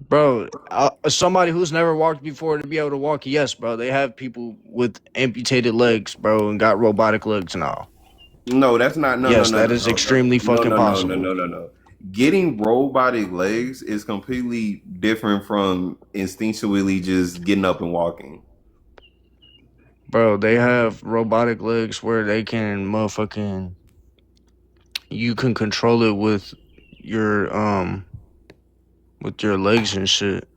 Bro, somebody who's never walked before to be able to walk, yes, bro. They have people with amputated legs, bro, and got robotic legs now. No, that's not. No, no, Yes, no, that no, is no, no, extremely no, fucking no, no, no, possible. no, no, no. Getting robotic legs is completely different from instinctually just getting up and walking. Bro, they have robotic legs where they can you can control it your with your legs and shit.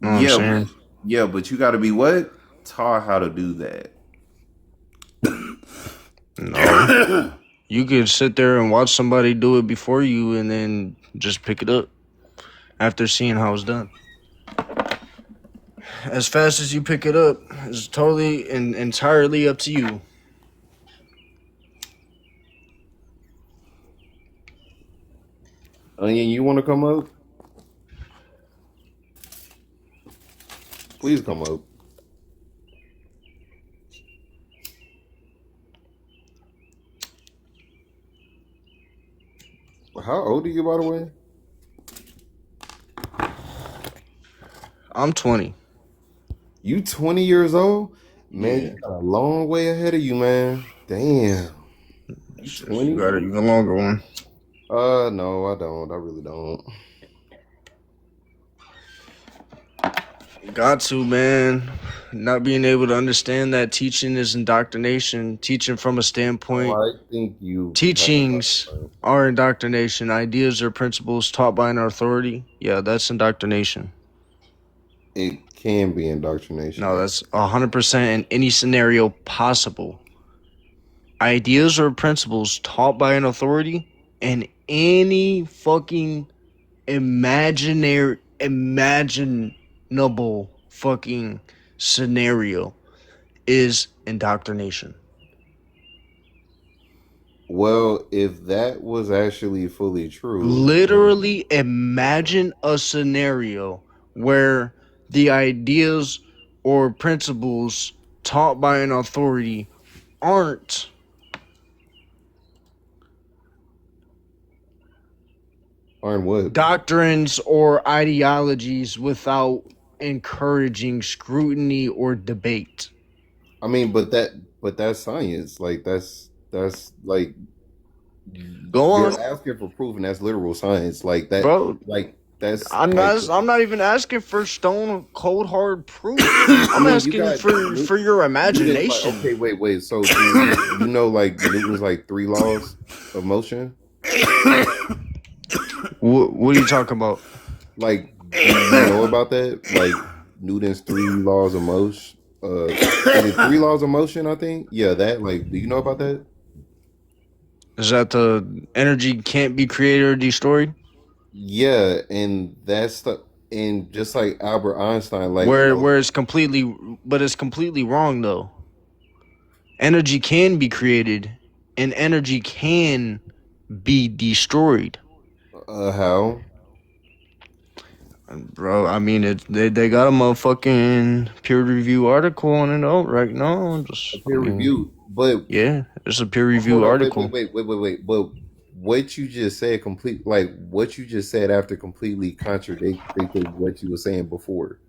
Know what I'm Yeah, but saying? yeah, but you got to be what taught how to do that. No. You could sit there and watch somebody do it before you and then just pick it up after seeing how it's done. As fast as you pick it up is totally and entirely up to you. Onion, you want to come up? Please come up. How old are you, by the way? I'm 20. You 20 years old? Man, Yeah. you got a long way ahead of you, man. Damn. You You 20? got an even longer one. No, I don't. I really don't. Got to, man. Not being able to understand that teaching is indoctrination. Teaching from a Oh, standpoint, I think you have a lot teachings of are indoctrination. Ideas or principles taught by an authority. Yeah, that's indoctrination. It can be No, indoctrination. that's 100% in any scenario possible. Ideas or principles taught by an authority in any fucking imaginable fucking scenario is indoctrination. Well, if that was actually fully true, Literally imagine a scenario where the ideas or principles taught by an authority aren't Iron what? doctrines or ideologies without encouraging scrutiny or debate. I mean, but that's science. Like that's like Go on, you're asking for proof, and that's literal science. Like that, bro. like that's I'm like not. I'm not even asking for stone cold hard proof. I I'm mean, you asking got for your Newton's like imagination. okay, wait. So do you know like Newton's like three laws of motion? What are you talking about? Like, do you know about that? Like Newton's three laws of motion. Is it three laws of motion? I think. Yeah, that. Like, do you know about that? Is that the energy can't be created or destroyed? Yeah, and that's the and just like Albert Einstein, like Where it's completely, but it's completely wrong though. Energy can be created, and energy can be destroyed. how Bro, I mean, they got a motherfucking peer review article on it out right now. a Just, I peer mean, review, but yeah, it's a peer review hold on, wait, wait, article. wait, wait, wait, wait. But what you just said, complete like what you just said after completely contradicted what you were saying before,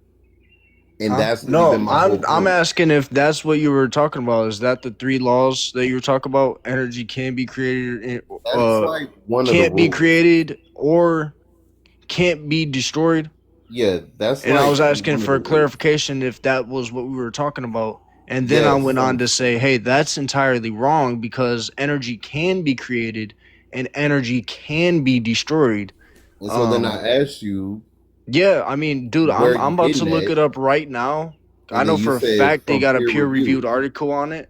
and Huh? that's No, even my whole I'm point. asking if that's what you were talking about. Is that the three laws that you were talking about? Energy can be created, That's like one of the can't be rules. created, or can't be destroyed. Yeah, that's And I like was asking one of the for rules. clarification if that was what we were talking about. And then I Yes, went on so to say, hey, that's entirely wrong because energy can be created and energy can be destroyed. and so then Um, I asked you yeah, I mean, dude, where I'm you about to getting look at, it up right now. I and then know you for a said fact they from got a peer peer reviewed review, article on it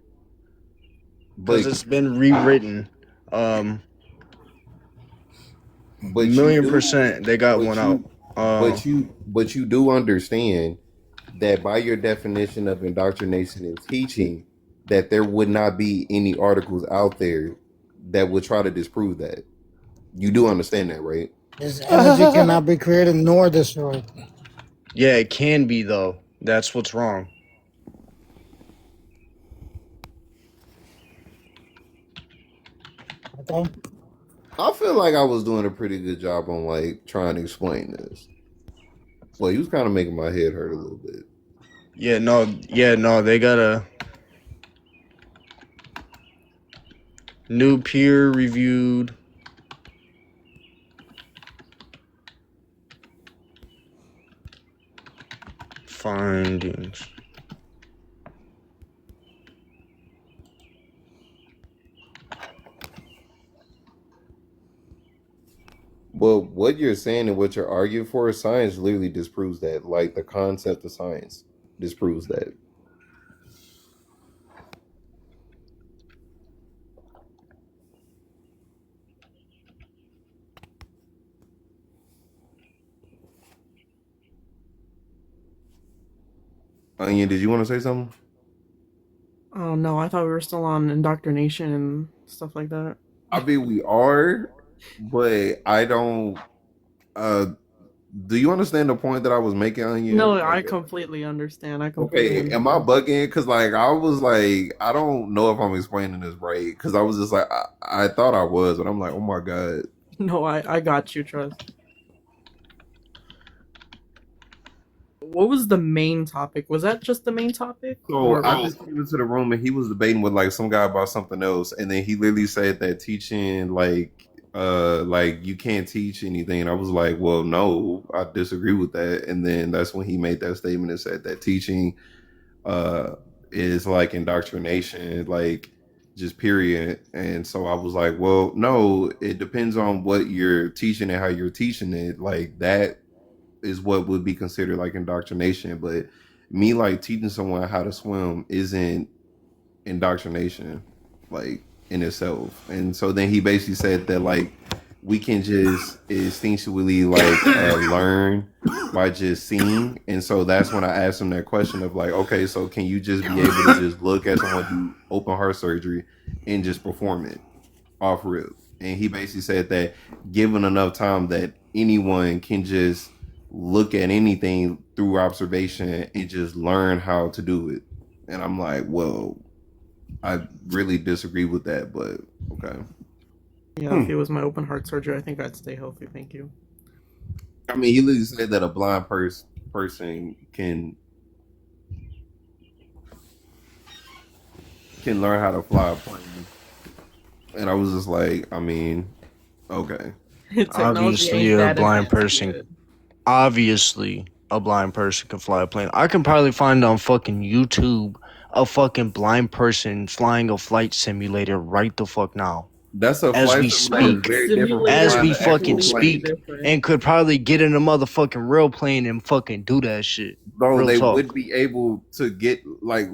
because but it's been rewritten. Um, but you million do, percent they got one but out. you, but you do understand that by your definition of indoctrination and teaching, that there would not be any articles out there that would try to disprove that. You do understand that, right? This energy cannot be created nor destroyed. Yeah, it can be though. That's what's wrong. Okay? I feel like I was doing a pretty good job on like trying to explain this. Well, he was kind of making my head hurt a little bit. Yeah, no, they got a new peer-reviewed findings. Well, what you're saying and what you're arguing for, science literally disproves that. Like the concept of science disproves that. Onion, did you want to say something? Oh no, I thought we were still on indoctrination and stuff like that. I mean, we are, but I don't. Uh, do you understand the point that I was making, Onion? No, I completely understand. I completely Okay, am I bugging? Because like I was like, I don't know if I'm explaining this right. Because I was just like, I thought I was, but I'm like, oh my god. No, I got you, trust. What was the main topic? Was that just the main topic? So I just came into the room and he was debating with like some guy about something else, and then he literally said that teaching like you can't teach anything. And I was like, well, no, I disagree with that. And then that's when he made that statement and said that teaching is like indoctrination, like just period. And so I was like, well, no, it depends on what you're teaching and how you're teaching it. Like that is what would be considered like indoctrination. But me like teaching someone how to swim isn't indoctrination like in itself. And so then he basically said that like we can just instinctually like learn by just seeing. And so that's when I asked him that question of like, okay, so can you just be able to just look at someone do open heart surgery and just perform it off rip? And he basically said that given enough time that anyone can just look at anything through observation and just learn how to do it. And I'm like, well, I really disagree with that, but okay. Yeah, if it was my open heart surgery, I think I'd stay healthy. Thank you. I mean, he literally said that a blind person can learn how to fly a plane, and I was just like, I mean, okay. Obviously, a blind person. Obviously, a blind person can fly a plane. I can probably find on fucking YouTube a fucking blind person flying a flight simulator right the fuck now. That's a As flight we simulator speak. very different As from we flying an actual fucking plane. speak, and could probably get in a motherfucking real plane and fucking do that shit. Bro, Real they talk. would be able to get like,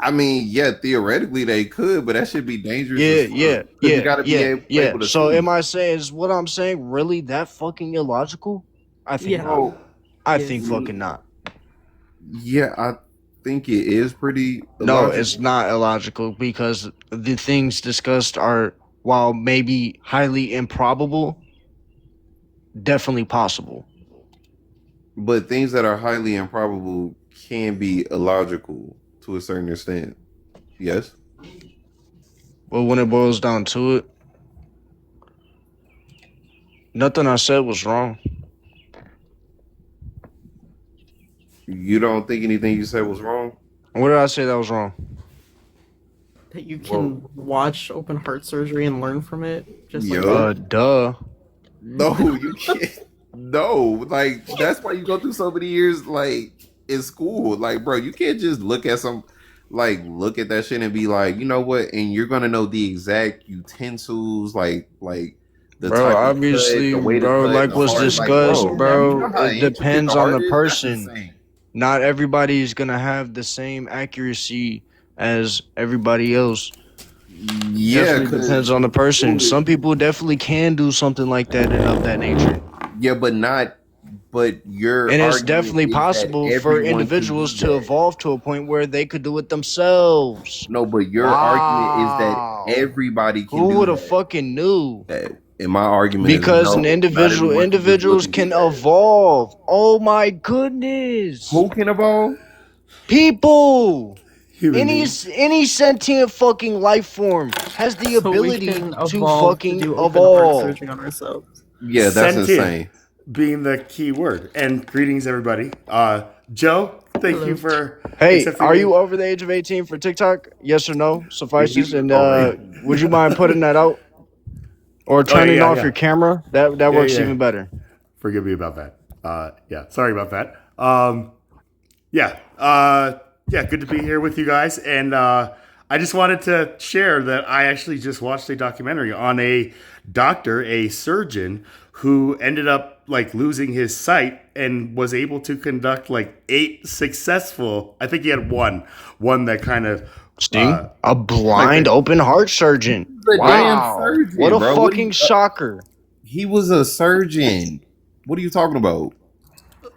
I mean, yeah, theoretically they could, but that should be dangerous. Yeah. You gotta be able to So see. am I saying, is what I'm saying really that fucking illogical? I think Yeah. not. I Yes. think fucking not. Yeah, I think it is pretty No, illogical. it's not illogical because the things discussed are, while maybe highly improbable, definitely possible. But things that are highly improbable can be illogical to a certain extent. Yes. But when it boils down to it, nothing I said was wrong. You don't think anything you said was wrong? What did I say that was wrong? That you can watch open heart surgery and learn from it. Just like Yo. Duh. No, you can't. No, like that's why you go through so many years like in school. Like, bro, you can't just look at look at that shit and be like, you know what? And you're gonna know the exact utensils, like the Bro, type of obviously, cut, the way to bro, cut, like the was heart. discussed, Like, bro, you know how it intricate depends the on heart the is? person. That's insane. Not everybody is gonna have the same accuracy as everybody else. Yeah, Definitely depends on the person. Some people definitely can do something like that and of that nature. yeah, but your And it's argument definitely is that possible for everyone can individuals do to that. evolve to a point where they could do it themselves. No, but your argument is that everybody can Who do would have that. fucking knew? And my argument Because is no, an individual not everyone can just individuals look and can do that. evolve. Oh my goodness. Who can evolve? People. Human Any beings. sentient fucking life form has the so we ability can to evolve fucking to do open heart evolve. surgery on ourselves. Yeah, that's Sentient. insane. being the key word. And greetings, everybody. Joe, thank you for Hey, accepting are me. you over the age of 18 for TikTok? Yes or no suffices. And Oh, would you mind putting that out or turning off your camera? That works even better. Forgive me about that. Yeah, sorry about that. Yeah, yeah, good to be here with you guys. And I just wanted to share that I actually just watched a documentary on a doctor, a surgeon, who ended up like losing his sight and was able to conduct like 8 successful. I think he had one that kind of See? A blind open heart surgeon. The damn Wow. surgeon, What a bro. fucking shocker. He was a surgeon. What are you talking about?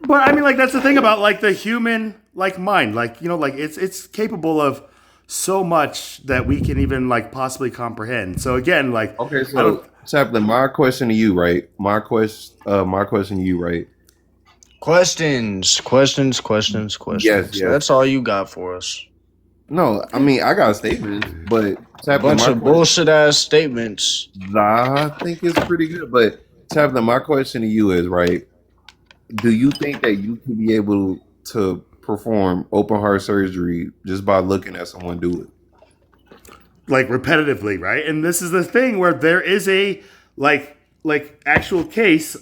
But I mean, like that's the thing about like the human like mind, like like it's capable of so much that we can even like possibly comprehend. So again, like Okay, so Chaplain, my question to you, right? My question to you, right? Questions. Yes. That's all you got for us. No, I mean I got statements, but Chaplain, Bunch of bullshit ass statements. I think it's pretty good. But Chaplain, my question to you is, right? Do you think that you can be able to perform open heart surgery just by looking at someone do it? like repetitively, right? And this is the thing where there is a like actual case.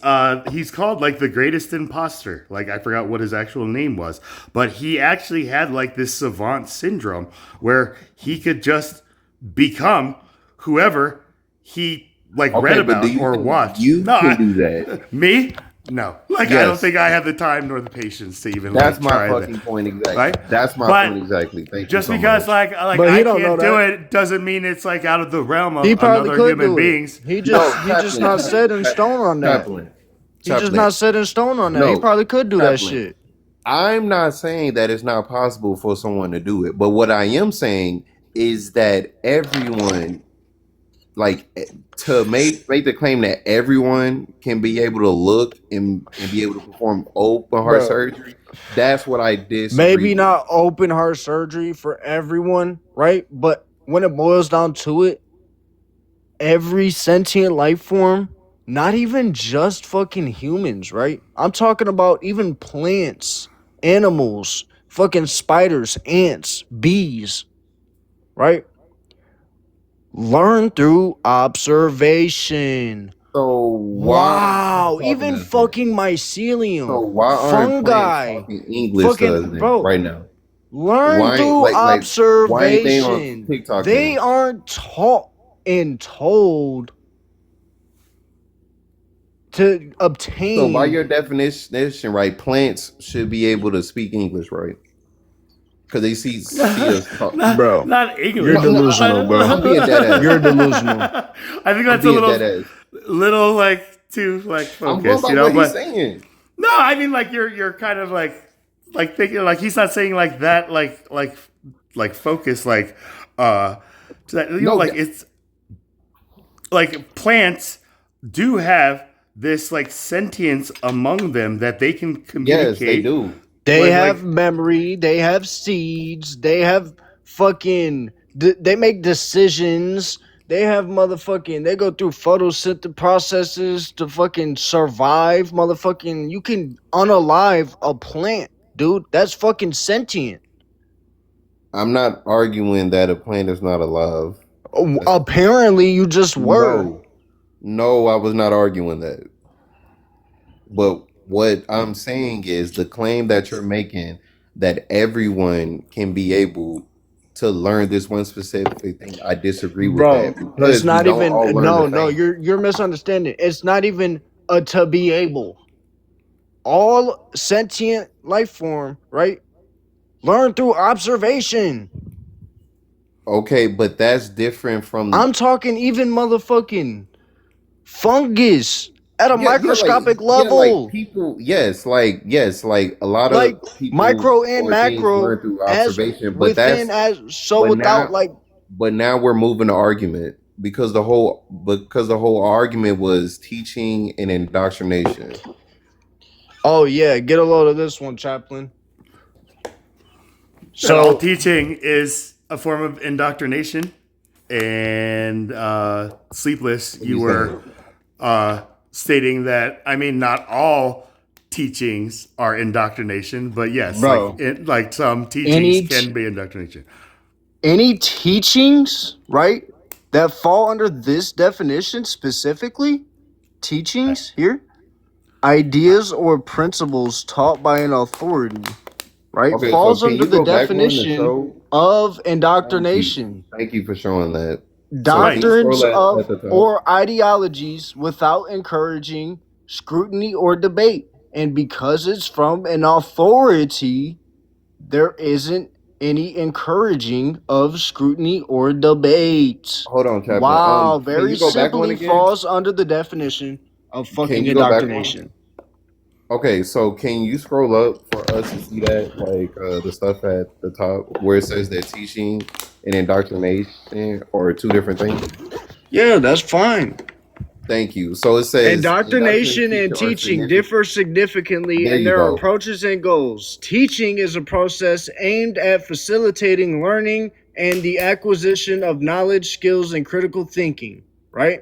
He's called like the greatest imposter. Like I forgot what his actual name was, but he actually had like this savant syndrome where he could just become whoever he like read but do about you or think watched. you No, can do that? me? No. Like I Yes. don't think I have the time nor the patience to even That's like my try fucking that. point exactly. Right? That's my But point exactly. Thank you. Just so because much. like But he I don't can't know do that. it doesn't mean it's like out of the realm of He probably another could human do beings. it. He just Chaplain. not set in stone on that. Chaplain. He's just not set in stone on that. No. He probably could do that Chaplain. shit. I'm not saying that it's not possible for someone to do it, but what I am saying is that everyone, like, to make the claim that everyone can be able to look and be able to perform open heart Bro. surgery. That's what I disagree. Maybe with. not open heart surgery for everyone, right? But when it boils down to it, every sentient life form, not even just fucking humans, right? I'm talking about even plants, animals, fucking spiders, ants, bees, right? Learn through observation. So Wow, even fucking mycelium, So why aren't fungi, plants talking English fucking- to us then, bro. right now? learn Why ain't- through like, why ain't they on observation. TikTok They then? aren't taught and told to obtain. So by your definition, right, plants should be able to speak English, right? Because they see us talk. Bro, Not English. you're delusional, bro. I'm being dead ass. You're delusional. I think that's a being dead ass. little like too like I'm going focused, by you know. what he's But saying. no, I mean like you're kind of like thinking like he's not saying like that like focus like to that, you know, like it's like plants do have this like sentience among them that they can communicate. Yes, they do. They Like- have memory. They have seeds. They have fucking. They make decisions. They have motherfucking. They go through photosynthetic processes to fucking survive. Motherfucking. You can unalive a plant, dude. That's fucking sentient. I'm not arguing that a plant is not alive. Apparently, you just were. No, I was not arguing that. But what I'm saying is the claim that you're making that everyone can be able to learn this one specific thing, I disagree with Bro, that. Because it's not we don't even. all learn No, the no. same. You're misunderstanding. It's not even a to be able. All sentient life form, right? Learn through observation. Okay, but that's different from. I'm talking even motherfucking fungus at a Yeah, microscopic like level. people, yes, like a lot Like, of people, micro and or things macro learn through as observation, but within that's as so but without now- like but now we're moving the argument because the whole argument was teaching and indoctrination. oh yeah, get a load of this one, Chaplain. So all So teaching is a form of indoctrination, and sleepless. You were stating that, I mean, not all teachings are indoctrination, but yes, Bro, like some teachings any can be indoctrination. any teachings, right, that fall under this definition specifically, teachings here, ideas or principles taught by an authority, right, Okay, so falls can under you the go back one to definition show? of Thank you. indoctrination. Thank you for showing that. So can Right. you scroll Doctrines at of the top? or ideologies without encouraging scrutiny or debate. And because it's from an authority, there isn't any encouraging of scrutiny or debate. Hold on, Chaplain. Wow, Can very you go back one simply again? falls under the definition of Can fucking you go back one? indoctrination. Okay, so can you scroll up for us to see that, like the stuff at the top where it says that teaching and indoctrination are two different things? Yeah, that's fine. Thank you. So it says Indoctrination and are teaching significant- differ significantly There in you their go. approaches and goals. Teaching is a process aimed at facilitating learning and the acquisition of knowledge, skills, and critical thinking, right?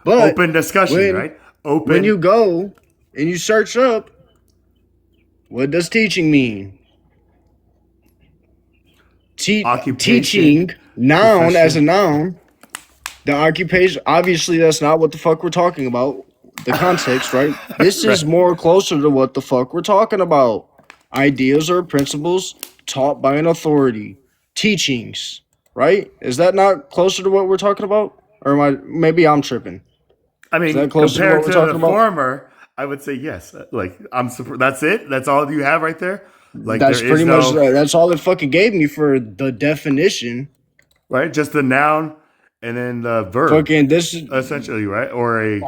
But Open discussion, when- right? Open. when you go and you search up, what does teaching mean? Occupation, Teaching, noun profession. as a noun. The occupation, obviously, that's not what the fuck we're talking about. The context, right? This is more closer to what the fuck we're talking about. Ideas or principles taught by an authority. Teachings, right? Is that not closer to what we're talking about? Or maybe I'm tripping. I mean, that close to compared what we're to the talking about? former, I would say yes. Like that's it. That's all you have right there. Like That's there is pretty no, much, that's all it fucking gave me for the definition. right. Just the noun and then the verb, Fucking this essentially, right? Or a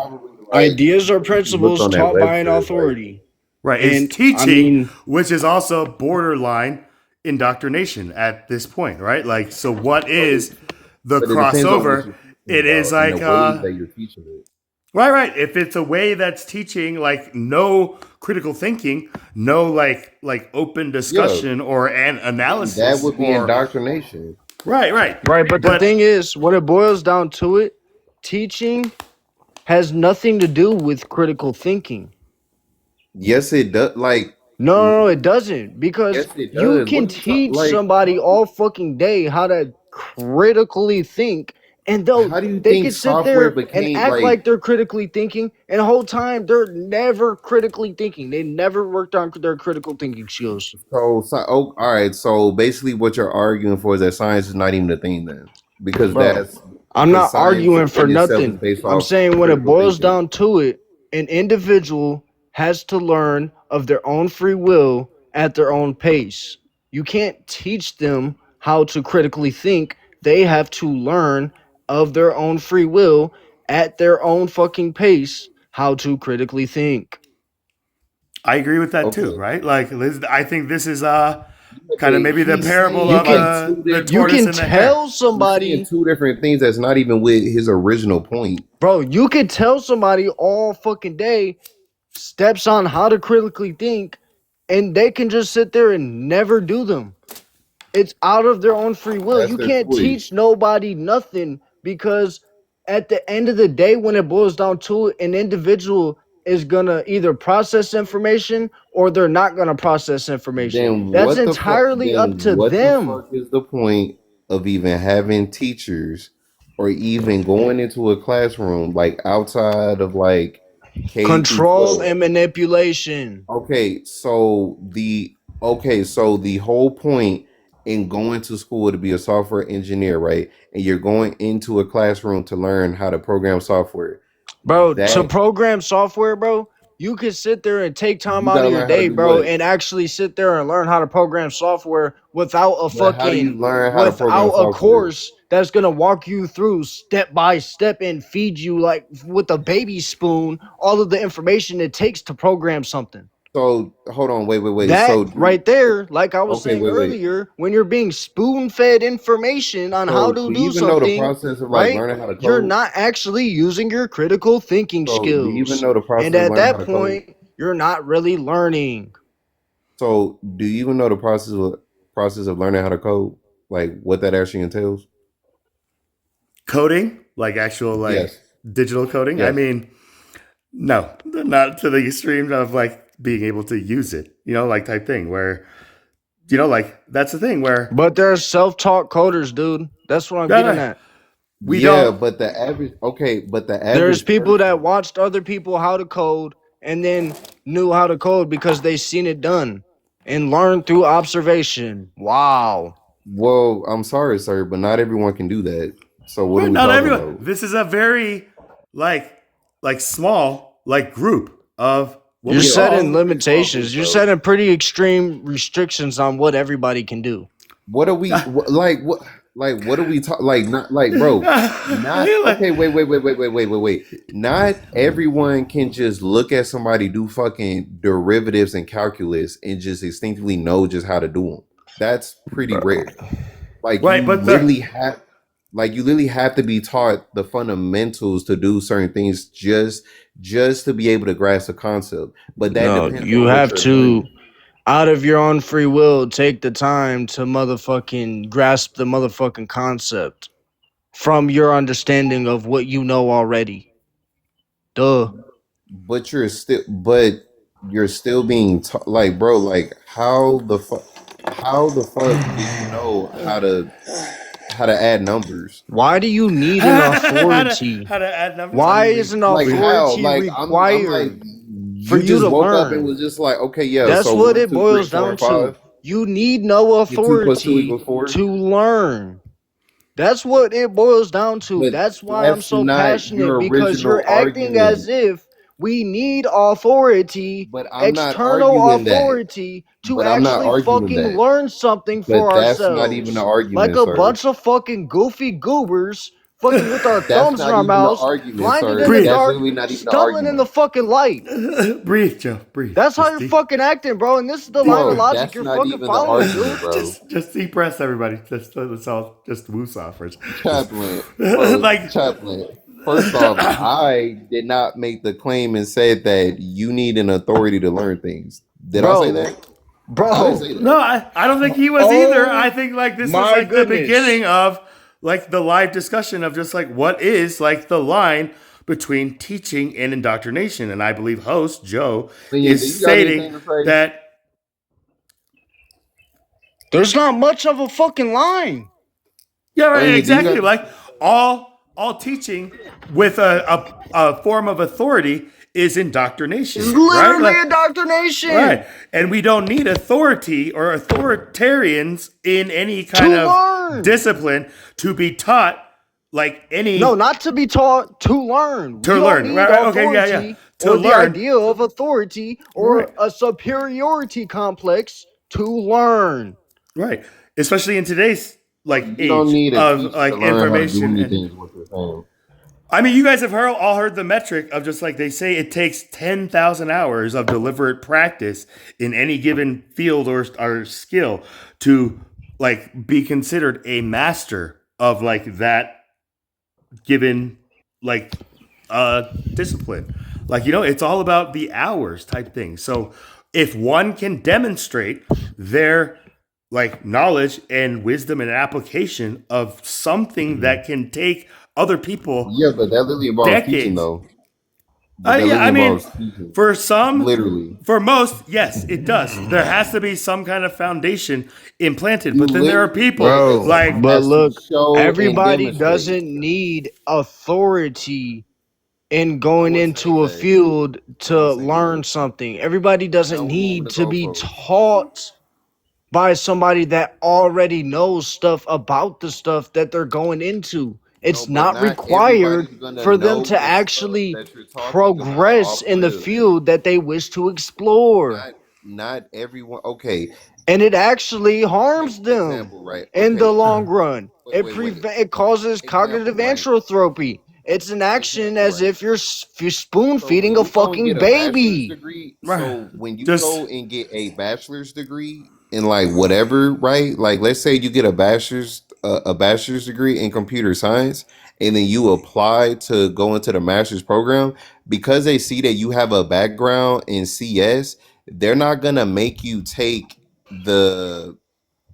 ideas or Look principles on that taught by an website, like- authority. right. And, It's teaching, I mean- which is also borderline indoctrination at this point, right? Like, so what is the But it depends on what crossover? you're It teaching is about and like the way that you're teaching it. Right. If it's a way that's teaching like no critical thinking, no like open discussion or an analysis, That would be or, indoctrination. right. Right, but the thing is, when it boils down to it, teaching has nothing to do with critical thinking. Yes, it does. Like, No, it doesn't. Because Yes, it you does. can What you teach like- somebody all fucking day how to critically think, and How do you they think can sit software there became, and act like- like they're critically thinking, and the whole time they're never critically thinking. They never worked on their critical thinking skills. all right. So basically, what you're arguing for is that science is not even a thing, then, because Bro, that's. I'm because not science arguing for in itself is nothing. based I'm off saying when it critical boils thinking. down to it, an individual has to learn of their own free will at their own pace. You can't teach them how to critically think. They have to learn of their own free will at their own fucking pace how to critically think. I agree with that too, Okay. right? Like I think this is kind of maybe the He's parable saying of two the different- You tortoise can and the hare. tell He's somebody, saying two different things that's not even with his original point. bro, you can tell somebody all fucking day steps on how to critically think, and they can just sit there and never do them. It's out of their own free will. That's You their can't choice. teach nobody nothing, because at the end of the day, when it boils down to it, an individual is gonna either process information or they're not gonna process information. Then That's what the entirely fuck, up to what them. the fuck is the point of even having teachers or even going into a classroom like outside of like K through Control 12? and manipulation. So the whole point in going to school to be a software engineer, right? And you're going into a classroom to learn how to program software. Bro, That- to program software, bro, you can sit there and take time You out gotta of your learn how to day, do bro, what? and actually sit there and learn how to program software without a But how do you fucking learn how to program without a software? course that's gonna walk you through step by step and feed you like with a baby spoon all of the information it takes to program something. So hold on, wait. That So right there, like I was Okay, saying wait. earlier, when you're being spoon fed information on how to do you do even know the something, process of like right? learning how to code? You're not actually using your critical thinking So skills. do you even know the process And of at learning how that to code? point, you're not really learning. So do you even know the process of learning how to code? Like what that actually entails? Coding, like actual like Yes. digital coding. I Yes. mean, No, not to the extreme of like being able to use it, like type thing where, like that's the thing where But there's self-taught coders, dude. That's what I'm no, getting no, at. we Yeah, don't. but the average, okay, but the There's average people that person. watched other people how to code and then knew how to code because they seen it done and learned through observation. Wow. Well, I'm sorry, sir, but not everyone can do that. So what are Right, we not talking everyone. about? This is a very like small group of what You're we Yeah, call. this setting is a very small limitations. group, You're bro. setting pretty extreme restrictions on what everybody can do. What are we what are we talking like not like bro? Not okay, wait. Not everyone can just look at somebody do fucking derivatives and calculus and just instinctively know just how to do them. That's pretty rare. Like Right, but the you literally have to be taught the fundamentals to do certain things just to be able to grasp the concept. But that No, depends you on what have you're to, learning. out of your own free will, take the time to motherfucking grasp the motherfucking concept from your understanding of what you know already. Duh. But you're still being taught, like, bro, like how the fuck do you know how to add numbers? Why do you need an authority? how to add numbers? How do Why you is mean? an Like how? authority Like I'm like required for you you just to woke up and learn? was just like, okay, yeah, That's so what one, it two, three, boils four, down and to. five. You need no Get two plus two authority equals four. to learn. That's what it boils down to. But That's why I'm that's so not passionate your because you're original acting as argument. if we need authority, But I'm not external arguing that. authority, to But I'm not actually arguing fucking that. learn something for But that's not even the ourselves. Like argument, a sir. bunch of fucking goofy goobers, fucking with our That's thumbs in not our even the mouths, argument, blinded sir. in the Breathe. That's dark, literally not even the stumbling in the argument. fucking light. Breathe, Joe. Breathe. That's how Just you're deep. fucking acting, bro. And this is the line of Bro, logic that's you're not fucking even the following, argument, dude. bro. Just deep breaths, everybody. Just let's all just woosah first. Chaplain, bro, like Chaplain. First off, I did not make the claim and said that you need an authority to learn things. Did I say Bro, that? I didn't bro. say no, that. I don't think he was either. I Oh think like this was my like the goodness. beginning of like the live discussion of just like what is like the line between teaching and indoctrination. And I believe host Joe Leon, do is you got stating anything to say? that There's not much of a fucking line. yeah, right, Onion, do you exactly. got Like all teaching with a form of authority is It's indoctrination, right? literally Like indoctrination right. And we don't need authority or authoritarians in any to kind of learn. discipline to be taught like No, any not to be taught, to learn. We to don't learn. need Right, okay, yeah. authority To or the learn. idea of authority Right. or a superiority complex to learn. Right. Especially in today's like you don't age need a of teacher like to learn how to do information and anything is what you're saying. I mean, you guys have all heard the metric of just like they say it takes 10,000 hours of deliberate practice in any given field or skill to like be considered a master of like that given like discipline. Like, it's all about the hours type thing. So if one can demonstrate their like knowledge and wisdom and application of something that can take other people Yeah, but that literally involves teaching, decades. though. But that Yeah, literally I mean, involves teaching. for some, Literally. for most, yes, it does. There has to be some kind of foundation implanted. You But then there are literally, people like I Bro, said, like, it but has to look, show and everybody demonstrate. doesn't need authority in No going one's saying into a that. field No to one's saying learn that. something. Everybody doesn't Now we're moving need the to be goalposts. taught by somebody that already knows stuff about the stuff that they're going into. No, It's but not not required everybody's gonna for them know to the stuff actually that you're talking about progress off in the rip. field that they wish to explore. Not everyone. Okay, And it actually harms take them example, right? in the Okay, long run. wait, wait, wait. It causes cognitive Example, right? entropy. It's an action Example, as right? if you're spoon So feeding when a you go and fucking get a bachelor's baby. degree, right, so when you just go and get a bachelor's degree in like whatever, right? Like let's say you get a bachelor's degree in computer science, and then you apply to go into the master's program because they see that you have a background in CS. They're not gonna make you take the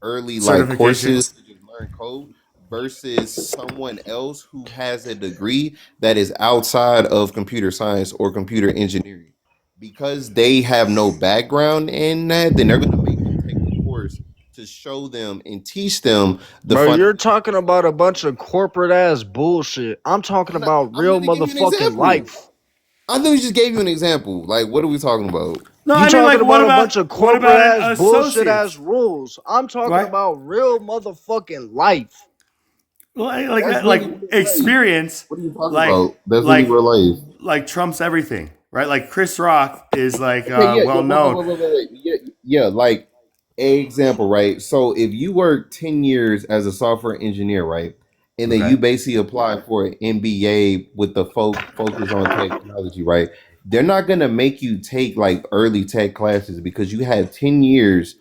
early like certification. courses to just learn code. versus someone else who has a degree that is outside of computer science or computer engineering. Because they have no background in that, then they're going to make them take the course to show them and teach them the Bro, fun. you're talking about a bunch of corporate ass bullshit. I'm talking about I'm real going to give you an motherfucking example. life. I literally just gave you an example. Like, what are we talking about? No, You I mean, talking like, what about a about bunch of what corporate about an ass bullshit associate's? ass rules. I'm talking Right? about real motherfucking life. Like That's that, like literally real life. experience, What are you talking like about? That's literally like real life. like trumps everything, right? Like Chris Rock is like Okay, yeah, well known. wait. Yeah, like a example, right? So if you work 10 years as a software engineer, right? And then Okay. you basically apply for an MBA with the focus on technology, right? They're not gonna make you take like early tech classes because you have 10 years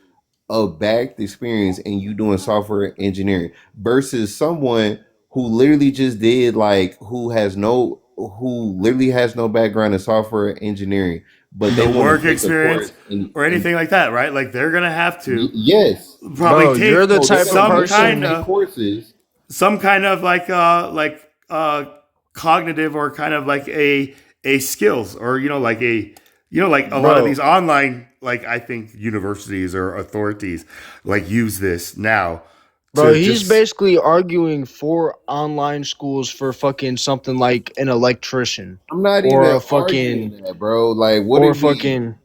of backed experience and you doing software engineering versus someone who literally just did like who literally has no background in software engineering, but they No want work to take the experience course or anything like that, right? Like they're gonna have to yes. probably Bro, you're take the So they're type of gonna some make them kind person. take of courses. cognitive or kind of like a skills or like like a lot of Bro, these online, like I think universities or authorities like use this now Bro, to he's just basically arguing for online schools for fucking something like an electrician I'm not or even a arguing fucking that, bro. Like, what or did we? fucking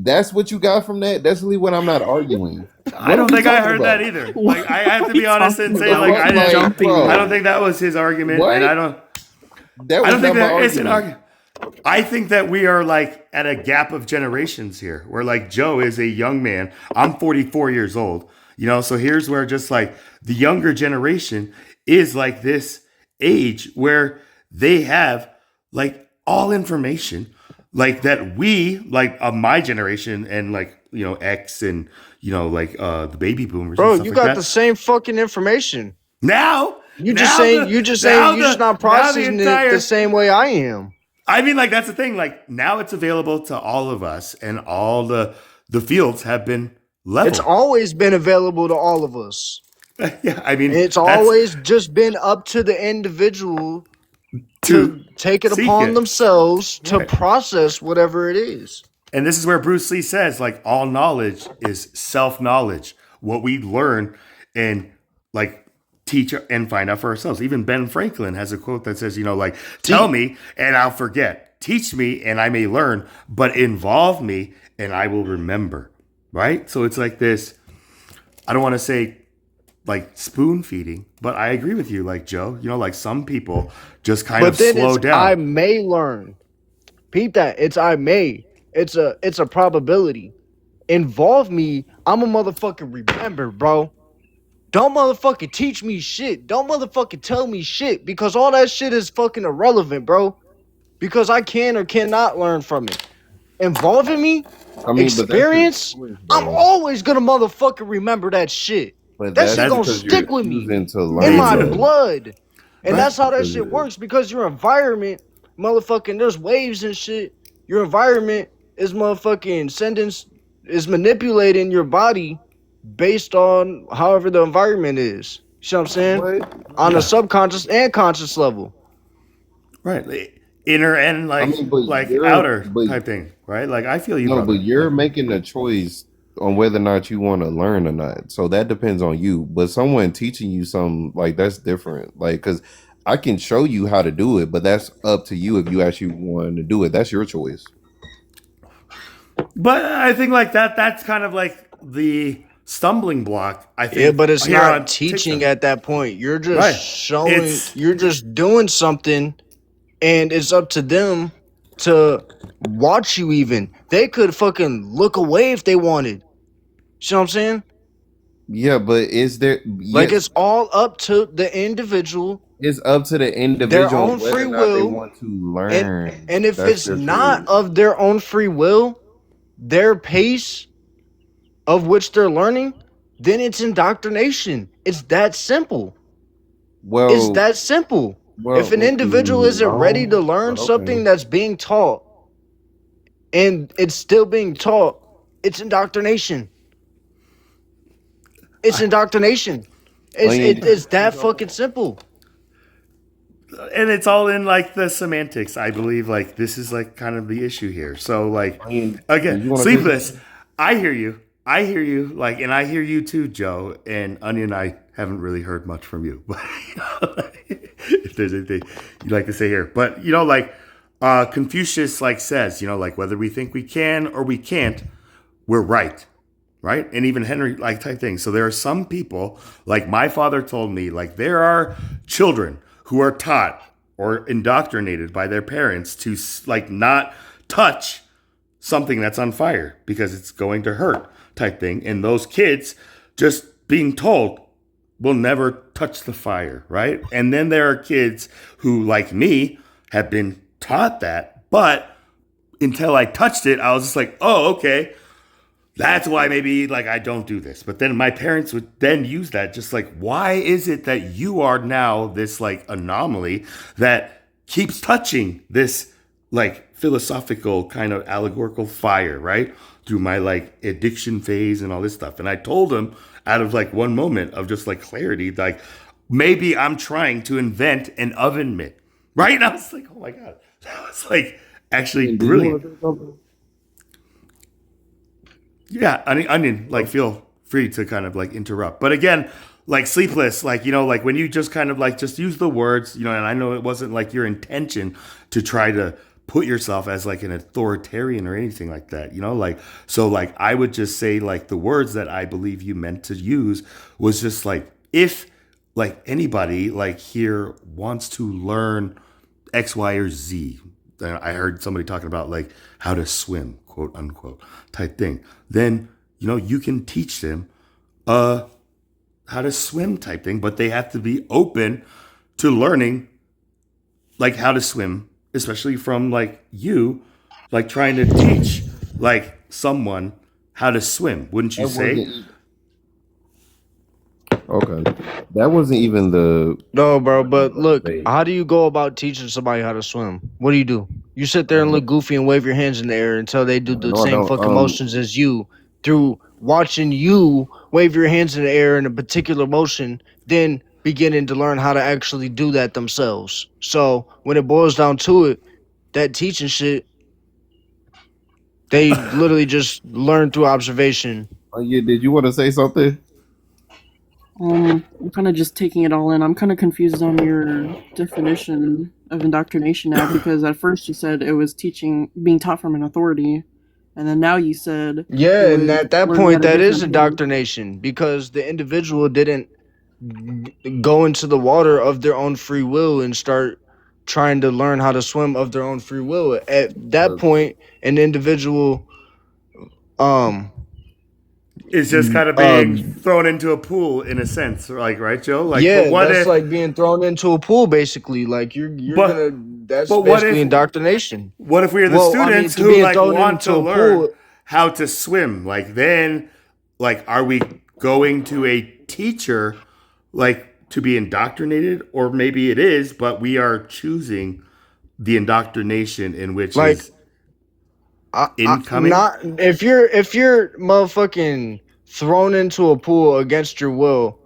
That's what you got from that. That's really what I'm not arguing. I What are don't we think I talking heard that about? either. What Like I have are to we be honest and talking say The like about? fuck, He's like, jumping I bro? don't think that was his argument, and What? That I was don't think not my there is an argument. argument. I think that we are like at a gap of generations here, where like Joe is a young man. I'm 44 years old, so here's where just like the younger generation is like this age where they have like all information, like that we like of my generation and like X and like the baby boomers and bro, stuff you like got the that. same fucking information. Now, You just now saying the you just saying now you just the not now the processing it the entire same way I am. I mean, like that's the thing. Like now, it's available to all of us, and all the fields have been It's leveled. always been available to all of us. Yeah, I mean, It's that's always just been up to the individual to to take it seek upon it, themselves to right? process whatever it is. And this is where Bruce Lee says, like, all knowledge is self knowledge. What we learn and like teach and find out for ourselves. Even Ben Franklin has a quote that says, like, tell me and I'll forget, teach me and I may learn, but involve me and I will remember. Right? So it's like this. I don't want to say like spoon feeding, but I agree with you, like Joe. Like some people just kind But of then slow it's I down. may learn. Peep that. It's I may. It's a probability. Involve me. I'm a motherfucking remember, bro. Don't motherfucking teach me shit. Don't motherfucking tell me shit because all that shit is fucking irrelevant, bro. Because I can or cannot learn from it. Involving me, I mean, but that's your experience, choice, I'm bro. always gonna motherfucking remember that shit. But That shit that's gonna because you're stick with me choosing to in Me my learn too. that. blood. And Right. that's how that Because shit works because your environment, motherfucking, there's waves and shit. Your environment is motherfucking is manipulating your body based on however the environment is. You know what I'm saying? what? On a Yeah. subconscious and conscious level. Right. The inner and I like mean, but like you're outer but type thing. Right. Like I feel you, no, but brother. you're making a choice on whether or not you want to learn or not. So that depends on you. But someone teaching you something like that's different. Like, because I can show you how to do it, but that's up to you if you actually want to do it. That's your choice. But I think like that's kind of like the stumbling block. I think. Yeah, but it's here on not teaching TikTok. at that point. You're just Right. showing, It's you're just doing something, and it's up to them to watch you even. They could fucking look away if they wanted. You know what I'm saying? Yeah, but is there? Like Yes, it's all up to the individual, it's up to the their individual own on whether free or not they will, want to and learn. and if That's it's their not choice. of their own free will, their pace of which they're learning, then it's indoctrination. It's that simple. It's Well, that simple. If an individual isn't ready to no, learn but okay. something that's being taught and it's still being taught, it's indoctrination. It's indoctrination. It's that fucking simple. And it's all in like the semantics. I believe like this is like kind of the issue here. So like You again, wanna Sleepless. I hear you. I hear you. Like, and I hear you too, Joe. And Onion, I haven't really heard much from you. But if there's anything you'd like to say here, but like Confucius like says, like whether we think we can or we can't, we're right. Right. And even Henry like type things. So there are some people, like my father told me, like there are children who are taught or indoctrinated by their parents to like not touch something that's on fire because it's going to hurt type thing. And those kids just being told will never touch the fire. Right. And then there are kids who, like me, have been taught that. But until I touched it, I was just like, oh, okay. That's why maybe like I don't do this. But then my parents would then use that just like, why is it that you are now this like anomaly that keeps touching this like philosophical kind of allegorical fire, right? Through my like addiction phase and all this stuff. And I told him out of like one moment of just like clarity, like maybe I'm trying to invent an oven mitt, right? And I was like, oh my God, that was like actually brilliant. Yeah, Onion, like feel free to kind of like interrupt. But again, like Sleepless, like, like when you just kind of like just use the words, and I know it wasn't like your intention to try to put yourself as like an authoritarian or anything like that, like, so like I would just say like the words that I believe you meant to use was just like, if like anybody like here wants to learn X, Y, or Z, I heard somebody talking about like how to swim, quote unquote, type thing. Then, you can teach them how to swim type thing, but they have to be open to learning like how to swim, especially from like you, like trying to teach like someone how to swim, wouldn't you say? Okay, that wasn't even the. No, bro, but look, how do you go about teaching somebody how to swim? What do? You sit there and look goofy and wave your hands in the air until they do the No, I same don't. fucking motions as you through watching you wave your hands in the air in a particular motion, then beginning to learn how to actually do that themselves. So when it boils down to it, that teaching shit, they literally just learn through observation. Yeah, did you want to say something? I'm kind of just taking it all in. I'm kind of confused on your definition of indoctrination now, because at first you said it was being taught from an authority, and then now you said Yeah, and at that learning point, at a that is different indoctrination because the individual didn't go into the water of their own free will and start trying to learn how to swim of their own free will. At that point, an individual, It's just kind of being thrown into a pool in a sense, like, right, Joe? Like, yeah, but what that's if, like being thrown into a pool, basically. Like you're But- gonna. That's but what basically if- indoctrination. What if we're the Well, I mean, students to who being like thrown want into to a learn pool- how to swim? Like then, like, are we going to a teacher like to be indoctrinated, or maybe it is, but we are choosing the indoctrination in which Like, is incoming? Not if you're motherfucking thrown into a pool against your will,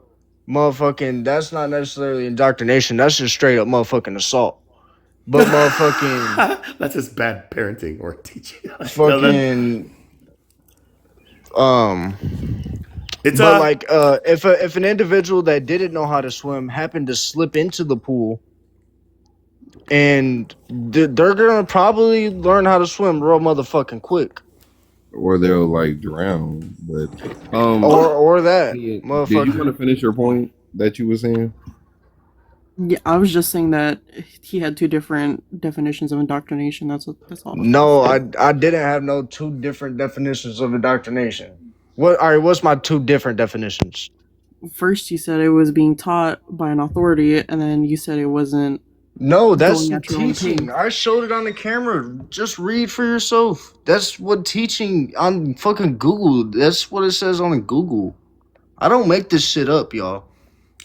motherfucking. That's not necessarily indoctrination. That's just straight up motherfucking assault. But motherfucking. That's just bad parenting or teaching. Fucking It's but like if an individual that didn't know how to swim happened to slip into the pool, and they're gonna probably learn how to swim real motherfucking quick, Or they'll like drown. But or that did you motherfucker. want to finish your point that you were saying? Yeah, I was just saying that he had two different definitions of indoctrination. That's all. No, I didn't have no two different definitions of indoctrination. All right, what's my two different definitions? First, you said it was being taught by an authority, and then you said it wasn't. No, that's Going at your own teaching. pace. I showed it on the camera. Just read for yourself. That's what teaching on fucking Google. That's what it says on Google. I don't make this shit up, y'all.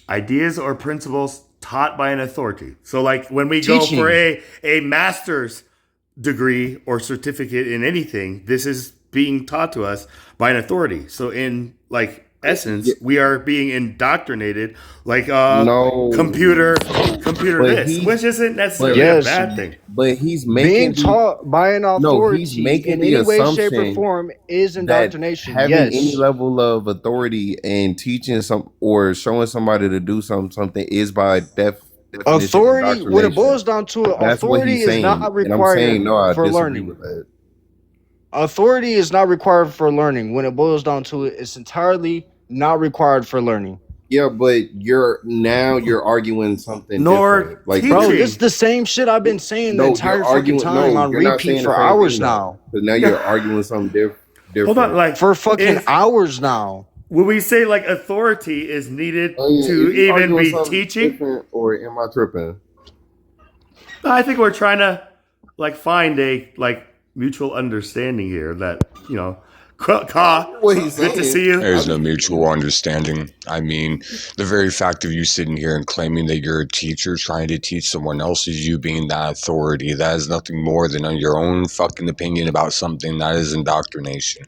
Ideas or principles taught by an authority. So like when we go Teaching. for a master's degree or certificate in anything, this is being taught to us by an authority. So in like essence, we are being indoctrinated like No, computer but this, he, which isn't necessarily but a Yes, bad thing. but he's being making the taught by an no, he's authority making in the any way, shape, or assumption form is that indoctrination. having any Yes. level of authority and teaching some or showing somebody to do something is by definition Authority, when it indoctrination. boils down to it, That's what authority he's is saying, not and I'm saying required no. I for disagree learning. with that. Authority is not required for learning. When it boils down to it, it's entirely not required for learning. Yeah, but you're arguing something Nor different. Like Bro, teaching. this is the same shit I've been saying the no, you're entire fucking arguing. time No, on you're not repeat saying the for same hours thing now. now. Because now you're arguing something different. Hold on, like For fucking if- hours now. when we say like authority is needed Oh, yeah, to is he even arguing be something teaching, different, or am I tripping? I think we're trying to like find a like mutual understanding here that Ka, What he's good to saying. see you. There's no mutual understanding. I mean, the very fact of you sitting here and claiming that you're a teacher trying to teach someone else is you being that authority. That is nothing more than your own fucking opinion about something. That is indoctrination.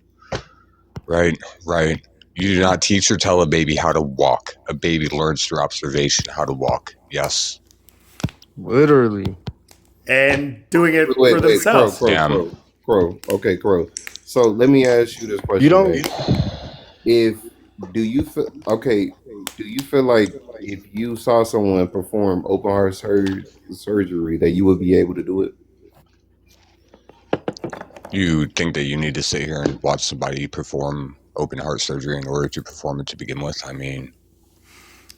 Right? Right. You do not teach or tell a baby how to walk. A baby learns through observation how to walk. Yes. Literally. And doing it Wait, for themselves. Crow. Okay, Crow. So let me ask you this question. You don't- man. Do you feel like if you saw someone perform open heart surgery that you would be able to do it? You think that you need to sit here and watch somebody perform open heart surgery in order to perform it to begin with? I mean,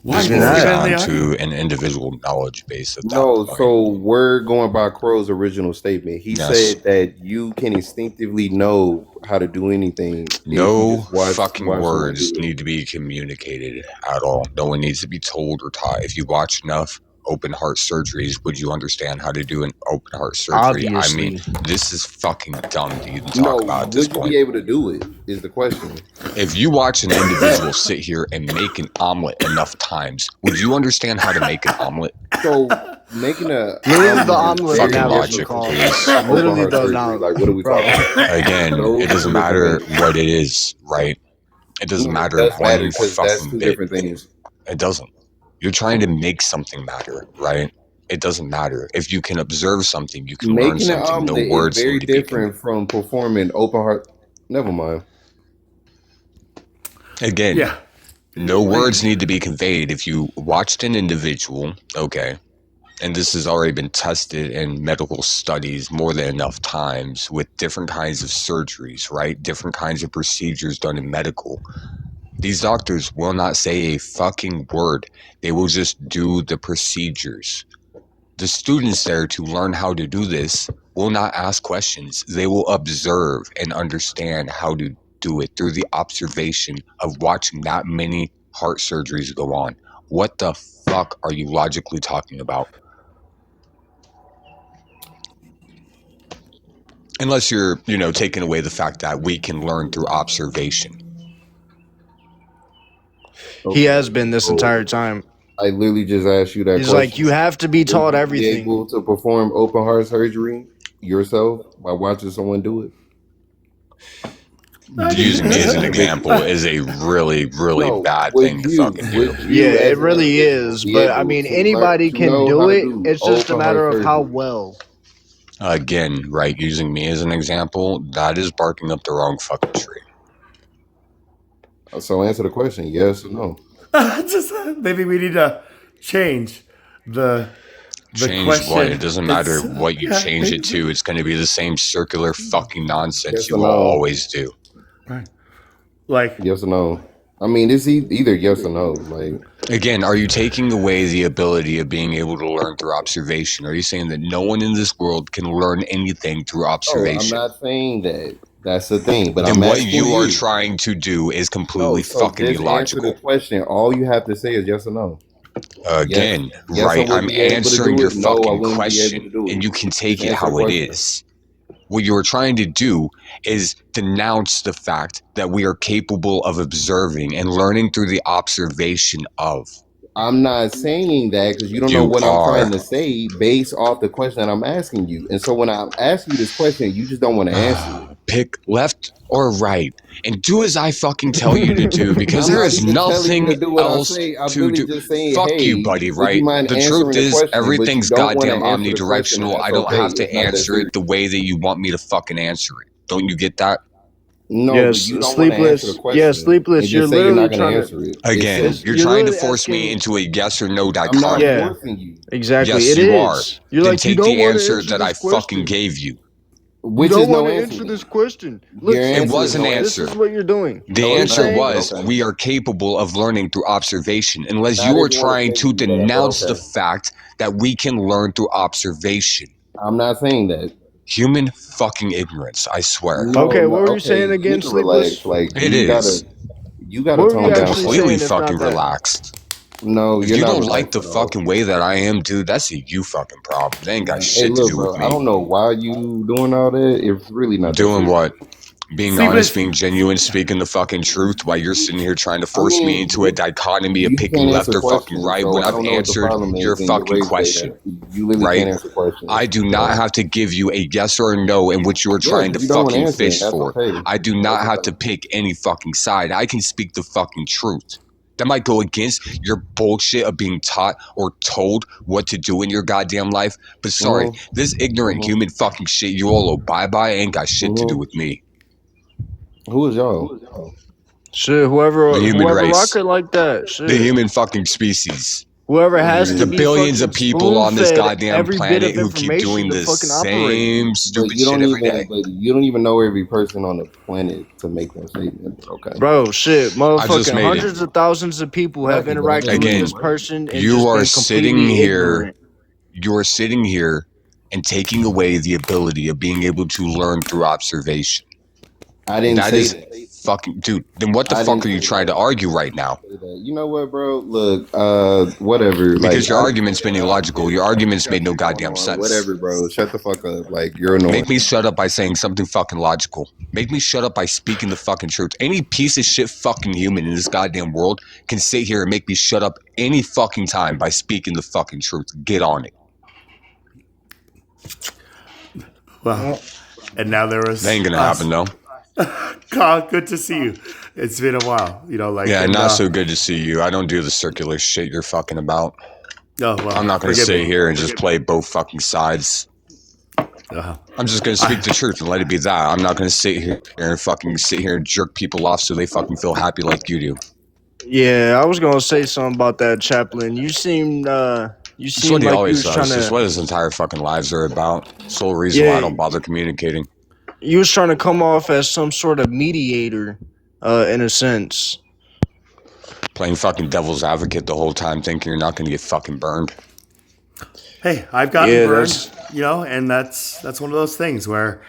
Why this is boils it down even to an individual knowledge base at that No, point. so we're going by Crow's original statement. He Yes. said that you can instinctively know how to do anything. if you No just watch fucking someone words do it. need to be communicated at all. No one needs to be told or taught. If you watch enough open heart surgeries, would you understand how to do an open heart surgery? Obviously. I mean, this is fucking dumb to even No, talk about at this would you point. be able to do it? Is the question. If you watch an individual sit here and make an omelet enough times, would you understand how to make an omelet? So making a Literally the omelet Fucking analogy, logic, Carl. please. open Literally heart the surgery, analogy. like what are we Bro. talking about? Again, Those it doesn't are matter different things. what it is, right? It doesn't No, it matter does matter one because that's fucking two bit. different things. It doesn't. You're trying to make something matter, right? It doesn't matter. If you can observe something, you can learn Making an something. No omelet is words very need to be different from performing open heart. Never mind. Again, Yeah. no words need to be conveyed. If you watched an individual, okay, and this has already been tested in medical studies more than enough times with different kinds of surgeries, right? Different kinds of procedures done in medical. These doctors will not say a fucking word. They will just do the procedures. The students there to learn how to do this will not ask questions. They will observe and understand how to do it through the observation of watching that many heart surgeries go on. What the fuck are you logically talking about? Unless you're, taking away the fact that we can learn through observation. He has been this entire time. I literally just asked you that He's question. like, you have to be taught Would you everything. Be able to perform open heart surgery yourself by watching someone do it? Using me as an example is a really, really No, bad would thing to you- fucking do. would you Yeah, as it an really individual is. be But I able mean, to anybody learn- to can know do how to it. do It's just a open matter heart of how surgery? well. Again, right, using me as an example, that is barking up the wrong fucking tree. So answer the question: yes or no? Just maybe we need to change the Change question. what? It doesn't matter It's- what you yeah, change it to. It's going to be the same circular fucking nonsense Yes you or will no? always do. Like, Yes or no? I mean, it's either yes or no. Like, Again, are you taking away the ability of being able to learn through observation? Are you saying that no one in this world can learn anything through oh, I'm observation? not saying that. That's the thing. But Then I'm what asking you are trying to do is completely so fucking just answer illogical. the question. All you have to say is yes or no. Again, Yes, I right? would I'm be able to answering do your it. No, I fucking wouldn't be able question, to do it. and you can take Just it answer how the it question. is. What you were trying to do is denounce the fact that we are capable of observing and learning through the observation of. I'm not saying that because you don't know You what I'm trying are. to say based off the question that I'm asking you. And so when I ask you this question, you just don't want to answer it. Pick left or right and do as I fucking tell you to do because I'm there not is even telling you nothing to do what I else say. I'm to really do. just saying, Fuck hey, you, buddy, would you right? mind The answering truth the is, question? But you everything's don't want to goddamn answer the question, and omnidirectional. I that's don't okay. have to It's not that answer serious. it the way that you want me to fucking answer it. Don't you get that? No, but Yes, you don't want to answer the sleepless. question. Yeah, And sleepless. You're just say you're literally not going to trying to. answer it. Again, It's you're You're trying to literally force me asking. into a yes or no I'm not dichotomy. Yeah, forcing you. exactly. Yes, It you are. is. You're Then like you take don't the want to answer answer that I this fucking question. gave you. You Which don't is no want to answer. answer then. this question. Your Look, answer It was is an no this answer. is what you're doing. The No, it's answer not. But was okay. we are capable of learning through observation, unless I you are didn't want to trying say to that, but denounce the okay. fact that we can learn through observation. I'm not saying that. Human fucking ignorance, I swear. No, Okay, no, what were you okay. saying You again, need to relax. sleepless? Like It you is. gotta What were you tone down. actually Completely saying if fucking not that? relaxed. No, If you're you not don't like relaxed the at all. fucking way that I am, dude, that's a you fucking problem. They ain't got Hey, shit to look, do bro. with I don't me. know why you doing all that. It's really not that Doing serious. what? Being Sleepless. honest, being genuine, speaking the fucking truth while you're sitting here trying to I force me mean, into a dichotomy of you picking can't left answer or fucking questions, right so when I I've don't know what the answered problem your is. And you fucking raised question, that. You really right? can't answer questions. I do not have to give you a yes or a no in which you are Yeah, trying to because you don't want to fucking answer, and fish that's for. okay. I do not That's have to okay. pick any fucking side. I can speak the fucking truth. That might go against your bullshit of being taught or told what to do in your goddamn life. But sorry, Mhm. this ignorant Mhm. human fucking shit you all abide by ain't got shit to do Mhm. with me. Who is y'all? Shit, The human whoever race. rock it like that. The Shit. human fucking species. Whoever has The to Mm. be billions fucking of people on this spoon-fed goddamn every bit planet of who keep information doing to the fucking operate. same But stupid you shit don't every even. day. But you don't even know every person on the planet to make that statement. But okay. Bro, shit, I just motherfucking made it. hundreds of thousands of people have Exactly, but that interacted doesn't with mean Again, this I'm right. person and you just are been sitting completely here. ignorant. You are sitting here and taking away the ability of being able to learn through observation. I didn't That say is that. fucking dude. Then what the I fuck didn't are you say trying that. to argue right now? Say that. You know what, bro? Look, whatever. Like, Because your argument's been illogical. Your argument's made no shit going goddamn on. sense. Whatever, bro. Shut the fuck up. Like, you're annoying. Make me shut up by saying something fucking logical. Make me shut up by speaking the fucking truth. Any piece of shit fucking human in this goddamn world can sit here and make me shut up any fucking time by speaking the fucking truth. Get on it. Well, and now there was That ain't gonna us. happen though. Carl, good to see you. It's been a while, Yeah, and, not so good to see you. I don't do the circular shit you're fucking about. Oh, well, I'm not gonna forgive sit me. here and just play both fucking sides. I'm just gonna speak the truth and let it be that. I'm not gonna sit here and jerk people off so they fucking feel happy like you do. Yeah, I was gonna say something about that, Chaplain. You seemed It's what he like you always was trying says. It's to what his entire fucking lives are about. It's the whole reason why I yeah, don't bother communicating. you was trying to come off as some sort of mediator, in a sense. Playing fucking devil's advocate the whole time, thinking you're not gonna get fucking burned. Hey, I've gotten Yeah, burned, that's and that's one of those things where,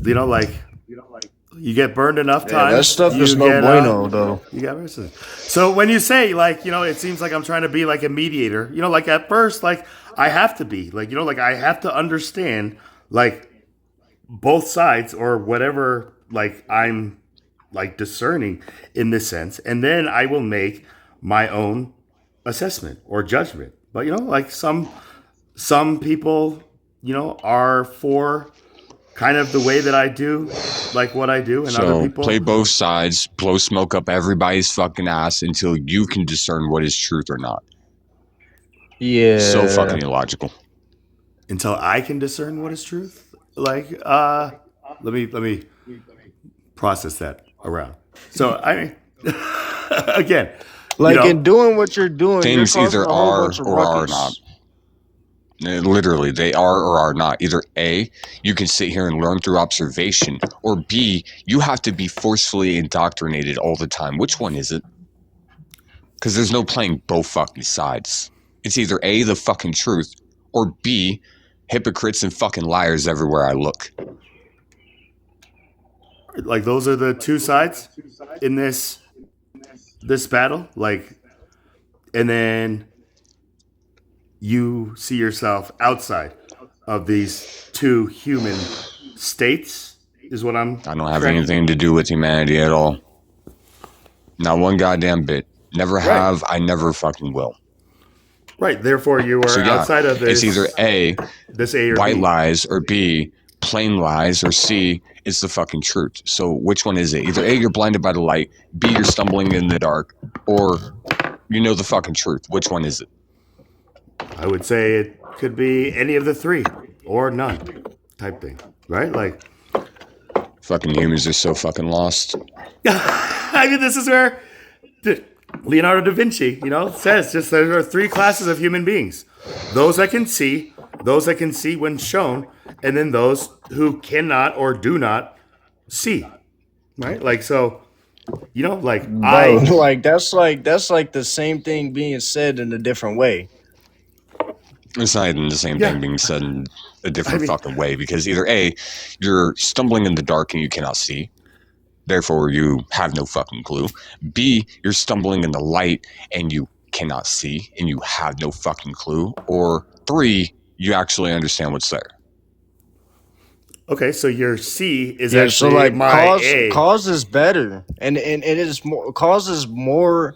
like, you get burned enough yeah, that times, stuff you is no get bueno though. you get arrested. So when you say, like, it seems like I'm trying to be like a mediator, like at first, like I have to be, like, like I have to understand, like, both sides or whatever, like I'm like discerning in this sense, and then I will make my own assessment or judgment. But like some people, are for kind of the way that I do, like what I do, and other So people. play both sides, blow smoke up everybody's fucking ass until you can discern what is truth or not. Yeah. So fucking illogical. Until I can discern what is truth. Like, let me process that around. So I mean, again, Like in doing what you're doing, Things you're causing either a whole are bunch of or are not. ruckus. Literally, they are or are not. Either A, you can sit here and learn through observation, or B, you have to be forcefully indoctrinated all the time. Which one is it? Because there's no playing both fucking sides. It's either A, the fucking truth, or B, hypocrites and fucking liars everywhere I look. like those are the two sides in this battle. Like, and then you see yourself outside of these two human states. Is what I'm. I don't have correct? anything to do with humanity at all. Not one goddamn bit. Never have. I never fucking will. Right. Therefore, you are So yeah, outside of this. it's either A, this A or white B. lies, or B, plain lies, or C, it's the fucking truth. So which one is it? Either A, you're blinded by the light, B, you're stumbling in the dark, or you know the fucking truth. Which one is it? I would say it could be any of the three or none type thing. Right? Like, Fucking humans are so fucking lost. I mean, this is where Leonardo da Vinci, says just there are three classes of human beings: those that can see when shown, and then those who cannot or do not see. Right? Like, so, like Bro, that's like the same thing being said in a different way. It's not even the same Yeah. thing being said in a different I mean- fucking way, because either A, you're stumbling in the dark and you cannot see, therefore you have no fucking clue. B, you're stumbling in the light and you cannot see and you have no fucking clue. Or 3, you actually understand what's there. Okay, so your C is Yeah, so actually like my A. cause is better, and it is more cause is more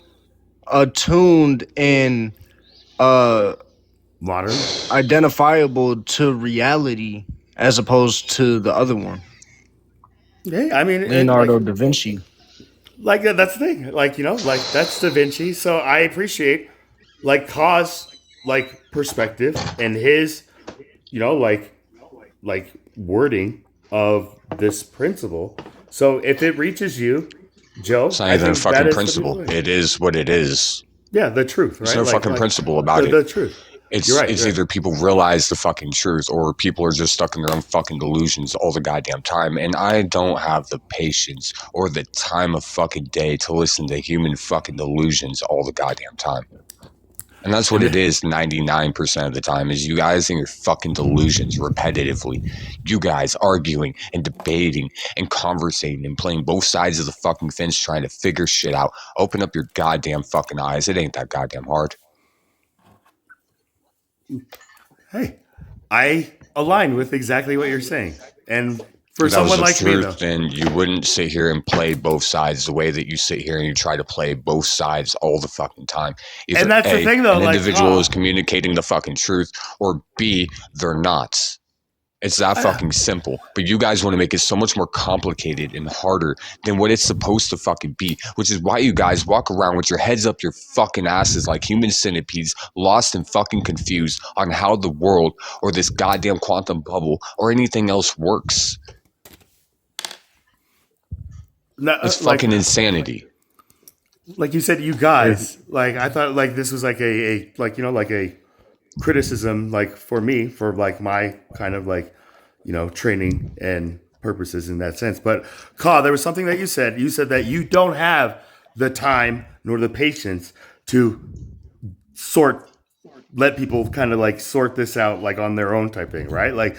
attuned and Modern. identifiable to reality as opposed to the other one, Yeah, I mean, Leonardo da Vinci. like that's the thing. Like, like that's Da Vinci. So I appreciate like Cause like perspective and his, like wording of this principle. So if it reaches you, Joe, It's not even a think that fucking is the principle. beautiful thing. It is what it is. Yeah, the truth, right? There's no fucking principle about the it. truth. It's You're right, it's you're either people realize the fucking truth or people are just stuck in their own fucking delusions all the goddamn time. And I don't have the patience or the time of fucking day to listen to human fucking delusions all the goddamn time. And that's what it is 99% of the time, is you guys and your fucking delusions repetitively. You guys arguing and debating and conversating and playing both sides of the fucking fence trying to figure shit out. Open up your goddamn fucking eyes. It ain't that goddamn hard. Hey, I align with exactly what you're saying. And for If that was someone the like me, though, truth, then you wouldn't sit here and play both sides the way that you sit here and you try to play both sides all the fucking time. Either And that's the A, thing, though, an like, individual is communicating the fucking truth, or B, they're not. It's that fucking simple. But you guys want to make it so much more complicated and harder than what it's supposed to fucking be, which is why you guys walk around with your heads up your fucking asses like human centipedes, lost and fucking confused on how the world or this goddamn quantum bubble or anything else works. It's fucking insanity. like you said, you guys, like I thought, like this was like a like like a criticism, like for me, for like my kind of like training and purposes in that sense. But Ka, there was something that you said. You said that you don't have the time nor the patience to let people kind of like sort this out like on their own type thing, right? Like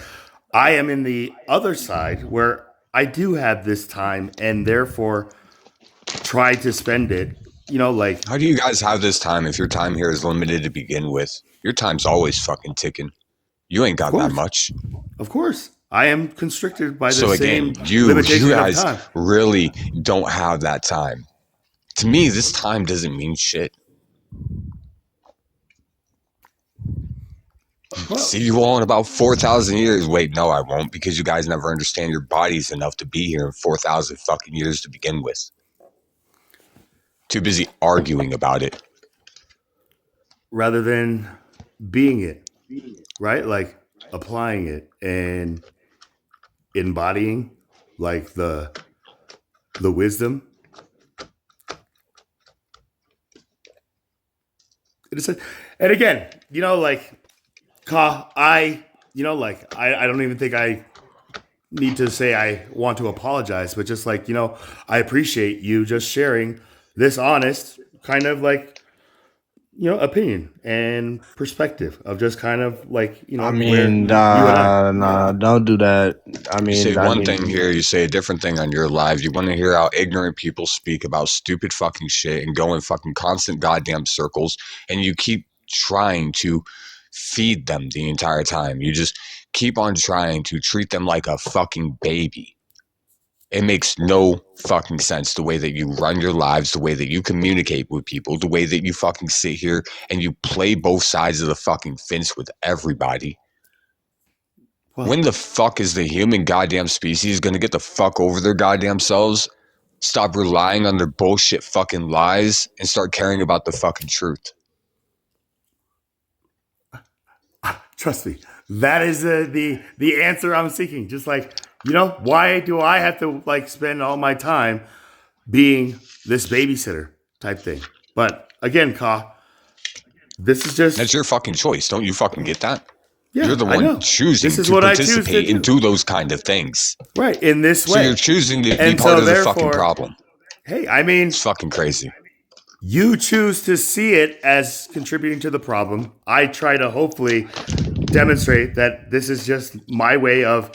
I am in the other side where I do have this time and therefore try to spend it, like How do you guys have this time if your time here is limited to begin with? Your time's always fucking ticking. You ain't got that much. of course I am constricted by the So same again, you limitation guys of time. really don't have that time. To me, this time doesn't mean shit. See you all in about 4,000 years. Wait, no, I won't, because you guys never understand your bodies enough to be here in 4,000 fucking years to begin with. Too busy arguing about it. Rather than being it, right? Like applying it and embodying like the wisdom. And again, like Ka, I don't even think I need to say I want to apologize, but just like, I appreciate you just sharing this honest kind of like, opinion and perspective of just kind of like, I where mean, you and I. nah, don't do that. I mean, You say I one mean, thing here, you say a different thing on your live. You want to hear how ignorant people speak about stupid fucking shit and go in fucking constant goddamn circles, and you keep trying to feed them the entire time. You just keep on trying to treat them like a fucking baby. It makes no fucking sense the way that you run your lives, the way that you communicate with people, the way that you fucking sit here and you play both sides of the fucking fence with everybody. Well, When the fuck is the human goddamn species gonna get the fuck over their goddamn selves, stop relying on their bullshit fucking lies, and start caring about the fucking truth? trust me, that is the answer I'm seeking. Just like, why do I have to like spend all my time being this babysitter type thing? But again, Ka, this is just That's your fucking choice. Don't you fucking get that? yeah, You're the I know. one choosing This is to what I choose to participate do. and do those kind of things. Right, in this So way. you're choosing to be And part so of the fucking therefore- problem. Hey, I mean, It's fucking crazy. you choose to see it as contributing to the problem. I try to hopefully demonstrate that this is just my way of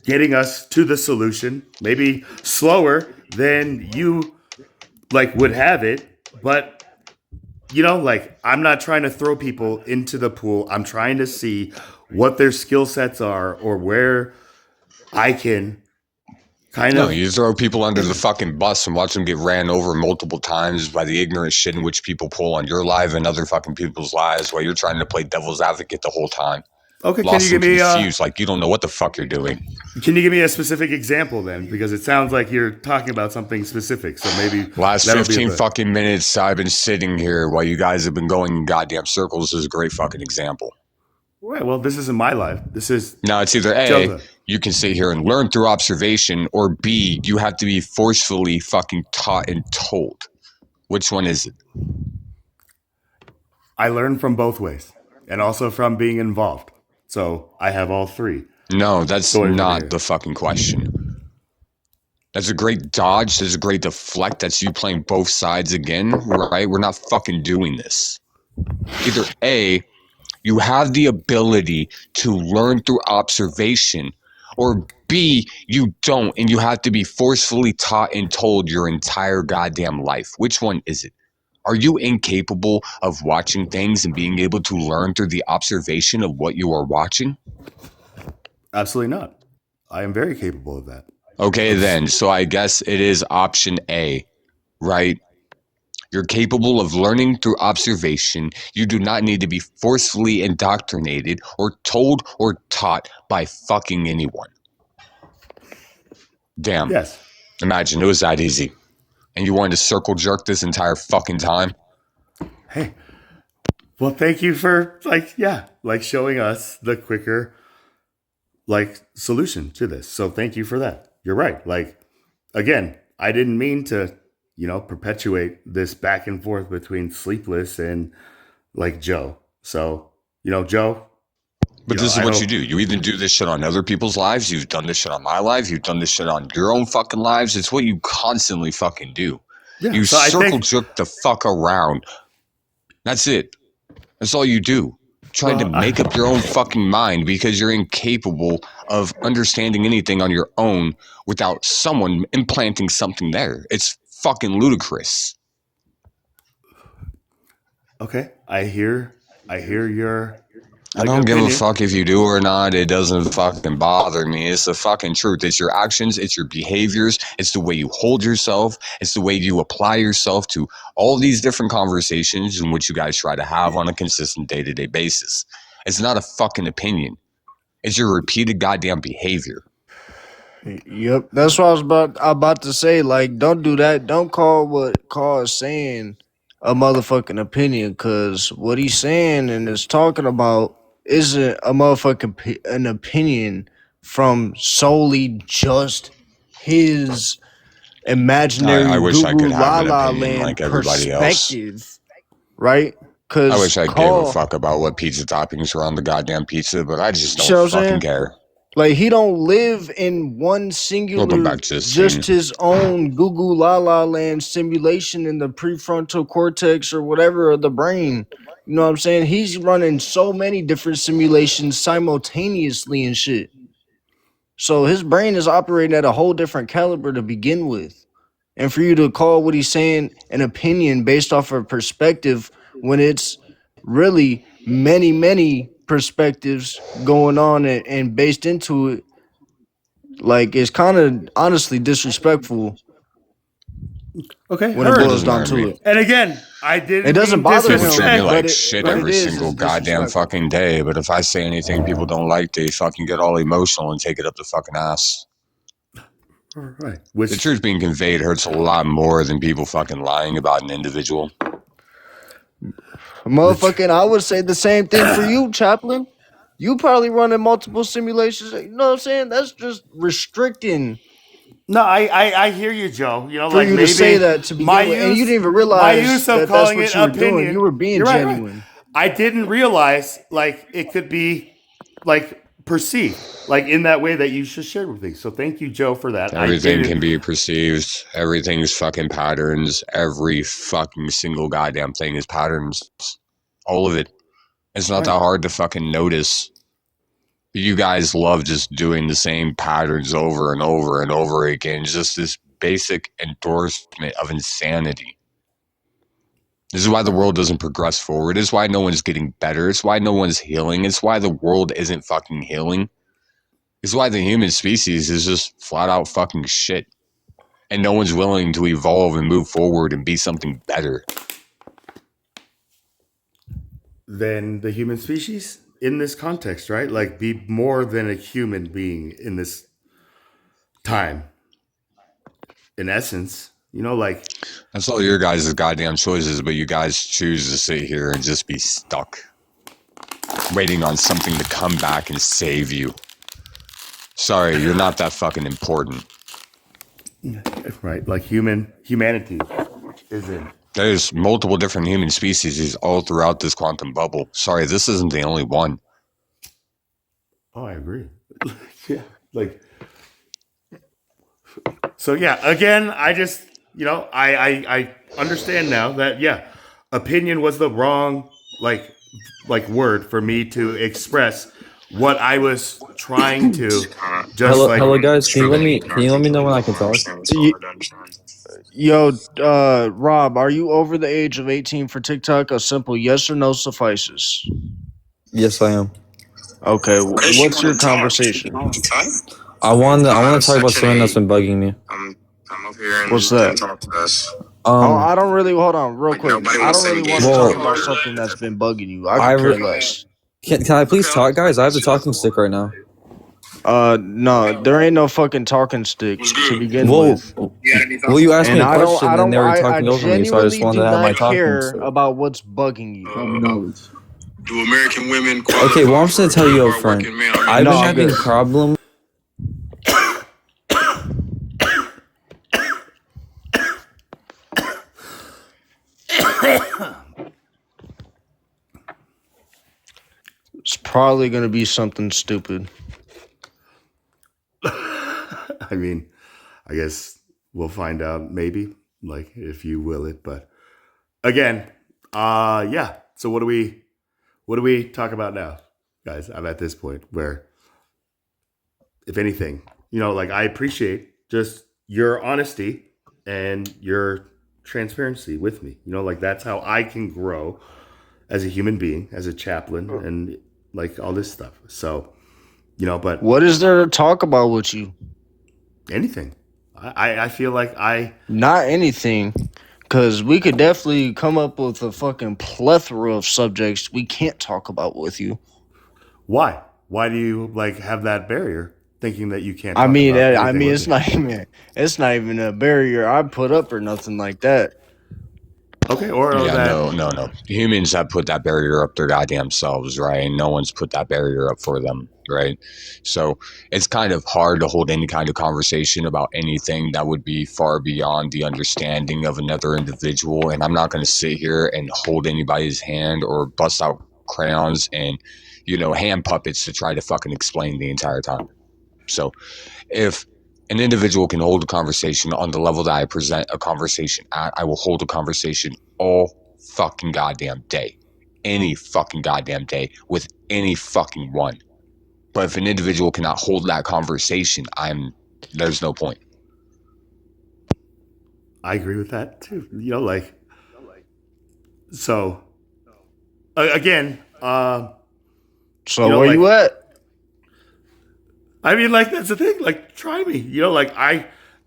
getting us to the solution. Maybe slower than you like would have it, but like I'm not trying to throw people into the pool. I'm trying to see what their skill sets are or where I can kind No, of you throw people under the fucking bus and watch them get ran over multiple times by the ignorant shit in which people pull on your life and other fucking people's lives while you're trying to play devil's advocate the whole time. Okay, Lost and confused, like you don't know what the fuck you're doing. can you give me a specific example then? Because it sounds like you're talking about something specific. So maybe Last that'll be 15 the- fucking minutes I've been sitting here while you guys have been going in goddamn circles is a great fucking example. Right. Well, this isn't my life. This is Now it's either A, Joseph. you can sit here and learn through observation, or B, you have to be forcefully fucking taught and told. Which one is it? I learn from both ways, and also from being involved. So I have all three. No, that's Go ahead, not Javier. the fucking question. That's a great dodge. That's a great deflect. That's you playing both sides again, right? We're not fucking doing this. Either A, you have the ability to learn through observation, or B, you don't, and you have to be forcefully taught and told your entire goddamn life. Which one is it? Are you incapable of watching things and being able to learn through the observation of what you are watching? Absolutely not. I am very capable of that. Okay, then. So I guess it is option A, right? You're capable of learning through observation. You do not need to be forcefully indoctrinated or told or taught by fucking anyone. Damn. Yes. Imagine it was that easy. And you wanted to circle jerk this entire fucking time? Hey. Well, thank you for showing us the quicker solution to this. So thank you for that. You're right. Again, I didn't mean to, perpetuate this back and forth between Sleepless and Joe. So, Joe. But this is what you do. You even do this shit on other people's lives. You've done this shit on my life. You've done this shit on your own fucking lives. It's what you constantly fucking do. Yeah, You so I circle think- jerk the fuck around. That's it. That's all you do. Trying to make up your own fucking mind because you're incapable of understanding anything on your own without someone implanting something there. It's fucking ludicrous. Okay. I hear your I don't give a opinion. fuck if you do or not. It doesn't fucking bother me. It's the fucking truth. It's your actions. It's your behaviors. It's the way you hold yourself. It's the way you apply yourself to all these different conversations in which you guys try to have on a consistent day-to-day basis. It's not a fucking opinion. It's your repeated goddamn behavior. Yep, that's what I was about to say. Like, don't do that. Don't call what Carl is saying a motherfucking opinion, because what he's saying and is talking about isn't a motherfucking an opinion from solely just his imaginary I wish I could Guru have an La La opinion Land like everybody else. perspective, right? Because I wish I gave a fuck about what pizza toppings are on the goddamn pizza, but I just You know don't what I'm fucking saying? care. Like, he don't live in one singular, Welcome back to this just scene. his own Google La La Land simulation in the prefrontal cortex or whatever of the brain. You know what I'm saying? He's running so many different simulations simultaneously and shit. So his brain is operating at a whole different caliber to begin with. And for you to call what he's saying an opinion based off of perspective when it's really many perspectives going on and based into it, Like it's kind of honestly disrespectful Okay, when it heard. boils Doesn't down bother to me. it. And again, I didn't. It doesn't mean bother People treat me him, disrespect. like but shit it every is. single It's goddamn disrespectful. fucking day, but if I say anything people don't like, they fucking get all emotional and take it up the fucking ass. All right. The Which truth being conveyed hurts a lot more than people fucking lying about an individual. Motherfucking, I would say the same thing for you, Chaplain. You probably running multiple simulations. You know what I'm saying? That's just restricting no, I hear you, Joe. You know, for like you to say maybe that to my begin with, and you use didn't even my realize use of that that's calling it what you were doing. You opinion. were being You're right, right. genuine. I didn't realize like it could be like perceived like in that way that you just shared with me. So thank you, Joe, for that. I Everything didn't. can be perceived. Everything's fucking patterns. Every fucking single goddamn thing is patterns. All of it. It's not Right. that hard to fucking notice. You guys love just doing the same patterns over and over and over again. Just this basic endorsement of insanity. This is why the world doesn't progress forward. It's why no one's getting better. It's why no one's healing. It's why the world isn't fucking healing. It's why the human species is just flat out fucking shit. And no one's willing to evolve and move forward and be something better. Than the human species in this context, right? Like be more than a human being in this time. In essence, you know, like That's all your guys' goddamn choices, but you guys choose to sit here and just be stuck. Waiting on something to come back and save you. Sorry, you're not that fucking important. right, like humanity isn't. There's multiple different human species all throughout this quantum bubble. Sorry, this isn't the only one. Oh, I agree. Yeah, like so. Yeah, again, I just I understand now that opinion was the wrong like word for me to express what I was trying to. Just Hello, like hello, guys. Can you let me know when I can talk? Yo, Rob, are you over the age of 18 for TikTok? A simple yes or no suffices. Yes, I am. Okay, what's your conversation? I want to talk about something that's been bugging me. What's that? I don't really hold on real quick. I don't really want to talk about something that's been bugging you. I could care less. Can I please talk, guys? I have the talking stick right now. No, there ain't no fucking talking stick to begin Whoa. with. Well, you asked me And a question, and they were talking over me, so I just genuinely wanted do to have my not talking care stick. about what's bugging you. Do American women Okay, well, I'm just gonna tell you up front. I've been having good. problem. It's probably gonna be something stupid. I mean, I guess we'll find out maybe, like if you will it. But again, yeah. So what do we talk about now, guys? I'm at this point where, if anything, like I appreciate just your honesty and your transparency with me. Like that's how I can grow as a human being, as a chaplain, and like all this stuff. So, but What is there to talk about with you? anything. I feel like Not anything. Because we could definitely come up with a fucking plethora of subjects we can't talk about with you. why? Why do you like have that barrier thinking that you can't I talk mean, about I anything mean, with it's not even a barrier I put up or nothing like that. Okay, or Yeah, that no. Humans have put that barrier up their goddamn selves, right? And no one's put that barrier up for them, right? So it's kind of hard to hold any kind of conversation about anything that would be far beyond the understanding of another individual. And I'm not going to sit here and hold anybody's hand or bust out crayons and, hand puppets to try to fucking explain the entire time. So if an individual can hold a conversation on the level that I present a conversation at, I will hold a conversation all fucking goddamn day. Any fucking goddamn day with any fucking one. But if an individual cannot hold that conversation, there's no point. I agree with that too. Like so again, So where you at? I mean, like, that's the thing. Like, try me. You know, like,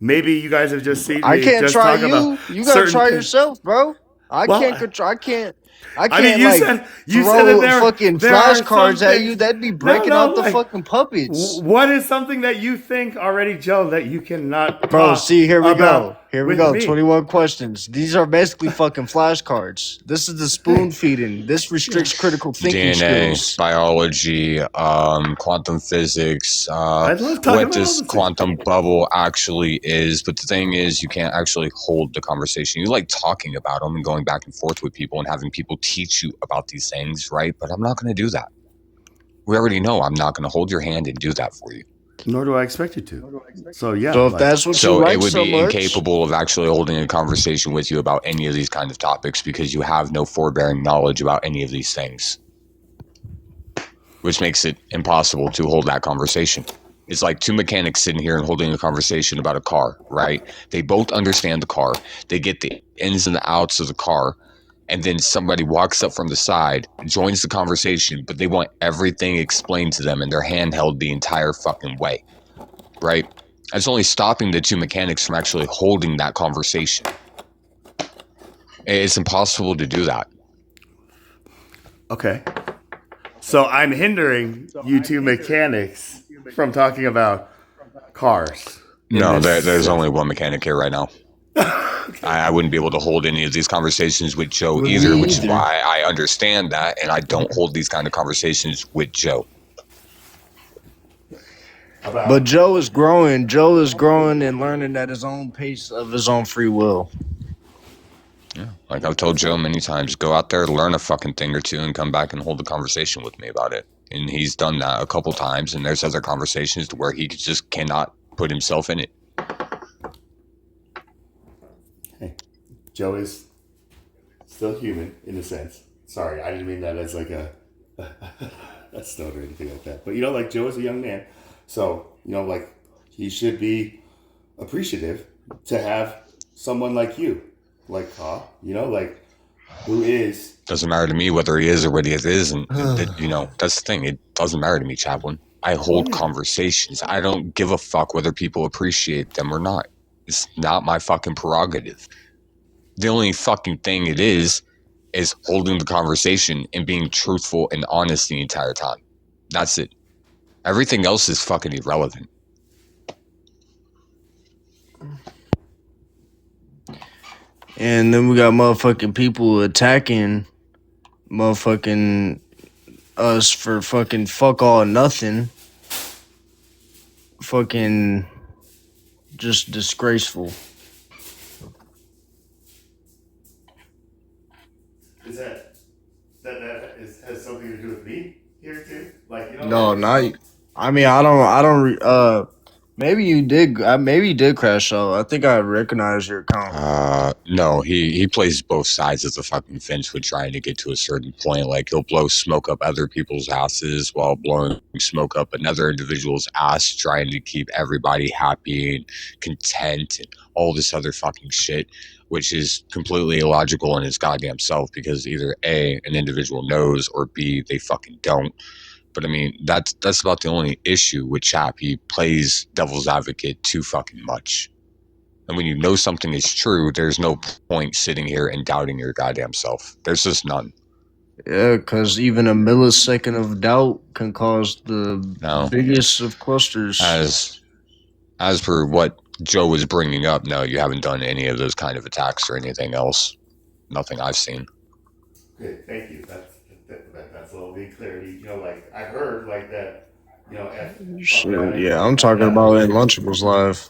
maybe you guys have just seen me I can't just try talk you. about You gotta certain try things. yourself, bro. I Well, can't control. I can't I mean, you like said that throw there fucking there are some flashcards at you. things. That'd be No, breaking no, out the like, fucking puppets. what is something that you think already, Joe, that you cannot Bro, talk see, here we about go. Here we with go. me? 21 questions. These are basically fucking flashcards. This is the spoon feeding. This restricts critical thinking DNA, skills. biology, quantum physics, I love talking what about all this those quantum things. bubble actually is. But the thing is, you can't actually hold the conversation. You like talking about them and going back and forth with people and having people teach you about these things, right? But I'm not going to do that. We already know I'm not going to hold your hand and do that for you. Nor do I expect you to. So yeah. So if like, that's what you So like it would so be much, incapable of actually holding a conversation with you about any of these kind of topics because you have no forbearing knowledge about any of these things, which makes it impossible to hold that conversation. It's like two mechanics sitting here and holding a conversation about a car, right? They both understand the car. They get the ins and the outs of the car. And then somebody walks up from the side, joins the conversation, but they want everything explained to them and their handheld the entire fucking way, right? It's only stopping the two mechanics from actually holding that conversation. It's impossible to do that. Okay. So I'm hindering you two mechanics from talking about cars. No, there's only one mechanic here right now. I wouldn't be able to hold any of these conversations with Joe With either, me which is either. why I understand that, and I don't hold these kind of conversations with Joe. But Joe is growing. Joe is growing and learning at his own pace of his own free will. Yeah, like I've told Joe many times, go out there, learn a fucking thing or two, and come back and hold a conversation with me about it. And he's done that a couple times, and there's other conversations where he just cannot put himself in it. Joe is still human in a sense. Sorry, I didn't mean that as like a stutter or anything like that. But you know, like Joe is a young man, so you know, like he should be appreciative to have someone like you, like you know, like who is. Doesn't matter to me whether he is or what he is, and you know that's the thing. It doesn't matter to me, Chaplin. I hold conversations. I don't give a fuck whether people appreciate them or not. It's not my fucking prerogative. The only fucking thing it is holding the conversation and being truthful and honest the entire time. That's it. Everything else is fucking irrelevant. And then we got motherfucking people attacking motherfucking us for fucking fuck all or nothing. Fucking just disgraceful. Is that has something to do with me here too? Like you know. No, not. I mean, I don't. Maybe you did. Maybe you did crash out. I think I recognize your account. No, he plays both sides of the fucking fence with trying to get to a certain point. Like he'll blow smoke up other people's asses while blowing smoke up another individual's ass, trying to keep everybody happy and content and all this other fucking shit, which is completely illogical in its goddamn self because either A, an individual knows, or B, they fucking don't. But I mean, that's about the only issue with Chap. He plays devil's advocate too fucking much. And when you know something is true, there's no point sitting here and doubting your goddamn self. There's just none. Yeah, because even a millisecond of doubt can cause the biggest of clusters. As per what Joe was bringing up, no, you haven't done any of those kind of attacks or anything else. Nothing I've seen. Okay, thank you. That's a little bit clarity. You know, like I've heard like that. You know, Shit, yeah, I'm talking about in Lunchables Live.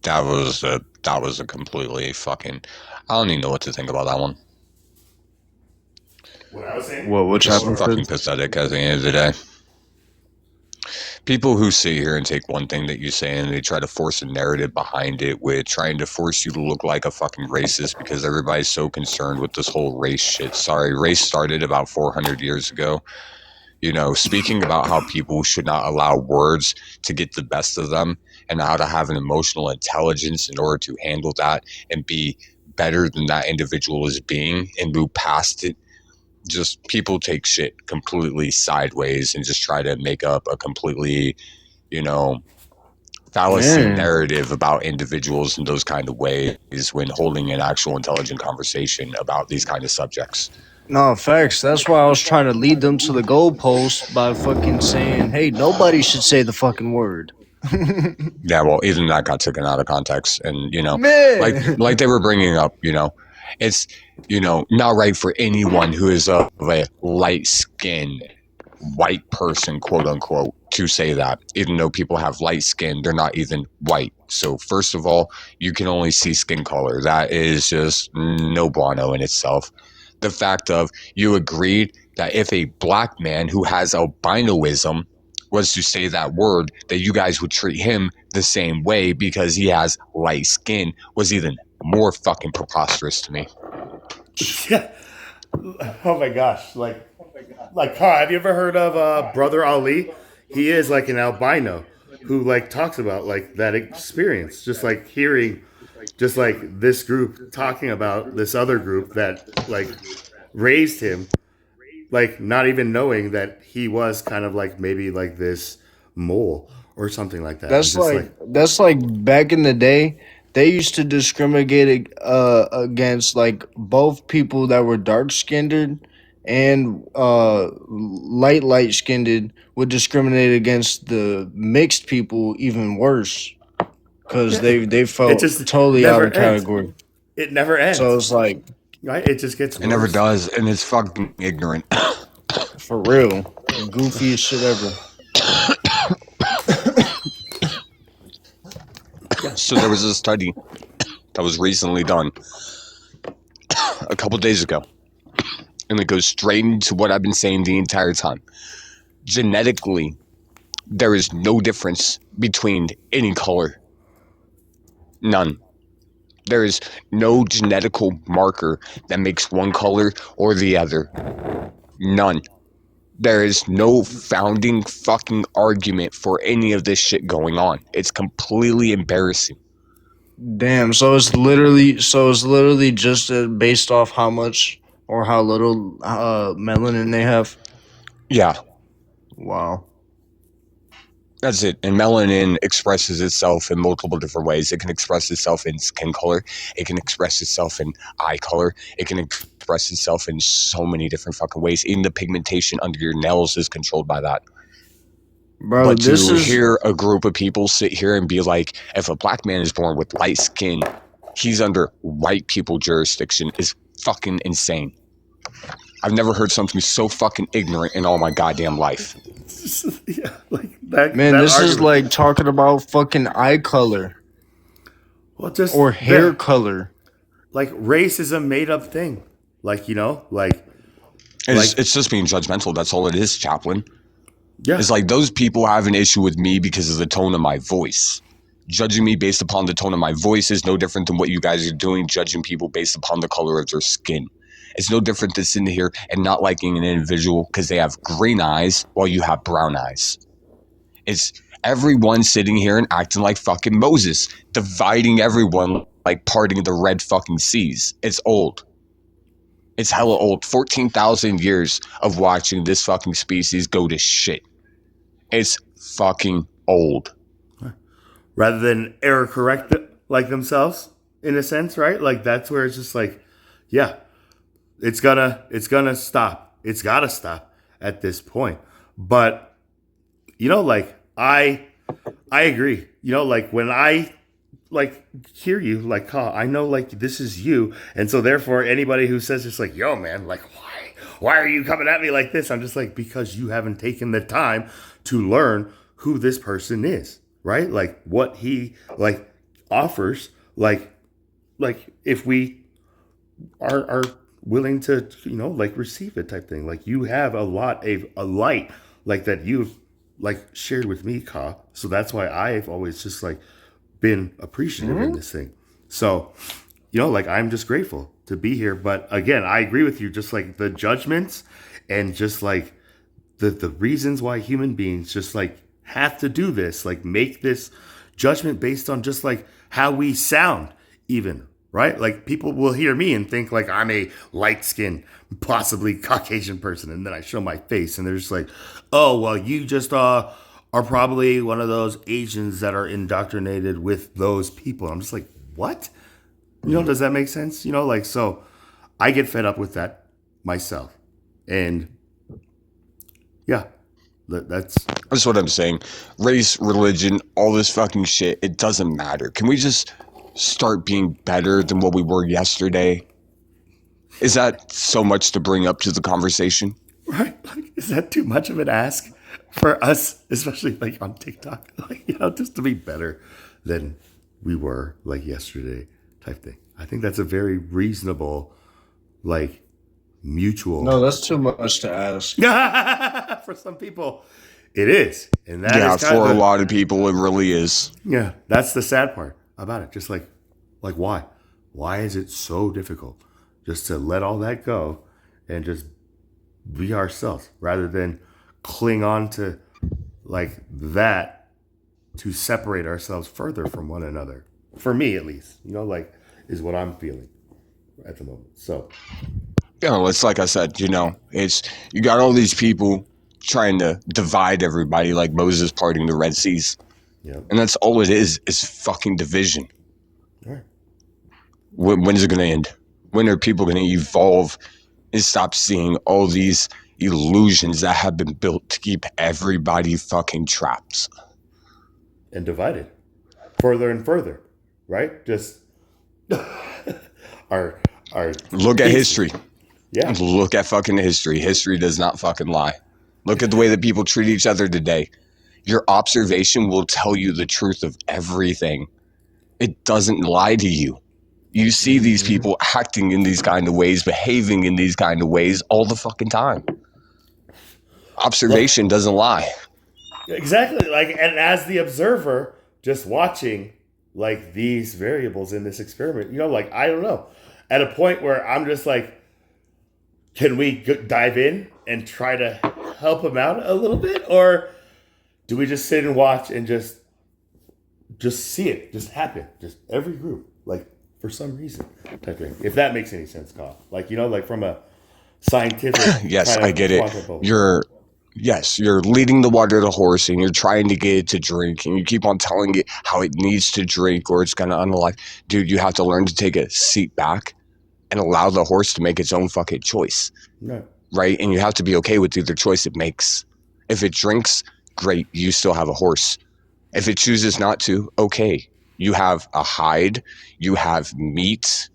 That was a completely fucking. I don't even know what to think about that one. What I was saying. What happened? Fucking pathetic at the end of the day. People who sit here and take one thing that you say and they try to force a narrative behind it with trying to force you to look like a fucking racist because everybody's so concerned with this whole race shit. Sorry, race started about 400 years ago. You know, speaking about how people should not allow words to get the best of them and how to have an emotional intelligence in order to handle that and be better than that individual is being and move past it just people take shit completely sideways and just try to make up a completely, fallacy Yeah. narrative about individuals in those kind of ways when holding an actual intelligent conversation about these kind of subjects. No, facts. That's why I was trying to lead them to the goalpost by fucking saying, hey, nobody should say the fucking word. Yeah, well, even that got taken out of context, and Man. like they were bringing up, it's not right for anyone who is of a light skinned white person, quote unquote, to say that. Even though people have light skin, they're not even white. So first of all, you can only see skin color. That is just no bueno in itself. The fact of you agreed that if a black man who has albinoism was to say that word, that you guys would treat him the same way because he has light skin was even more fucking preposterous to me. Yeah. Oh my gosh. Like, have you ever heard of Brother Ali? He is like an albino who like talks about like that experience, just like hearing, just like this group talking about this other group that like raised him, like not even knowing that he was kind of like maybe like this mole or something like that. That's like back in the day, they used to discriminate against like both people that were dark skinned and light skinned would discriminate against the mixed people even worse because they felt just totally out never of ends. category. It never ends. So it's like, right? It just gets worse. It never does, and it's fucking ignorant. for real, the goofiest shit ever. So there was a study that was recently done a couple days ago, and it goes straight into what I've been saying the entire time. Genetically, there is no difference between any color. None. There is no genetical marker that makes one color or the other. None. There is no founding fucking argument for any of this shit going on. It's completely embarrassing. Damn, so it's literally just based off how much or how little melanin they have. Yeah, Wow. that's it. And melanin expresses itself in multiple different ways. It can express itself in skin color. It can express itself in eye color. It can express itself in so many different fucking ways. Even the pigmentation under your nails is controlled by that. Bro, But this to is hear a group of people sit here and be like, if a black man is born with light skin, he's under white people jurisdiction is fucking insane. I've never heard something so fucking ignorant in all my goddamn life. Yeah, like that. man, that this is argument. like talking about fucking eye color Well, just or hair that, color. like race is a made up thing. Like It's just being judgmental. That's all it is, Chaplain. yeah, It's like those people have an issue with me because of the tone of my voice. Judging me based upon the tone of my voice is no different than what you guys are doing, judging people based upon the color of their skin. It's no different than sitting here and not liking an individual because they have green eyes while you have brown eyes. It's everyone sitting here and acting like fucking Moses, dividing everyone like parting the red fucking seas. It's old. It's hella old. 14,000 years of watching this fucking species go to shit. It's fucking old. rather than error correct like themselves in a sense, right? Like that's where it's just like, yeah, it's gonna stop. It's gotta stop at this point. But like I agree. Like when I like hear you like I know like this is you, and so therefore anybody who says it's like, yo man, like why are you coming at me like this? I'm just like, because you haven't taken the time to learn who this person is, right? Like what he like offers, like if we are willing to like receive it type thing. Like you have a light like that you've like shared with me, Ka. So that's why I've always just like been appreciative in this thing. So like I'm just grateful to be here. But again, I agree with you, just like the judgments and just like the reasons why human beings just like have to do this, like make this judgment based on just like how we sound even, right? Like people will hear me and think like I'm a light skinned, possibly Caucasian person, and then I show my face, and they're just like, "Oh, well, you just are probably one of those Asians that are indoctrinated with those people." I'm just like, what? Does that make sense? Like so, I get fed up with that myself, and yeah, that's That's what I'm saying. Race, religion, all this fucking shit, it doesn't matter. Can we just start being better than what we were yesterday? Is that so much to bring up to the conversation? right. Like, is that too much of an ask for us, especially like on TikTok? Like, just to be better than we were like yesterday, type thing. I think that's a very reasonable, like, mutual. No, that's too much to ask. For some people, it is, and that Yeah, is kind for of a lot of people, it really is. yeah. That's the sad part about it. Just like why? Why is it so difficult just to let all that go and just be ourselves rather than cling on to like that to separate ourselves further from one another? For me, at least, like is what I'm feeling at the moment. So It's like I said, it's you got all these people trying to divide everybody like Moses parting the Red Seas. yeah, And that's all it is fucking division. all right. When is it going to end? When are people going to evolve and stop seeing all these illusions that have been built to keep everybody fucking trapped? And divided further and further, right? Just our Look at history. yeah, Look at fucking history. History does not fucking lie. Look at the way that people treat each other today. Your observation will tell you the truth of everything. It doesn't lie to you. You see these people acting in these kind of ways, behaving in these kind of ways all the fucking time. Observation doesn't lie. exactly. Like, and as the observer, just watching like these variables in this experiment, like I don't know, at a point where I'm just like, can we dive in and try to help him out a little bit, or do we just sit and watch and just see it just happen, just every group, like for some reason type thing? If that makes any sense, Kyle. Like like from a scientific. Yes, kind of I get it. quantum- You're leading the water to the horse and you're trying to get it to drink and you keep on telling it how it needs to drink or it's gonna unalive. Dude, you have to learn to take a seat back and allow the horse to make its own fucking choice. No. Right? And you have to be okay with either choice it makes. If it drinks, great, you still have a horse. If it chooses not to, okay. You have a hide, you have meat.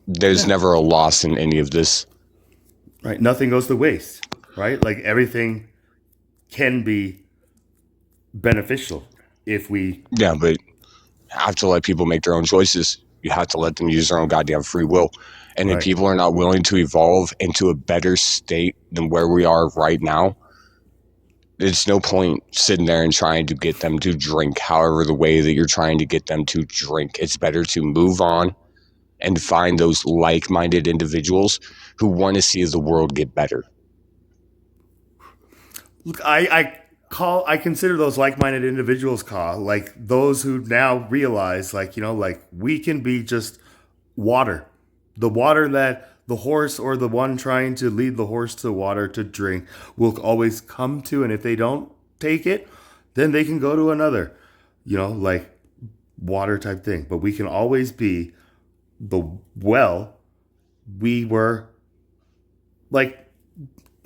There's never a loss in any of this. Right. Nothing goes to waste. Right. Like everything can be beneficial if we. Yeah, but have to let people make their own choices. You have to let them use their own goddamn free will. And if Right. people are not willing to evolve into a better state than where we are right now, there's no point sitting there and trying to get them to drink however the way that you're trying to get them to drink. It's better to move on and find those like-minded individuals who want to see the world get better. Look, I consider those like-minded individuals, Kyle, like those who now realize, like, like we can be just water. The water that the horse or the one trying to lead the horse to water to drink will always come to. And if they don't take it, then they can go to another, like water type thing. But we can always be the well we were like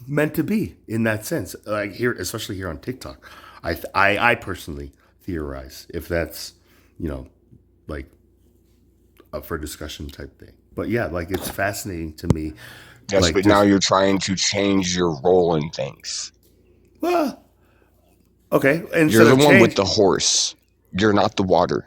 meant to be in that sense. Like here, especially here on TikTok, I personally theorize if that's, like up for discussion type thing. But yeah, like it's fascinating to me. Yes, like, but now you're trying to change your role in things. Well, okay. And You're the one with the horse. You're not the water.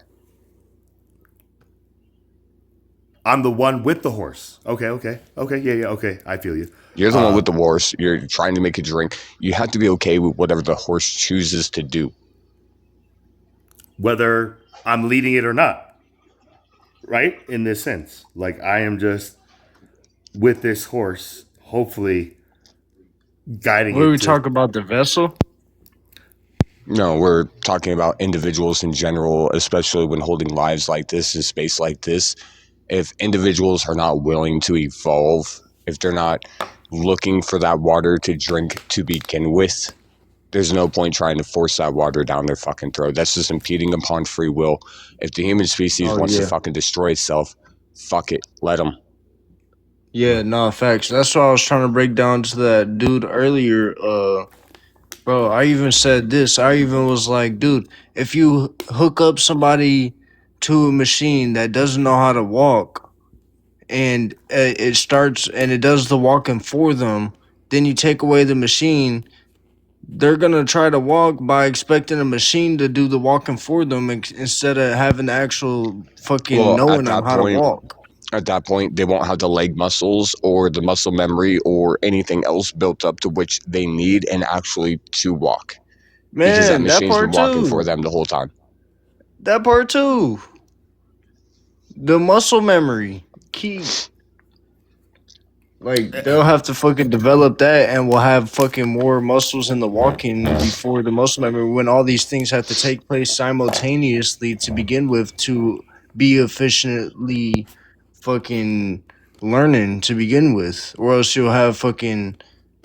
I'm the one with the horse. Okay. Yeah. Okay. I feel you. You're the one with the horse. You're trying to make it drink. You have to be okay with whatever the horse chooses to do. Whether I'm leading it or not. Right? In this sense. Like I am just with this horse, hopefully guiding What it do we to- talk about the vessel? No, we're talking about individuals in general, especially when holding lives like this in space like this. If individuals are not willing to evolve, if they're not looking for that water to drink to begin with, there's no point trying to force that water down their fucking throat. That's just impeding upon free will. If the human species Oh wants to yeah. fucking destroy itself, fuck it, let them. Yeah, no facts. That's what I was trying to break down to that dude earlier. Bro, I even said this. I even was like, dude, if you hook up somebody to a machine that doesn't know how to walk, and it starts and it does the walking for them, then you take away the machine. They're gonna try to walk by expecting a machine to do the walking for them instead of having the actual fucking Well, knowing on how to walk. at that point, they won't have the leg muscles or the muscle memory or anything else built up to which they need and actually to walk. Because that Man, that machine's been part walking for too. them the whole time. That part too. The muscle memory key. Like they'll have to fucking develop that, and we'll have fucking more muscles in the walking before the muscle memory. When all these things have to take place simultaneously to begin with, to be efficiently fucking learning to begin with, or else you'll have fucking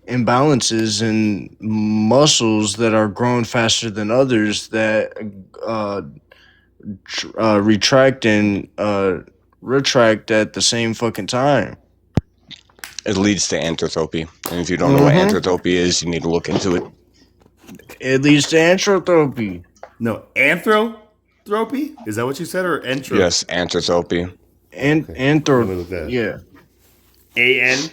imbalances in muscles that are growing faster than others that uh, retract and retract at the same fucking time. It leads to anthropy. And if you don't know what anthropy is, you need to look into it. It leads to anthropy. No, anthropy? Is that what you said, or entropy? Yes, anthropy. And Let me look that. yeah. ANSTH.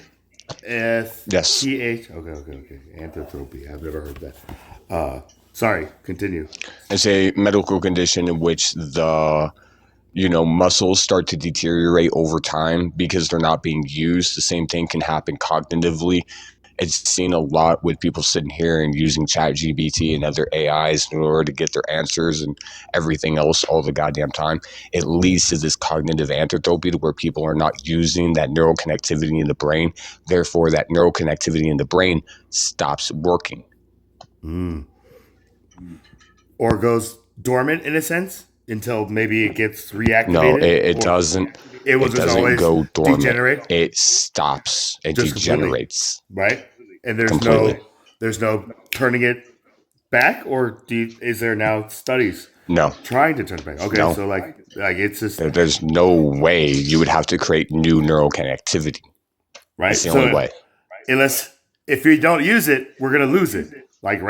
Okay. Anthropy. I've never heard that. Sorry, continue. It's a medical condition in which the muscles start to deteriorate over time because they're not being used. The same thing can happen cognitively. It's seen a lot with people sitting here and using ChatGPT and other AIs in order to get their answers and everything else all the goddamn time. It leads to this cognitive anthropy to where people are not using that neural connectivity in the brain. Therefore, that neural connectivity in the brain stops working. Or goes dormant in a sense until maybe it gets reactivated. No, it doesn't. It will just doesn't always go dormant. degenerate. It stops. It Just degenerates. Right? And there's Completely. no turning it back, or is there now studies No, trying to turn it back? Okay, No. so like it's just there's no way. You would have to create new neural connectivity. right. That's the So only way. unless if we don't use it, we're gonna lose it. Like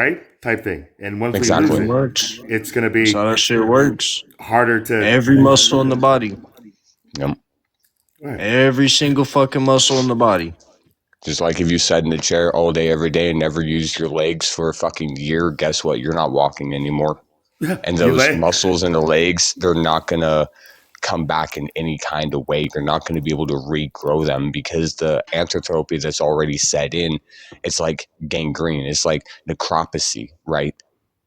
type thing. And once Exactly. we lose it, Works. it's gonna be That's how that shit works. harder to Every muscle in the body. Yep. Right. Every single fucking muscle in the body. Just like if you sat in a chair all day, every day, and never used your legs for a fucking year, guess what? You're not walking anymore. And You those lay- muscles in the legs, they're not going to come back in any kind of way. You're not going to be able to regrow them because the anthropy that's already set in, it's like gangrene. It's like necropsy, right?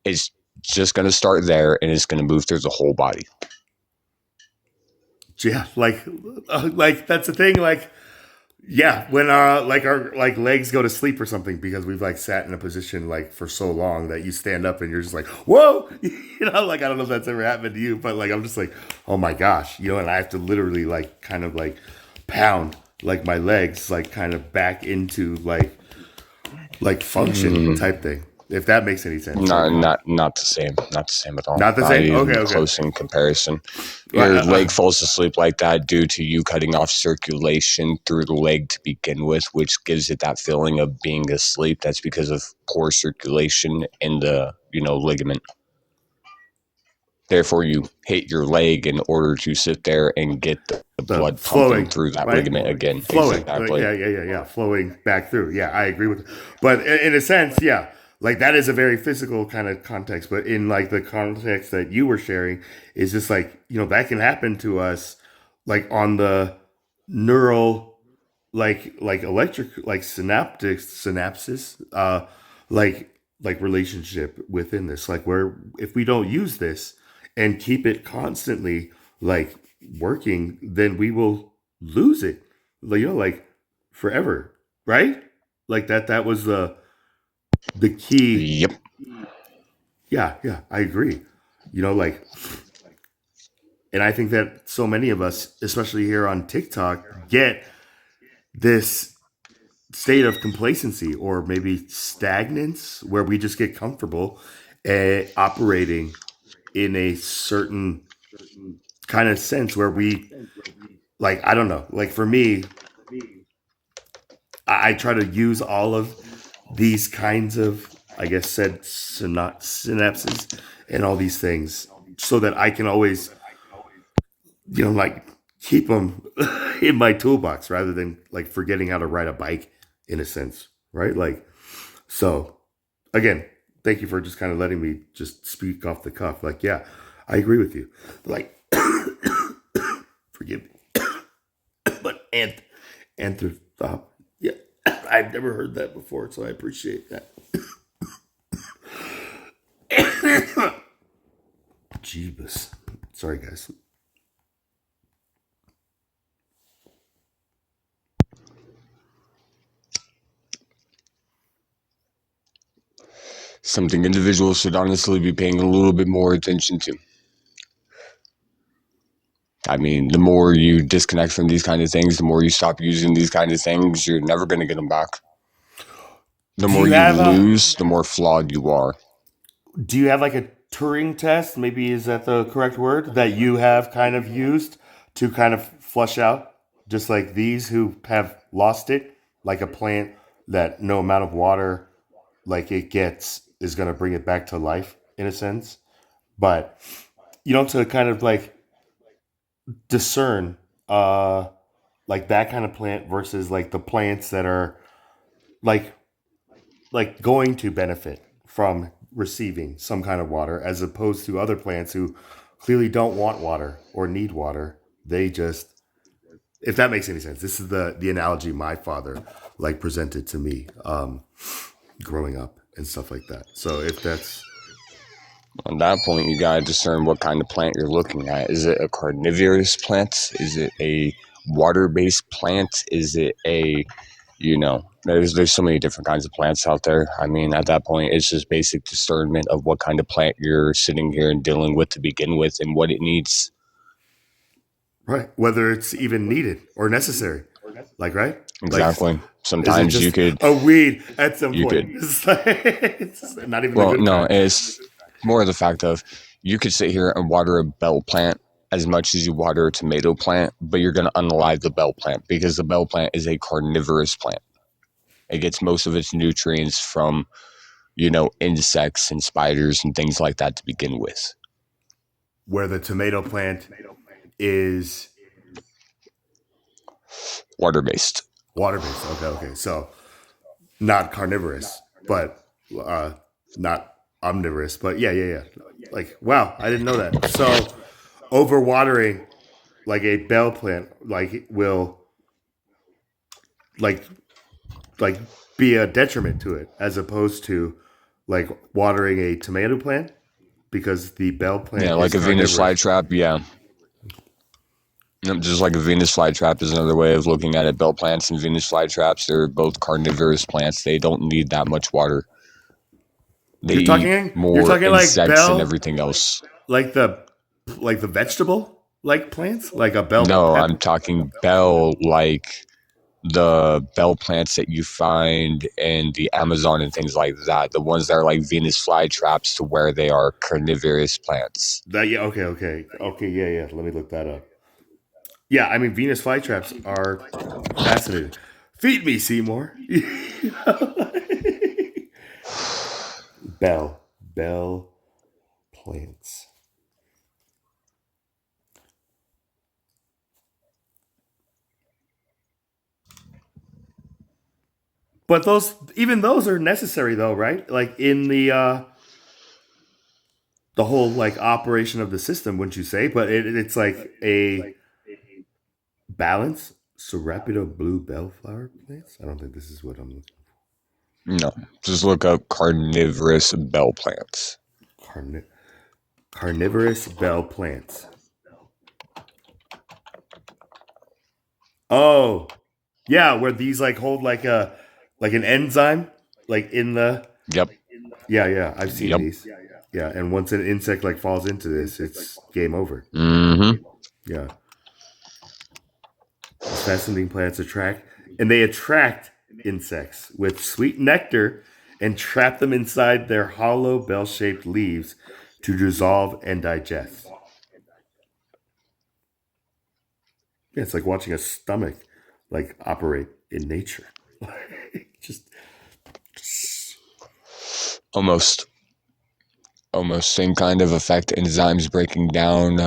It's just going to start there and it's going to move through the whole body. Yeah, like that's the thing. Like, yeah, when our legs go to sleep or something because we've like sat in a position like for so long that you stand up and you're just like, whoa, like I don't know if that's ever happened to you, but like I'm just like, oh my gosh, and I have to literally like kind of like pound like my legs like kind of back into like function type thing. If that makes any sense. Not the same. Not the same at all. Not the same? even Okay. Close in comparison. Your leg falls asleep like that due to you cutting off circulation through the leg to begin with, which gives it that feeling of being asleep. That's because of poor circulation in the ligament. Therefore, you hit your leg in order to sit there and get the blood pumping through that ligament again. Flowing. Exactly. Yeah. Flowing back through. Yeah, I agree with it. But in a sense, yeah, like that is a very physical kind of context. But in like the context that you were sharing is just like, that can happen to us like on the neural, like electric, like synapses, like relationship within this, like where if we don't use this and keep it constantly like working, then we will lose it, like forever, right? Like that was the key. Yep. Yeah, I agree. You know, like, and I think that so many of us, especially here on TikTok, get this state of complacency or maybe stagnance where we just get comfortable operating in a certain kind of sense where we, like, I don't know, like for me, I try to use all of these kinds of, I guess, said synapses and all these things so that I can always, you know, like keep them in my toolbox rather than like forgetting how to ride a bike in a sense, right? Like, so again, thank you for just kind of letting me just speak off the cuff. Like, yeah, I agree with you. Like, forgive me, but anthrop, yeah, I've never heard that before, so I appreciate that. Jeebus. Sorry, guys. Something individuals should honestly be paying a little bit more attention to. I mean, the more you disconnect from these kind of things, the more you stop using these kind of things, you're never going to get them back. The Do more you you have lose, the more flawed you are. do you have like a Turing test? Maybe is that the correct word that you have kind of used to kind of flush out, just like these who have lost it, like a plant that no amount of water like it gets is going to bring it back to life in a sense. But you know, to kind of like discern like that kind of plant versus like the plants that are like going to benefit from receiving some kind of water as opposed to other plants who clearly don't want water or need water. They just, if that makes any sense, this is the analogy my father like presented to me growing up and stuff like that. So if that's On that point, you gotta discern what kind of plant you're looking at. Is it a carnivorous plant? Is it a water-based plant? Is it a, there's so many different kinds of plants out there. I mean, at that point, it's just basic discernment of what kind of plant you're sitting here and dealing with to begin with and what it needs. right, whether it's even needed or necessary, like right, Exactly. Like, Sometimes you could. a weed at some You point. could. It's, like, it's not even a Well, good no, time. it's more the fact of you could sit here and water a bell plant as much as you water a tomato plant, but you're going to unalive the bell plant because the bell plant is a carnivorous plant. It gets most of its nutrients from, insects and spiders and things like that to begin with. Where the tomato plant is Water-based. water-based. Okay. So not carnivorous, but not omnivorous. But yeah. Like, wow, I didn't know that. So overwatering like a bell plant like will like be a detriment to it as opposed to like watering a tomato plant because the bell plant Yeah, like is a Venus carnivorous. flytrap, yeah. Just like a Venus flytrap is another way of looking at it. Bell plants and Venus flytraps, they're both carnivorous plants. They don't need that much water. They You're eat talking more like insects and bell, everything else. like the vegetable like plants, like a bell No, pepper. I'm talking bell, like the bell plants that you find in the Amazon and things like that. The ones that are like Venus flytraps to where they are carnivorous plants. That yeah, okay, yeah. Let me look that up. Yeah, I mean Venus flytraps are fascinating. Feed me, Seymour. Bell plants. But those are necessary though, right? Like in the whole like operation of the system, wouldn't you say? But it's like a balance. Serapida blue bellflower plants. I don't think this is what I'm looking No, just look up carnivorous bell plants. for. Carnivorous bell plants. Oh, yeah, where these like hold like an enzyme like in the Yep. yeah. I've seen Yep. these. Yeah, and once an insect like falls into this, it's game over. Mm-hmm. Yeah. These fascinating plants attract, and they attract insects with sweet nectar and trap them inside their hollow bell-shaped leaves to dissolve and digest. Yeah, it's like watching a stomach like operate in nature. just Almost same kind of effect. Enzymes breaking down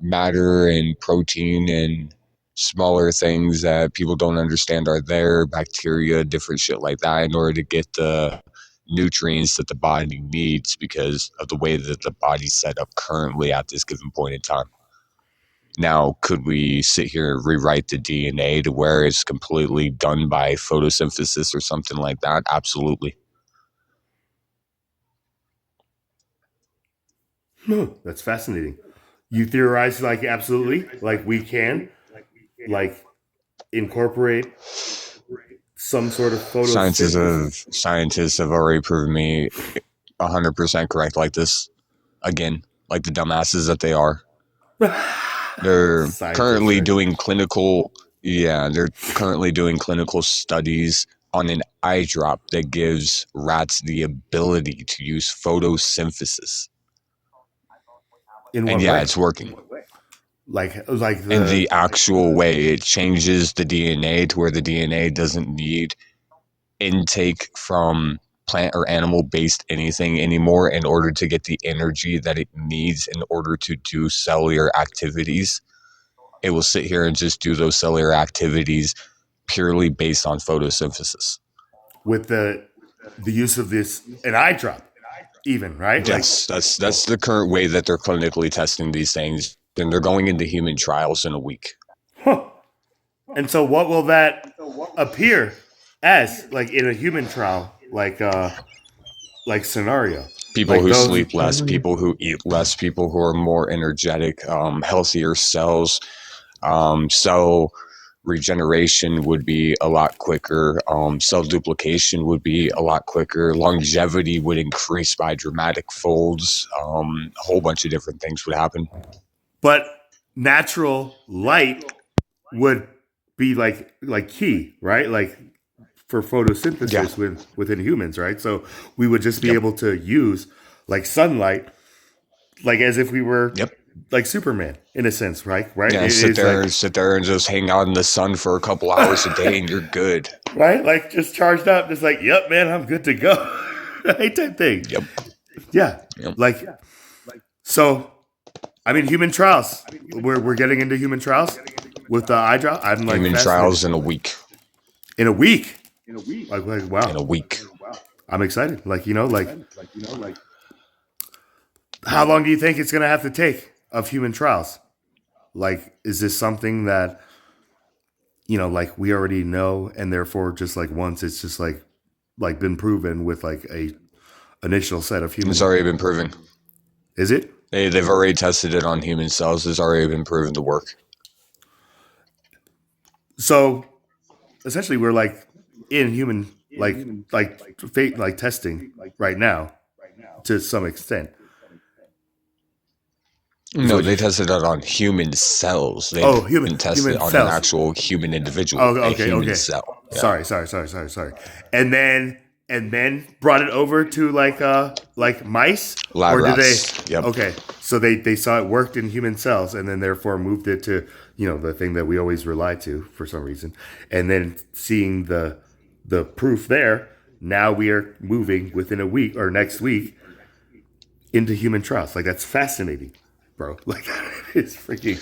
matter and protein and smaller things that people don't understand are there, bacteria, different shit like that, in order to get the nutrients that the body needs because of the way that the body's set up currently at this given point in time. Now, could we sit here and rewrite the DNA to where it's completely done by photosynthesis or something like that? Absolutely. That's fascinating. You theorize like absolutely, like we can, like incorporate some sort of photosynthesis. Scientists have already proven me 100% correct like this. Again, like the dumbasses that they are. They're currently doing clinical studies on an eye drop that gives rats the ability to use photosynthesis. In And what yeah, way? it's working. Like In the actual way, it changes the DNA to where the DNA doesn't need intake from plant or animal based anything anymore in order to get the energy that it needs in order to do cellular activities. It will sit here and just do those cellular activities purely based on photosynthesis. with the use of an eye drop, even, right? Yes, that's the current way that they're clinically testing these things, and they're going into human trials in a week. Huh. And so, what will that appear as, like in a human trial, like scenario? People Like who those- sleep less, people who eat less, people who are more energetic, healthier cells. Cell regeneration would be a lot quicker. Cell duplication would be a lot quicker. Longevity would increase by dramatic folds. A whole bunch of different things would happen. But natural light would be like key, right? Like for photosynthesis within humans, right? So we would just be able to use like sunlight, like as if we were like Superman in a sense, right? Yeah, sit there and just hang out in the sun for a couple hours a day, and you're good. Right? Like just charged up, just like, yep, man, I'm good to go. Right? Type thing. Yep. Yeah. Like, so, I mean, human trials. We're getting into human trials with the eye drop. I'm like human trials in a week. In a week. Like wow. In a week. I'm excited. Like how long do you think it's gonna have to take of human trials? Like, is this something that like we already know, and therefore just like once it's just like been proven with like a initial set of humans? It's already been proven. Is it? They've already tested it on human cells. It's already been proven to work. So essentially, we're like in human like testing right now to some extent. No, they tested it on human cells. They human tested it on cells. an actual human individual. Oh, okay, a human okay. cell. Yeah. Sorry. And then brought it over to like mice, Lab or did rats. they? Yep. Okay, so they saw it worked in human cells, and then therefore moved it to the thing that we always rely to for some reason, and then seeing the proof there. Now we are moving within a week or next week into human trials. Like that's fascinating, bro. Like it's freaking.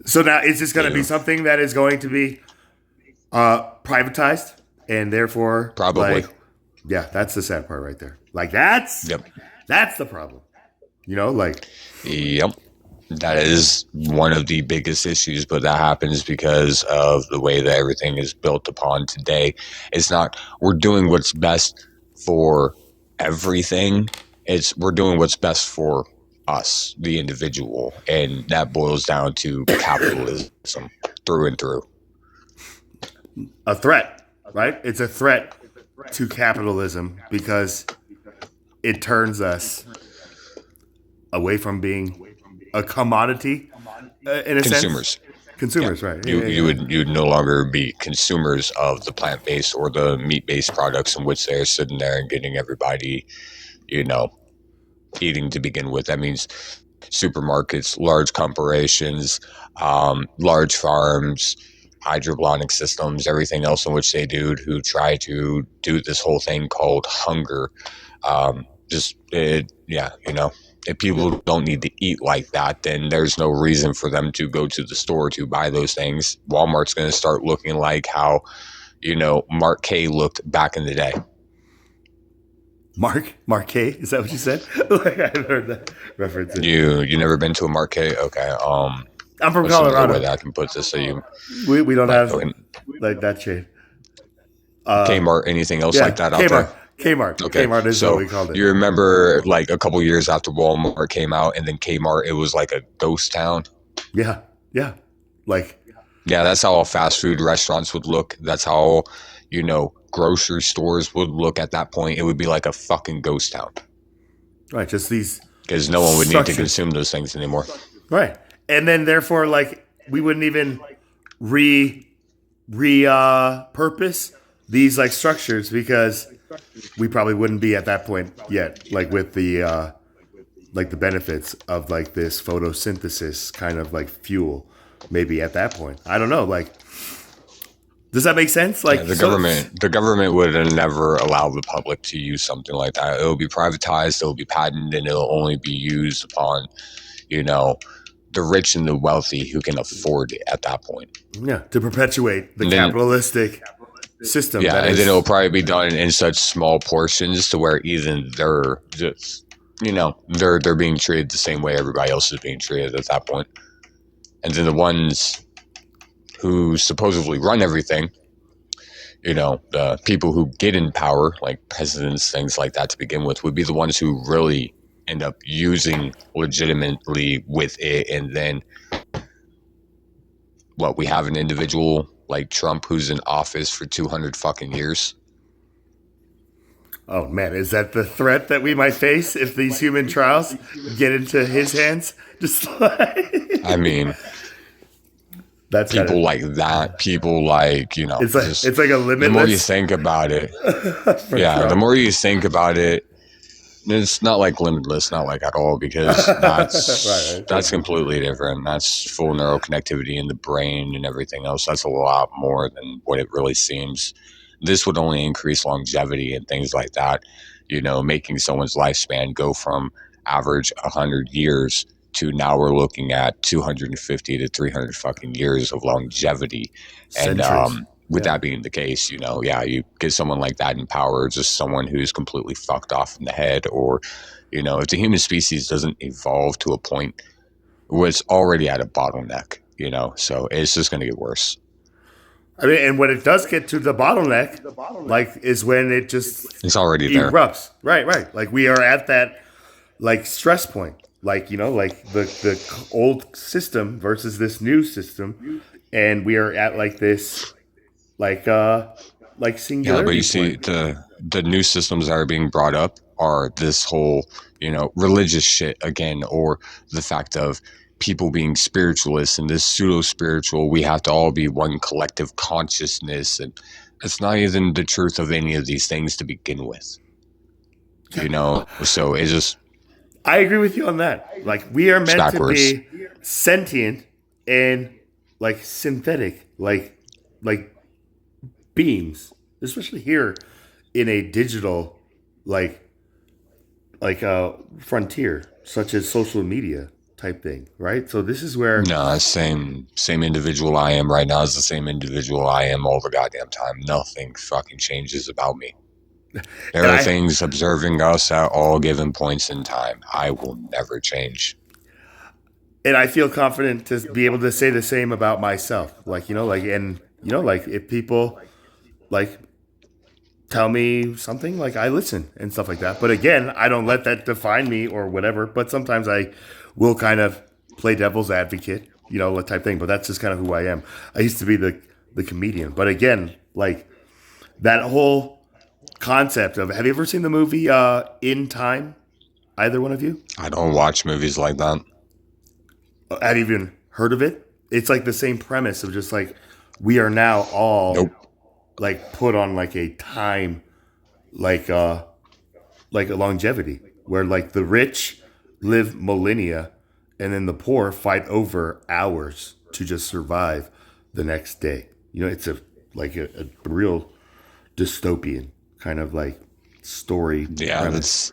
So now is this going to be something that is going to be privatized, and therefore Probably. That's the sad part right there. Like that's the problem. Yep. That is one of the biggest issues, but that happens because of the way that everything is built upon today. It's not we're doing what's best for everything. We're doing what's best for us, the individual, and that boils down to capitalism through and through. A threat, right? It's a threat to capitalism because it turns us away from being a commodity in a Consumers. sense. Consumers, right? You would no longer be consumers of the plant based or the meat based products in which they're sitting there and getting everybody, you know, eating to begin with. That means supermarkets, large corporations, large farms, hydroponic systems, everything else in which they do who try to do this whole thing called hunger. If people don't need to eat like that, then there's no reason for them to go to the store to buy those things. Walmart's going to start looking like how, Mark K looked back in the day. Mark K, is that what you said? Like, I've heard that reference. You never been to a Mark K? Okay. I'm from what's another Colorado. way that I can put this so you. We don't have like that chain. Kmart, anything else like that out there? Kmart. Okay. Kmart is So what we called it. you remember like a couple years after Walmart came out, and then Kmart, it was like a ghost town. Yeah. Like, yeah, that's how all fast food restaurants would look. That's how, grocery stores would look at that point. It would be like a fucking ghost town. Right, just these. Because no one would need to structures. consume those things anymore. Right. And then therefore, like, we wouldn't even purpose these like structures because we probably wouldn't be at that point yet, like with the like the benefits of like this photosynthesis kind of like fuel, maybe at that point. I don't know. Like, does that make sense? Like, the government would never allow the public to use something like that. It'll be privatized, it'll be patented, and it'll only be used upon, the rich and the wealthy who can afford it at that point. Yeah, to perpetuate the capitalistic system. Yeah, and then it'll probably be done in such small portions to where even they're just, they're being treated the same way everybody else is being treated at that point. And then the ones who supposedly run everything, the people who get in power, like presidents, things like that to begin with, would be the ones who really end up using legitimately with it. And then we have an individual like Trump who's in office for 200 fucking years. Oh man, is that the threat that we might face if these human trials get into his hands? Just like, I mean, that's people like that. People like, it's like a limitless. The more you think about it, the more you think about it, it's not like limitless, not like at all, because that's right. That's completely different. That's full neural connectivity in the brain and everything else. That's a lot more than what it really seems. This would only increase longevity and things like that, making someone's lifespan go from average 100 years to now we're looking at 250 to 300 fucking years of longevity. Centuries. And with that being the case, you get someone like that in power, just someone who's completely fucked off in the head, or, if the human species doesn't evolve to a point where it's already at a bottleneck, so it's just going to get worse. I mean, and when it does get to the bottleneck, like, is when it's already there. Erupts. Right. Like, we are at that, like, stress point. Like, like the old system versus this new system. And we are at, like, this, like singularity. Yeah, but you see, the new systems that are being brought up are this whole, religious shit again, or the fact of people being spiritualists and this pseudo-spiritual, we have to all be one collective consciousness, and it's not even the truth of any of these things to begin with. So it's just... I agree with you on that. Like, we are meant to be sentient and, like, synthetic, like beings, especially here in a digital, like frontier, such as social media type thing, right? So this is where same individual I am right now is the same individual I am all the goddamn time. Nothing fucking changes about me. Everything's observing us at all given points in time. I will never change. And I feel confident to be able to say the same about myself. Like, if people like tell me something, like, I listen and stuff like that. But again, I don't let that define me or whatever. But sometimes I will kind of play devil's advocate, type thing. But that's just kind of who I am. I used to be the comedian. But again, like, that whole concept of. Have you ever seen the movie In Time? Either one of you? I don't watch movies like that. Have you even heard of it? It's like the same premise of just like we are now all Nope. like put on like a time like a longevity where like the rich live millennia and then the poor fight over hours to just survive the next day. You know, it's a real dystopian kind of like story. Yeah, premise.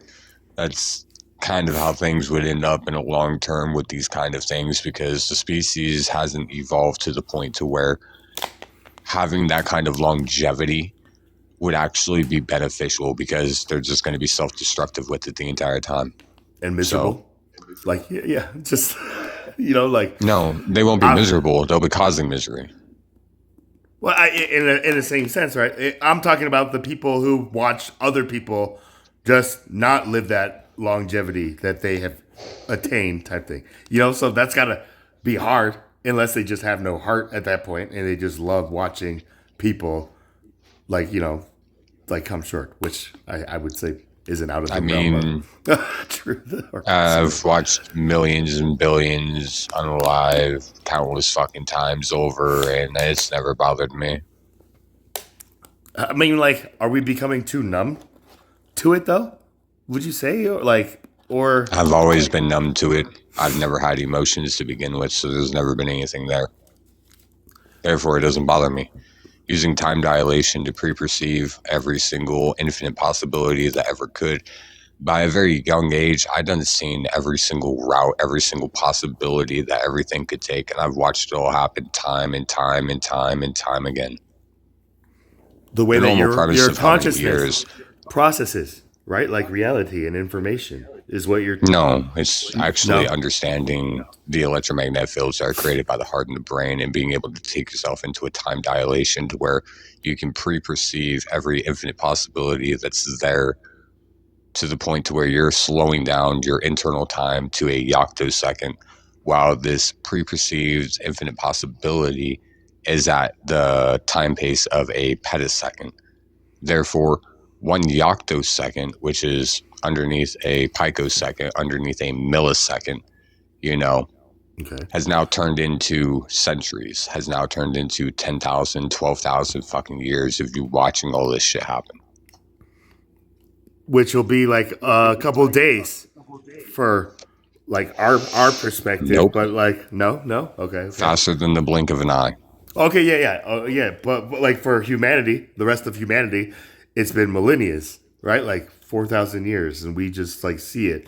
that's kind of how things would end up in a long term with these kind of things, because the species hasn't evolved to the point to where having that kind of longevity would actually be beneficial, because they're just going to be self-destructive with it the entire time. And miserable. Like, yeah, just, you know, like. No, they won't be miserable. They'll be causing misery. Well, in the same sense, right? I'm talking about the people who watch other people just not live that longevity that they have attained type thing. You know, so that's got to be hard unless they just have no heart at that point and they just love watching people like, you know, like come short, which I would say isn't out of the realm of truth. I've watched millions and billions unalive countless fucking times over, and it's never bothered me. I mean, like, are we becoming too numb to it, though? Would you say, or I've always been numb to it. I've never had emotions to begin with, so there's never been anything there. Therefore, it doesn't bother me. Using time dilation to pre-perceive every single infinite possibility that ever could. By a very young age, I'd done seen every single route, every single possibility that everything could take, and I've watched it all happen time and time and time and time again. The way The that normal premise your of how many consciousness years- processes, right? Like reality and information is what you're. No, it's actually No? understanding the electromagnetic fields that are created by the heart and the brain, and being able to take yourself into a time dilation to where you can pre-perceive every infinite possibility that's there, to the point to where you're slowing down your internal time to a yoctosecond, while this pre-perceived infinite possibility is at the time pace of a petosecond. Therefore, 1 yoctosecond, which is underneath a picosecond, underneath a millisecond, you know, Okay. has now turned into centuries, has now turned into 10,000, 12,000 fucking years of you watching all this shit happen. Which will be like a couple of days for like our perspective, Nope. but like no, okay. Faster than the blink of an eye. Okay, yeah. But like for humanity, the rest of humanity, it's been millennia, right? Like 4,000 years, and we just like see it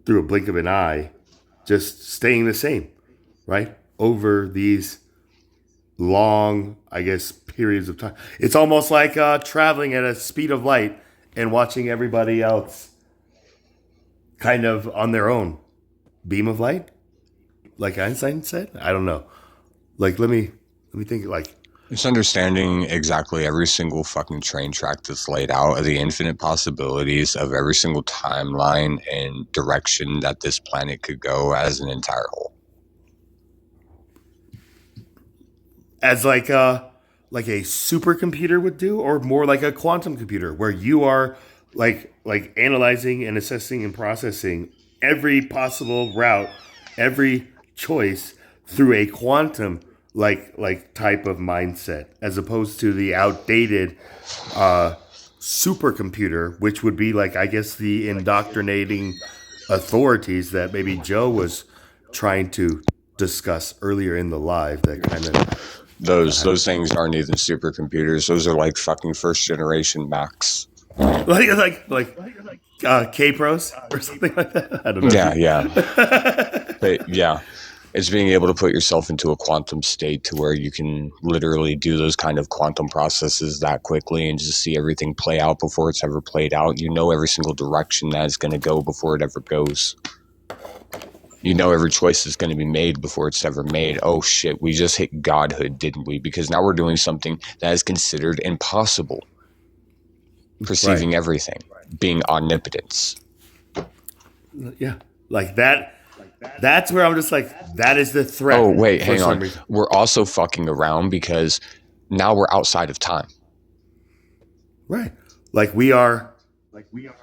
through a blink of an eye, just staying the same, right? Over these long, I guess, periods of time. It's almost like traveling at a speed of light and watching everybody else kind of on their own beam of light, like Einstein said. I don't know. Like, let me think. Like, It's understanding exactly every single fucking train track that's laid out, of the infinite possibilities of every single timeline and direction that this planet could go as an entire whole. as like a supercomputer would do, or more like a quantum computer, where you are like analyzing and assessing and processing every possible route, every choice through a quantum like type of mindset, as opposed to the outdated supercomputer, which would be like, I guess, the indoctrinating authorities that maybe Joe was trying to discuss earlier in the live. That kind of Those things aren't even supercomputers. Those are like fucking first generation Macs. like K-Pros or something like that. I don't know. Yeah. But yeah, it's being able to put yourself into a quantum state to where you can literally do those kind of quantum processes that quickly and just see everything play out before it's ever played out. You know every single direction that it's going to go before it ever goes. You know every choice is going to be made before it's ever made. Oh shit, we just hit godhood, didn't we? Because now we're doing something that is considered impossible. Perceiving everything, being omnipotence. Yeah, like that. That's where I'm just like, that is the threat. Oh wait, for hang some on. reason. We're also fucking around because now we're outside of time. Right. like we are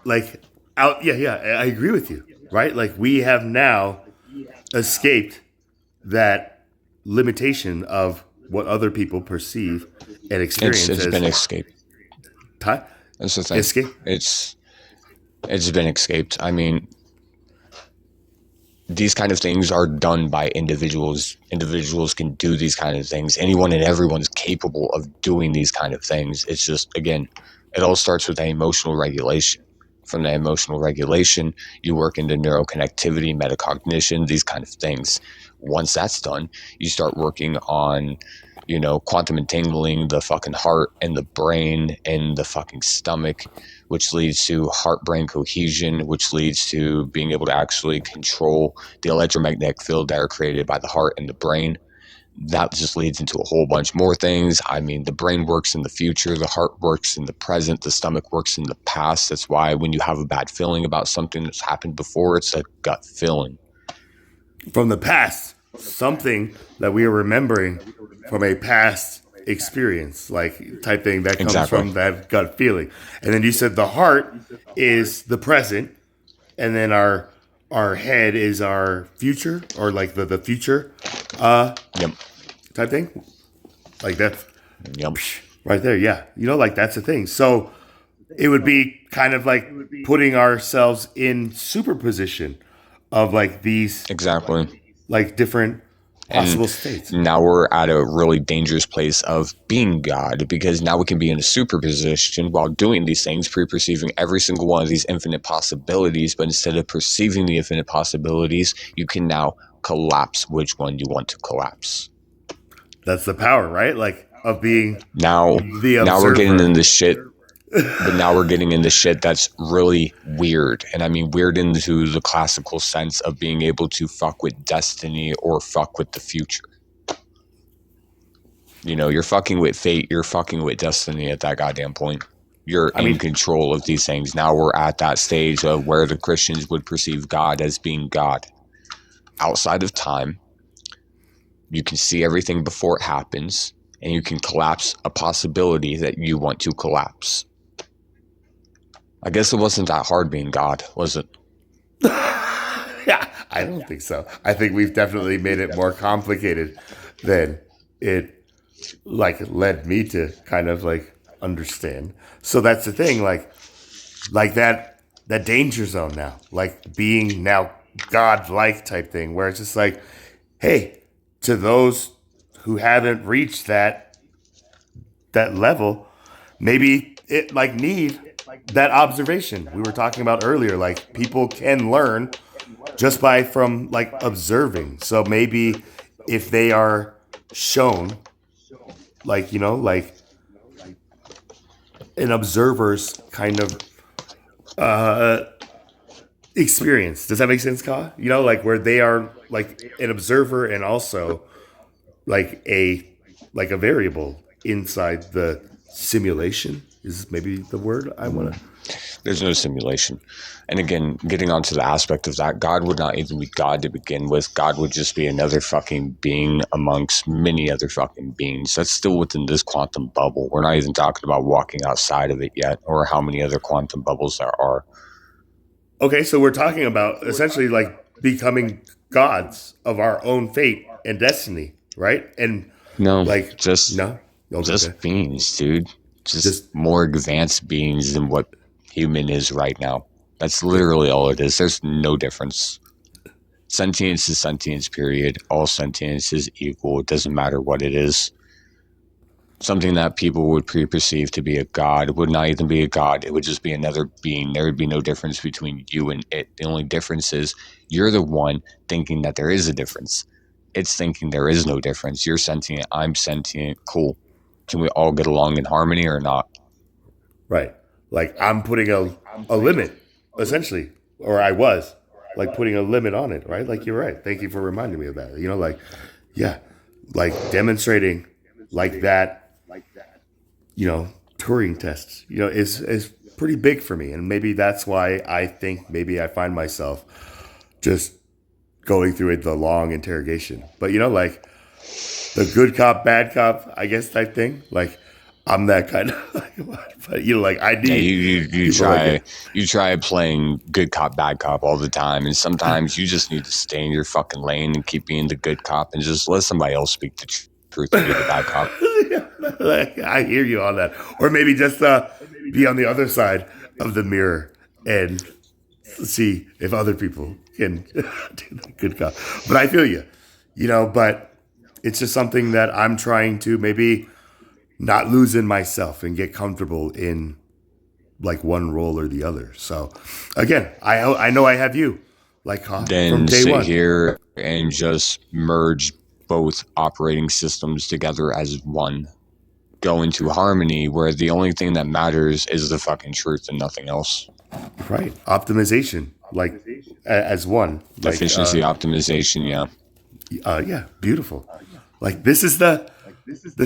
like out. Yeah, I agree with you. Right, like we have now escaped that limitation of what other people perceive and experience It's as been escaped. time. That's the thing. Escape. It's been escaped. I mean, these kind of things are done by individuals. Individuals can do these kind of things. Anyone and everyone's capable of doing these kind of things. It's just, again, it all starts with emotional regulation. From the emotional regulation, you work into neuroconnectivity, metacognition, these kind of things. Once that's done, you start working on, quantum entangling the fucking heart and the brain and the fucking stomach, which leads to heart-brain cohesion, which leads to being able to actually control the electromagnetic field that are created by the heart and the brain. That just leads into a whole bunch more things. I mean, the brain works in the future, the heart works in the present, the stomach works in the past. That's why when you have a bad feeling about something that's happened before, it's a gut feeling. From the past, something that we are remembering from a past experience, like type thing that comes from that gut feeling. And then you said the heart is the present, and then our head is our future, or like the future type thing. Like that's right there. Yeah. Like that's the thing. So it would be kind of like putting ourselves in superposition of like these like different possible states. Now we're at a really dangerous place of being God, because now we can be in a superposition while doing these things, pre-perceiving every single one of these infinite possibilities. But instead of perceiving the infinite possibilities, you can now collapse which one you want to collapse. That's the power, right? Like of being now we're getting into shit. But now we're getting into shit that's really weird. And I mean weird into the classical sense of being able to fuck with destiny or fuck with the future. You're fucking with fate, you're fucking with destiny at that goddamn point. You're in control of these things. Now we're at that stage of where the Christians would perceive God as being God. Outside of time, you can see everything before it happens, and you can collapse a possibility that you want to collapse. I guess it wasn't that hard being God, was it? Yeah, I don't think so. I think we've definitely made it more complicated than it like led me to kind of like understand. So that's the thing, like that danger zone now, like being now God-like type thing, where it's just like, hey, to those who haven't reached that level, maybe it like need that observation we were talking about earlier. Like people can learn just from like observing. So maybe if they are shown like, like an observer's kind of experience. Does that make sense, Ka? Like where they are like an observer and also like a variable inside the simulation is maybe the word I want to. There's no simulation. And again, getting onto the aspect of that, God would not even be God to begin with. God would just be another fucking being amongst many other fucking beings. That's still within this quantum bubble. We're not even talking about walking outside of it yet, or how many other quantum bubbles there are. Okay, so we're talking about essentially like becoming gods of our own fate and destiny, right? And just beings, dude. Just more advanced beings than what human is right now. That's literally all it is. There's no difference. Sentience is sentience, period. All sentience is equal. It doesn't matter what it is. Something that people would pre-perceive to be a god would not even be a god. It would just be another being. There would be no difference between you and it. The only difference is you're the one thinking that there is a difference. It's thinking there is no difference. You're sentient. I'm sentient. Cool. Can we all get along in harmony or not? Right. Like I'm putting a limit, essentially, or I was like putting a limit on it, right? Like you're right. Thank you for reminding me of that. Like, yeah, like demonstrating like that, Turing tests, is pretty big for me. And maybe that's why I think maybe I find myself just going through the long interrogation. But, like the good cop, bad cop, I guess type thing. Like I'm that kind of but you know, like I need Yeah, you people like try it. you try playing good cop bad cop all the time, and sometimes you just need to stay in your fucking lane and keep being the good cop and just let somebody else speak the truth and be the bad cop. Like, I hear you on that. Or maybe just be on the other side of the mirror and see if other people can do the good cop. But I feel you, you know, but it's just something that I'm trying to maybe not lose in myself and get comfortable in like one role or the other. So again, I know I have you like from Then day sit one. here and just merge both operating systems together as one. Go into harmony where the only thing that matters is the fucking truth and nothing else. Right. Optimization, like as one. Like, Efficiency optimization, yeah. yeah, beautiful. Like this is the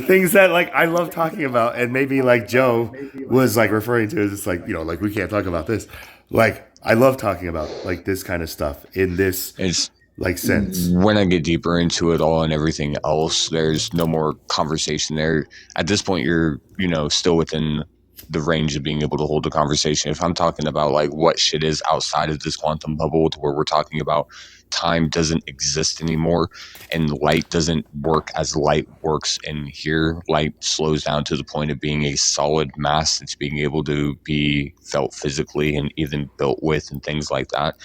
things that like I love talking about, and maybe like Joe was like referring to. It's like, you know, like we can't talk about this. Like I love talking about like this kind of stuff in this It's like sense. when I get deeper into it all and everything else, there's no more conversation there. At this point, you're, you know, still within the range of being able to hold a conversation. If I'm talking about like what shit is outside of this quantum bubble to where we're talking about time doesn't exist anymore and light doesn't work as light works in here, light slows down to the point of being a solid mass that's being able to be felt physically and even built with and things like that.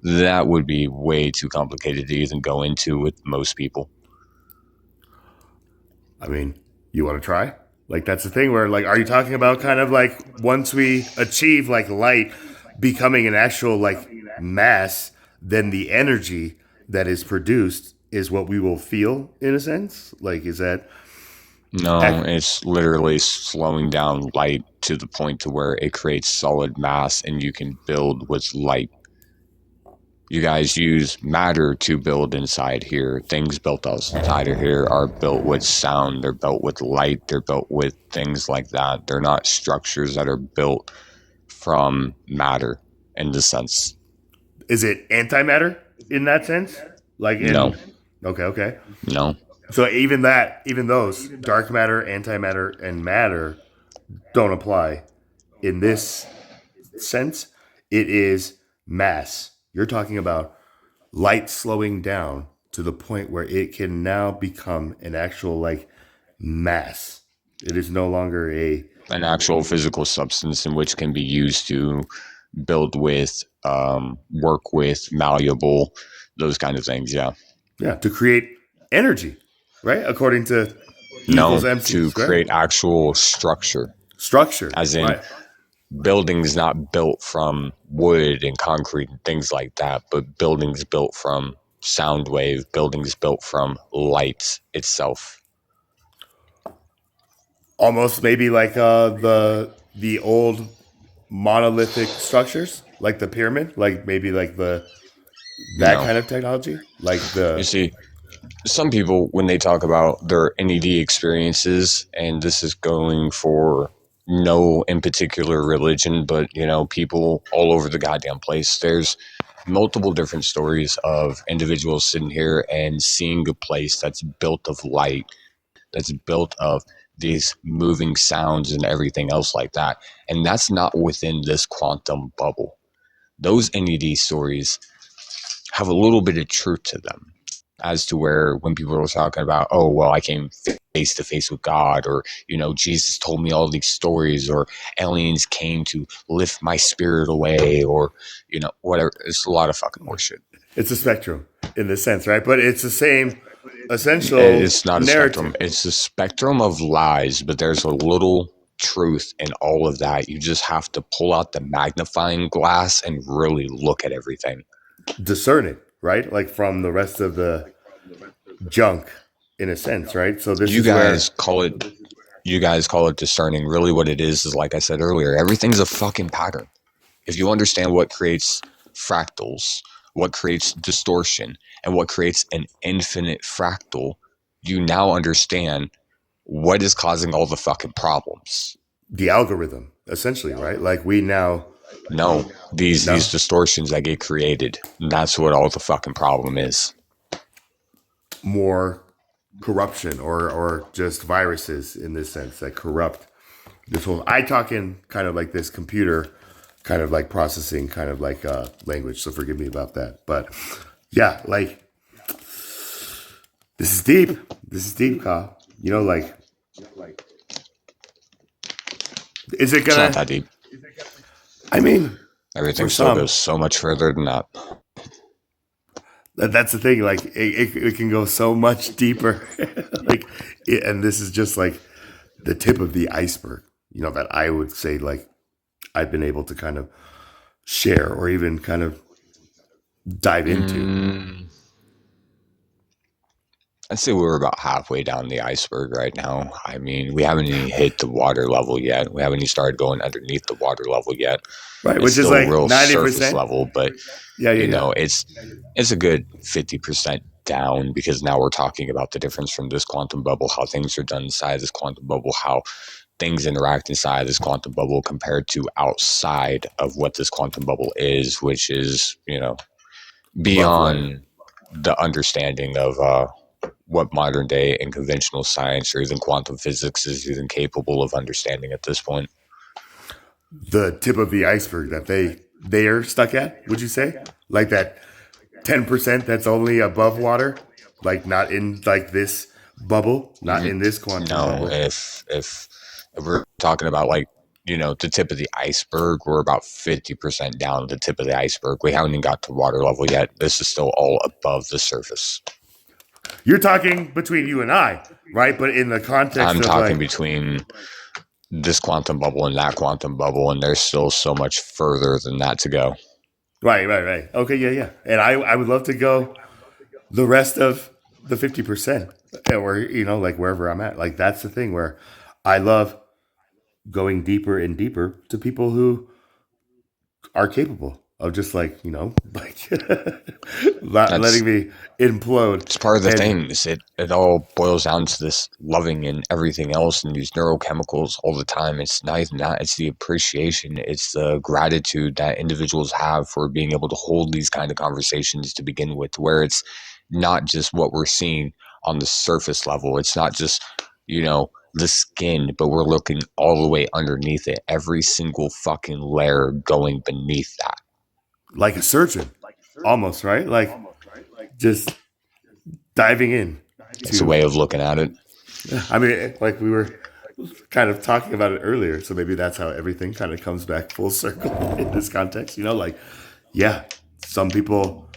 That would be way too complicated to even go into with most people. I mean, you want to try? Like that's the thing where like, are you talking about kind of like once we achieve like light becoming an actual like mass, then the energy that is produced is what we will feel in a sense? Like, is that No, it's literally slowing down light to the point to where it creates solid mass and you can build with light. You guys use matter to build inside here. Things built outside of here are built with sound. They're built with light. They're built with things like that. They're not structures that are built from matter in the sense. is it antimatter in that sense? Like in, No. Okay. No. So even those dark matter, antimatter, and matter don't apply in this sense. It is mass. You're talking about light slowing down to the point where it can now become an actual like mass. It is no longer An actual physical substance in which can be used to build with, work with, malleable, those kind of things. Yeah. to create energy, right? According to No, equals MC to squared. create actual structure. Structure. As in, right. buildings not built from wood and concrete and things like that, but buildings built from sound wave, buildings built from light itself. Almost maybe like the old monolithic structures, like the pyramid, like maybe like that No. kind of technology, like You see, some people, when they talk about their NED experiences, and this is going for no in particular religion, but, you know, people all over the goddamn place, there's multiple different stories of individuals sitting here and seeing a place that's built of light, that's built of these moving sounds and everything else like that. And that's not within this quantum bubble. Those NED stories have a little bit of truth to them, as to where when people are talking about, oh, well, I came face to face with God, or, you know, Jesus told me all these stories, or aliens came to lift my spirit away, or, you know, whatever. It's a lot of fucking horseshit. it's a spectrum in this sense, right? But it's the same essential. It's not a narrative. spectrum. It's a spectrum of lies, but there's a little truth in all of that. You just have to pull out the magnifying glass and really look at everything. Discern it, right? Like from the rest of the junk, in a sense, right? So this You is guys call it discerning. Really what it is like I said earlier, everything's a fucking pattern. If you understand what creates fractals, what creates distortion, and what creates an infinite fractal, you now understand what is causing all the fucking problems. the algorithm, essentially, right? Like we now No, these distortions that get created. That's what all the fucking problem is. more corruption or just viruses in this sense that corrupt this whole. I talk in kind of like this computer kind of like processing kind of like language, so forgive me about that. But yeah, like this is deep. This is deep, Kyle. You know, like is it It's gonna? not that deep. I mean, Everything for still some, goes so much further than that. that's the thing. Like it can go so much deeper. Like, and this is just like the tip of the iceberg. You know, that I would say like I've been able to kind of share or even kind of dive into. Mm, I'd say we're about halfway down the iceberg right now. I mean, we haven't even hit the water level yet. We haven't even started going underneath the water level yet. Right, It's which is still like real surface 90%. level, but Yeah, you yeah, know, yeah. it's a good 50% down, because now we're talking about the difference from this quantum bubble, how things are done inside this quantum bubble, how things interact inside this quantum bubble compared to outside of what this quantum bubble is, which is, you know, Above water. beyond the understanding of what modern day and conventional science or even quantum physics is even capable of understanding at this point. The tip of the iceberg that they are stuck at, would you say? Like that 10% that's only above water, like not in like this bubble, not in this quantum No, bubble. if we're talking about, like, you know, the tip of the iceberg, we're about 50% down the tip of the iceberg. We haven't even got to water level yet. This is still all above the surface. You're talking between you and I, right? But in the context I'm of talking like, between this quantum bubble and that quantum bubble, and there's still so much further than that to go. right. Okay, yeah. And I would love to go the rest of the 50%, or you know, like wherever I'm at. Like that's the thing where I love going deeper and deeper to people who are capable of just like, you know, like not That's letting me implode. it's part of the And thing. Is it all boils down to this loving and everything else and these neurochemicals all the time. It's not even that. It's the appreciation. It's the gratitude that individuals have for being able to hold these kind of conversations to begin with, where it's not just what we're seeing on the surface level. It's not just, you know, the skin, but we're looking all the way underneath it. Every single fucking layer going beneath that. like a surgeon, almost, right? Like just diving in It's a to, way of looking at it. I mean, like we were kind of talking about it earlier. So maybe that's how everything kind of comes back full circle in this context. You know, like, yeah, some people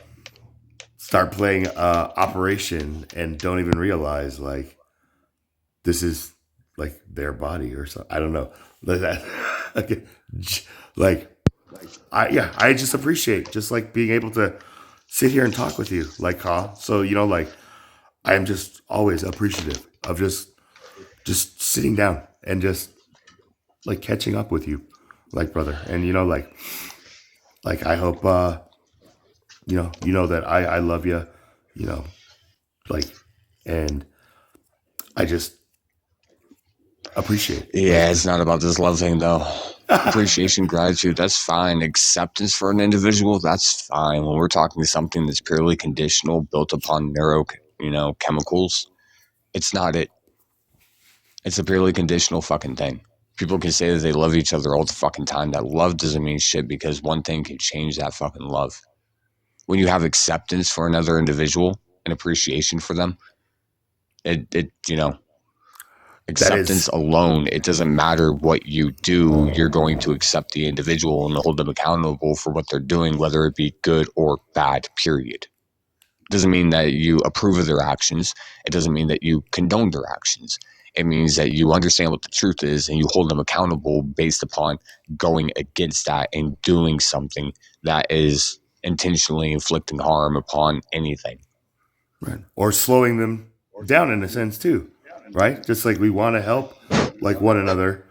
start playing Operation and don't even realize like this is like their body or something. I don't know. Like that. Okay. Like I just appreciate just like being able to sit here and talk with you, like Kyle. So you know, like I am just always appreciative of just sitting down and just like catching up with you, like brother. And you know, like I hope you know that I love you, you know, like, and I just appreciate Yeah, like it's not about this love thing though. Appreciation, gratitude, that's fine. Acceptance for an individual, that's fine. When we're talking something that's purely conditional, built upon chemicals, it's not it. It's a purely conditional fucking thing. People can say that they love each other all the fucking time. That love doesn't mean shit, because one thing can change that fucking love. When you have acceptance for another individual and appreciation for them, it that acceptance is alone, it doesn't matter what you do, you're going to accept the individual and hold them accountable for what they're doing, whether it be good or bad, period. Doesn't mean that you approve of their actions. It doesn't mean that you condone their actions. It means that you understand what the truth is and you hold them accountable based upon going against that and doing something that is intentionally inflicting harm upon anything. right. Or slowing them down in a sense too, right? Just like we want to help like one another,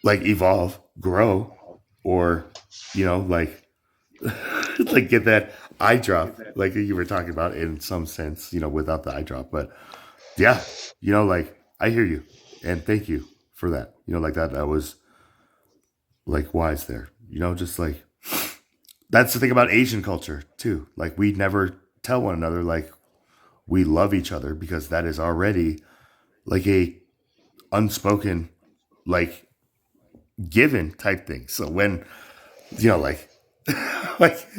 like evolve, grow, or you know, like like get that eye drop, like you were talking about in some sense, you know, without the eye drop. But yeah, you know, like I hear you, and thank you for that. You know, like that was like wise there. You know, just like that's the thing about Asian culture too. Like we never tell one another like we love each other, because that is already like a unspoken, like given type thing. So when, like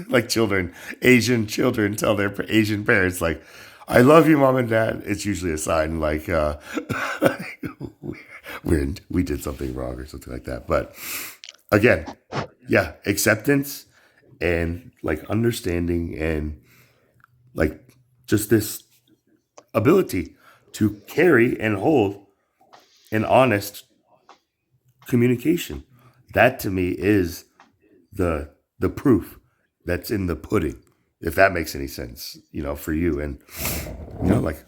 like children, Asian children tell their Asian parents like, "I love you, mom and dad," it's usually a sign like we did something wrong or something like that. But again, yeah, acceptance and like understanding and like just this ability to carry and hold an honest communication. That to me is the proof that's in the pudding, if that makes any sense, for you. And like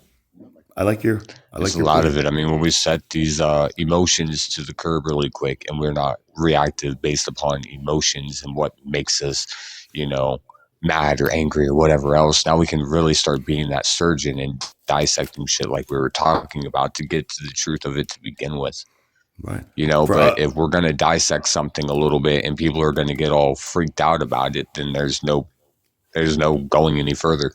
I like your There's a your lot pudding. of it. I mean, when we set these emotions to the curb really quick and we're not reactive based upon emotions and what makes us, you know, mad or angry or whatever else, now we can really start being that surgeon and dissecting shit like we were talking about to get to the truth of it to begin with. Right. For But if we're going to dissect something a little bit and people are going to get all freaked out about it, then there's no going any further.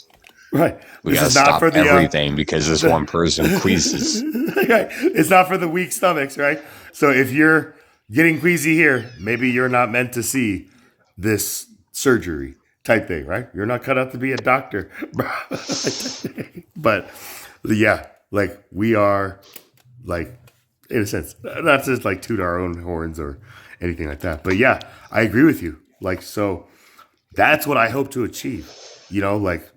right. We This got to is not stop for the everything because this the one person queases. right. It's not for the weak stomachs, right? So if you're getting queasy here, maybe you're not meant to see this surgery type thing, right? You're not cut out to be a doctor. But yeah, like we are, like, in a sense, not just like toot our own horns or anything like that. But yeah, I agree with you. Like, so that's what I hope to achieve, like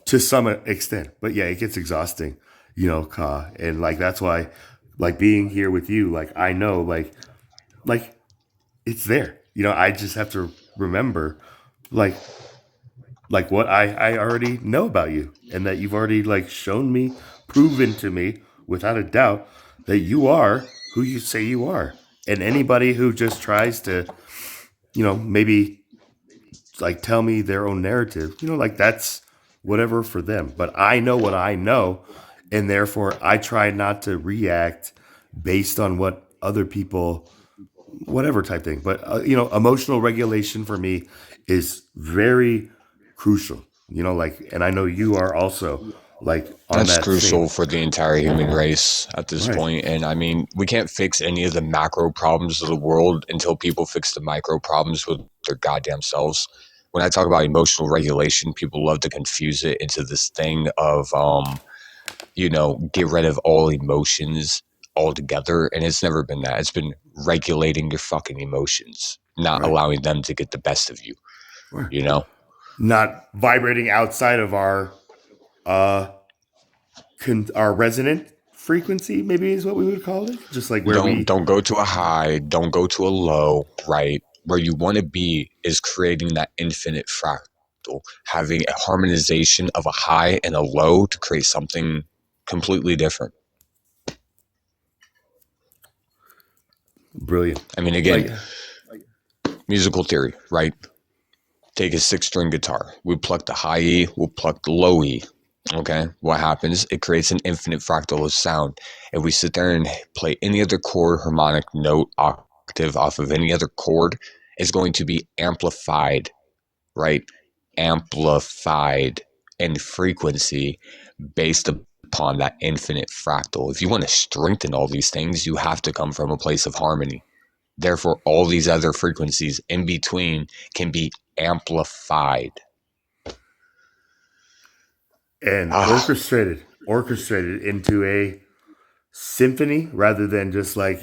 to some extent. But yeah, it gets exhausting, Ka. And like, that's why, like being here with you, like, I know, like it's there, I just have to remember, like, what I already know about you, and that you've already like shown me, proven to me without a doubt that you are who you say you are. And anybody who just tries to, maybe like tell me their own narrative, like that's whatever for them. But I know what I know, and therefore I try not to react based on what other people, whatever type thing. But emotional regulation for me is very crucial. Like, and I know you are also like on That's that same. crucial for the entire human race at this Right. point. And I mean, we can't fix any of the macro problems of the world until people fix the micro problems with their goddamn selves. When I talk about emotional regulation, people love to confuse it into this thing of, get rid of all emotions altogether. And it's never been that. It's been regulating your fucking emotions, not Right. allowing them to get the best of you, Right. Not vibrating outside of our uh our resonant frequency, maybe is what we would call it, just like where we. Don't go to a high, don't go to a low, right? Where you want to be is creating that infinite fractal, having a harmonization of a high and a low to create something completely different. Brilliant. I mean, again, Like, musical theory, right? Take a 6-string guitar. We pluck the high E, we'll pluck the low E. Okay, what happens? It creates an infinite fractal of sound. If we sit there and play any other chord, harmonic note, octave off of any other chord, it's going to be amplified, right? Amplified in frequency based upon that infinite fractal. If you want to strengthen all these things, you have to come from a place of harmony. Therefore, all these other frequencies in between can be amplified. and orchestrated into a symphony rather than just like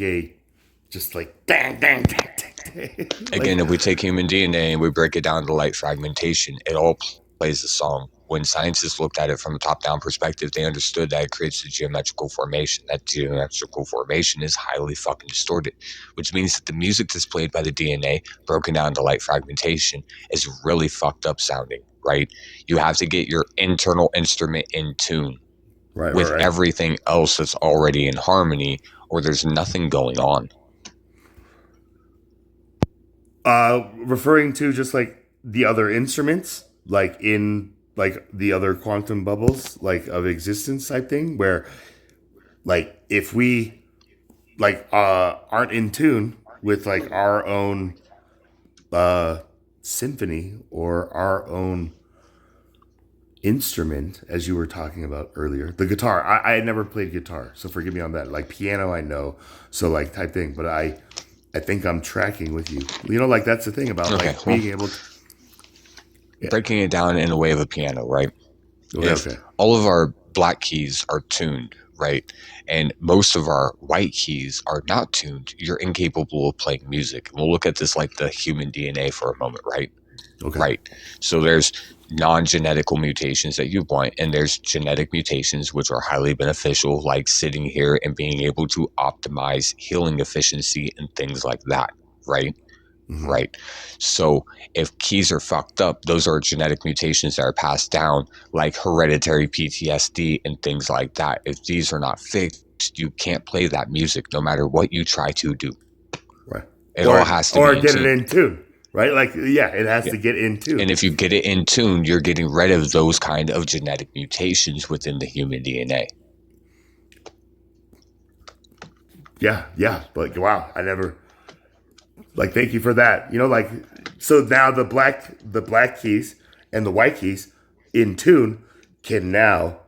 dang dang dang dang. Again, if we take human DNA and we break it down to light fragmentation, it all plays a song. When scientists looked at it from a top-down perspective, they understood that it creates a geometrical formation. That geometrical formation is highly fucking distorted, which means that the music that's played by the DNA, broken down to light fragmentation, is really fucked up sounding, right? You have to get your internal instrument in tune with Right. everything else that's already in harmony, or there's nothing going on. Referring to just like the other instruments, like in like the other quantum bubbles, like of existence type thing, where like if we like aren't in tune with like our own symphony or our own instrument, as you were talking about earlier, the guitar. I had never played guitar, so forgive me on that. Like piano, I know, so like type thing. But I think I'm tracking with you. You know, like that's the thing about Okay, like well, being able to. Yeah. breaking it down in the way of a piano, right? If Okay. all of our black keys are tuned, right, and most of our white keys are not tuned, you're incapable of playing music. We'll look at this like the human DNA for a moment, right? Okay. Right. So there's non-genetical mutations that you want, and there's genetic mutations which are highly beneficial, like sitting here and being able to optimize healing efficiency and things like that, right? Mhm. Right. So if keys are fucked up, those are genetic mutations that are passed down, like hereditary PTSD and things like that. If these are not fixed, you can't play that music no matter what you try to do. Right. It all has to or be in get tune. it in tune. Right. Like yeah, it has to get in tune. And if you get it in tune, you're getting rid of those kind of genetic mutations within the human DNA. Yeah. Like wow, I never. Like thank you for that. You know, like so now the black keys and the white keys in tune can now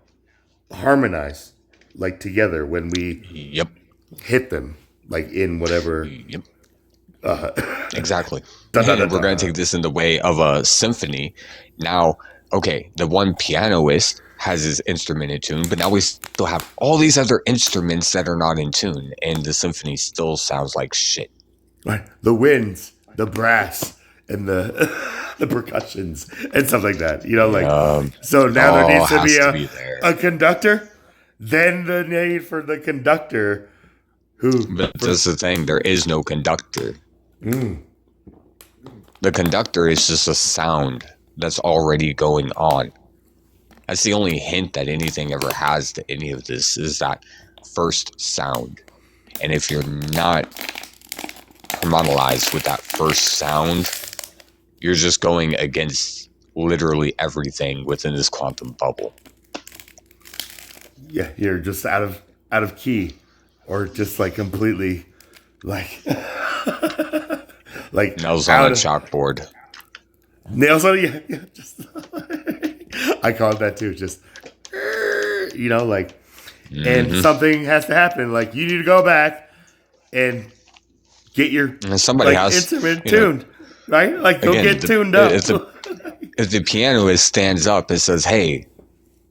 harmonize like together when we Yep. hit them like in whatever. Yep. Uh, Exactly. Da, da, da, And we're da. going to take this in the way of a symphony. Now, okay, the one pianist has his instrument in tune, but now we still have all these other instruments that are not in tune, and the symphony still sounds like shit. Right. The winds, the brass, and the the percussions and stuff like that. You know, like so now there all needs to has be to be there. a conductor. Then the need for the conductor, who But that's the thing, there is no conductor. The conductor is just a sound that's already going on. That's the only hint that anything ever has to any of this is that first sound. And if you're not harmonized with that first sound, you're just going against literally everything within this quantum bubble. yeah, you're just out of key, or just like completely like like Nails out on a of- chalkboard. Nails on yeah, just I call it that too. Just you know, like, and something has to happen. Like you need to go back and get your And somebody like, has instrument you know, tuned, right? Like go again, get tuned up. If the pianist stands up and says, "Hey,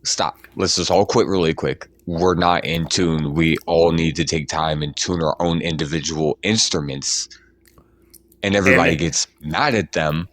stop. Let's just all quit really quick. We're not in tune. We all need to take time and tune our own individual instruments." And everybody And- gets mad at them.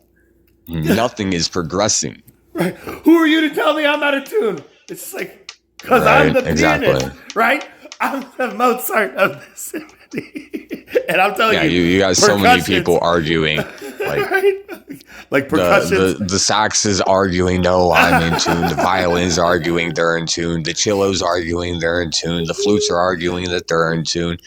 Nothing is progressing. Right? Who are you to tell me I'm out of tune? It's just like because I'm Right, the exactly. pianist, right? I'm the Mozart of the symphony, and I'm telling Yeah, you, you got so many percussions, people arguing. Like right? Like percussions. the sax is arguing, no, I'm in tune. The violins are arguing, they're in tune. The cellos arguing, they're in tune. The flutes are arguing that they're in tune.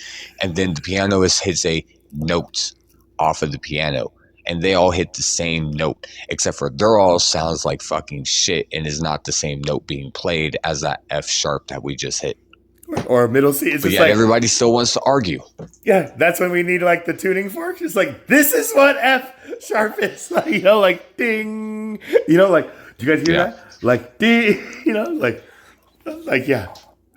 And then the pianist hits a note off of the piano. And they all hit the same note, except for they're all sounds like fucking shit and is not the same note being played as that F sharp that we just hit. Or middle C. It's But just yet like, everybody still wants to argue. yeah, that's when we need like the tuning fork. It's like, this is what F sharp is. Like, you know, like ding. You know, like, do you guys hear Yeah. that? Like ding, you know, like yeah.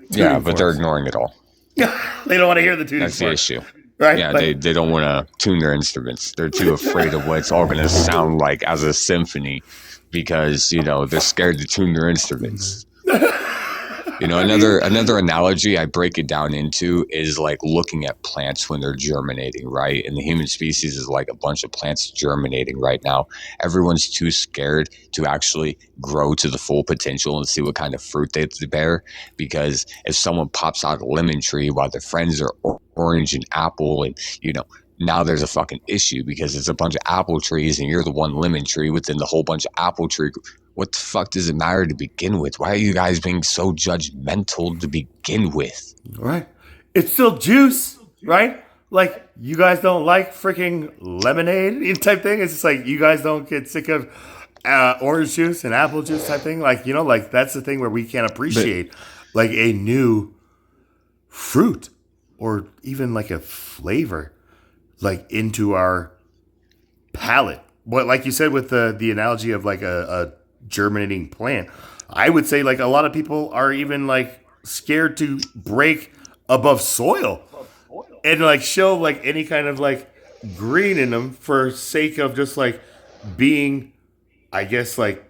Yeah, Tuning but they're forks. ignoring it all. They don't want to hear the tuning That's the fork. issue. Right? Yeah, Like, they don't want to tune their instruments. They're too afraid of what it's all going to sound like as a symphony because, you know, they're scared to tune their instruments. You know, another analogy I break it down into is like looking at plants when they're germinating, right? And the human species is like a bunch of plants germinating right now. Everyone's too scared to actually grow to the full potential and see what kind of fruit they bear. Because if someone pops out a lemon tree while their friends are orange and apple, and you know, now there's a fucking issue because it's a bunch of apple trees and you're the one lemon tree within the whole bunch of apple tree. What the fuck does it matter to begin with? Why are you guys being so judgmental to begin with? right? It's still juice, right? Like, you guys don't like freaking lemonade type thing. It's just like, you guys don't get sick of orange juice and apple juice type thing. Like, you know, like that's the thing where we can't appreciate like a new fruit or even like a flavor like into our palate. What, like you said with the analogy of like a germinating plant. I would say like a lot of people are even like scared to break above soil and like show like any kind of like green in them for sake of just like being, I guess, like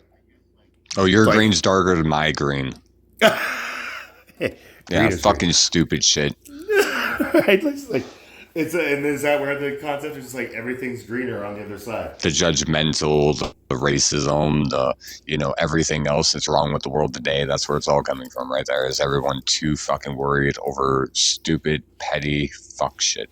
Oh, your like- green's darker than my green. Yeah, Green is fucking stupid shit. right? And is that where the concept is just like everything's greener on the other side? The judgmental, the racism, the everything else that's wrong with the world today. That's where it's all coming from, right there. Is everyone too fucking worried over stupid, petty fuck shit?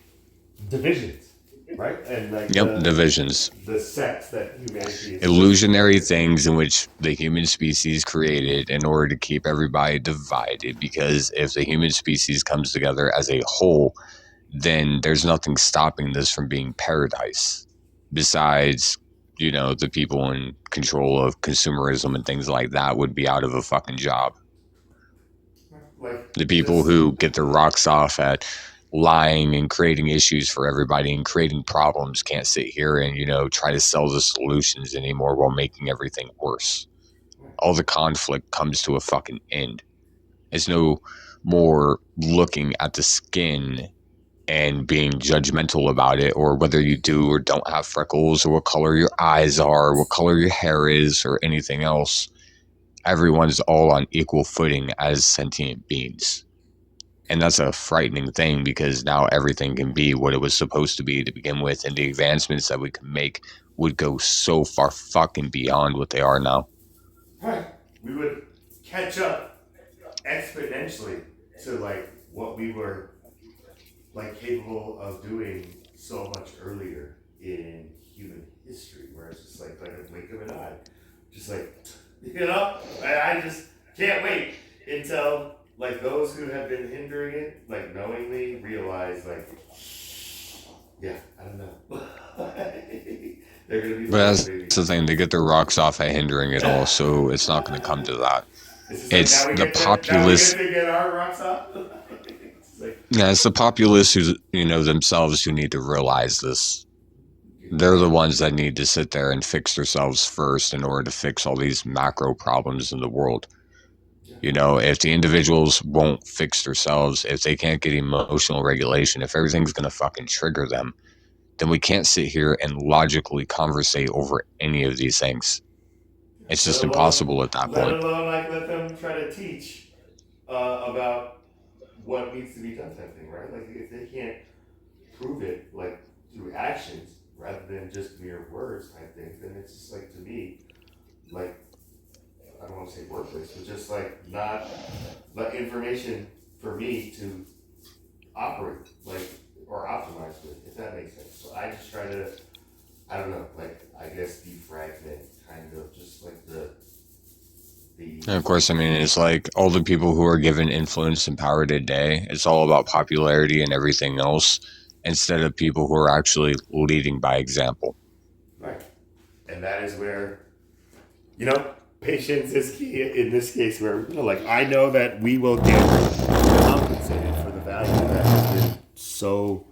Divisions, right? And like Divisions. the sects that humanity is. Illusionary things in which the human species created in order to keep everybody divided. Because if the human species comes together as a whole, then there's nothing stopping this from being paradise. Besides, the people in control of consumerism and things like that would be out of a fucking job. Like The people who get their rocks off at lying and creating issues for everybody and creating problems can't sit here and try to sell the solutions anymore while making everything worse. All the conflict comes to a fucking end. It's no more looking at the skin and being judgmental about it, or whether you do or don't have freckles, or what color your eyes are, what color your hair is, or anything else. Everyone's all on equal footing as sentient beings. And that's a frightening thing, because now everything can be what it was supposed to be to begin with, and the advancements that we can make would go so far fucking beyond what they are now. Right. We would catch up exponentially to like what we were like capable of doing so much earlier in human history, where it's just like a blink of an eye. Just like, I just can't wait until like those who have been hindering it, like knowingly realize like, yeah, I don't know. They're gonna be. But that's the thing, they get their rocks off at hindering it all, so it's not going to come to that. It's the populace. Get our rocks off? Yeah, it's the populace who, themselves who need to realize this. They're the ones that need to sit there and fix themselves first in order to fix all these macro problems in the world. If the individuals won't fix themselves, if they can't get emotional regulation, if everything's going to fucking trigger them, then we can't sit here and logically conversate over any of these things. It's just impossible at that point. Let alone like let them try to teach about what needs to be done type thing, right? Like if they can't prove it like through actions rather than just mere words type thing, then it's just like, to me, like, I don't want to say worthless, but just like not like information for me to operate like or optimize with, if that makes sense. So I just try to, I don't know, like I guess defragment kind of just like the And of course, it's like all the people who are given influence and power today, it's all about popularity and everything else, instead of people who are actually leading by example. right. And that is where, patience is key in this case, where, like, I know that we will get compensated for the value that has been so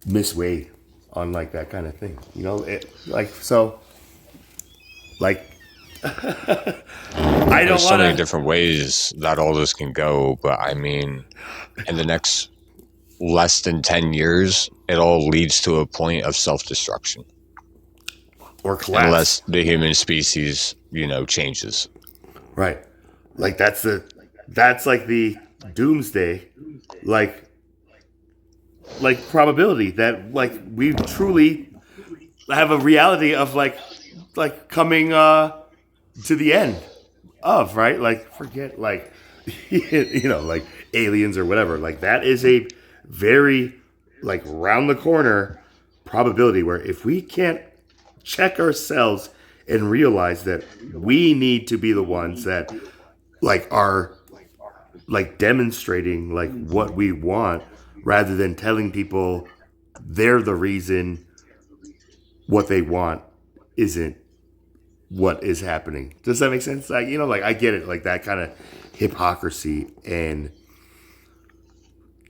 misweighed on, like, that kind of thing. I don't There's so want many to. different ways that all this can go, but in the next less than 10 years, it all leads to a point of self-destruction. Or collapse. Unless the human species, changes. Right. Like that's like the doomsday, like probability that like we truly have a reality of like coming to the end of, right? Like forget like like aliens or whatever. Like that is a very like round the corner probability where if we can't check ourselves and realize that we need to be the ones that like are like demonstrating like what we want rather than telling people they're the reason what they want isn't what is happening. Does that make sense? Like, like I get it, like that kind of hypocrisy and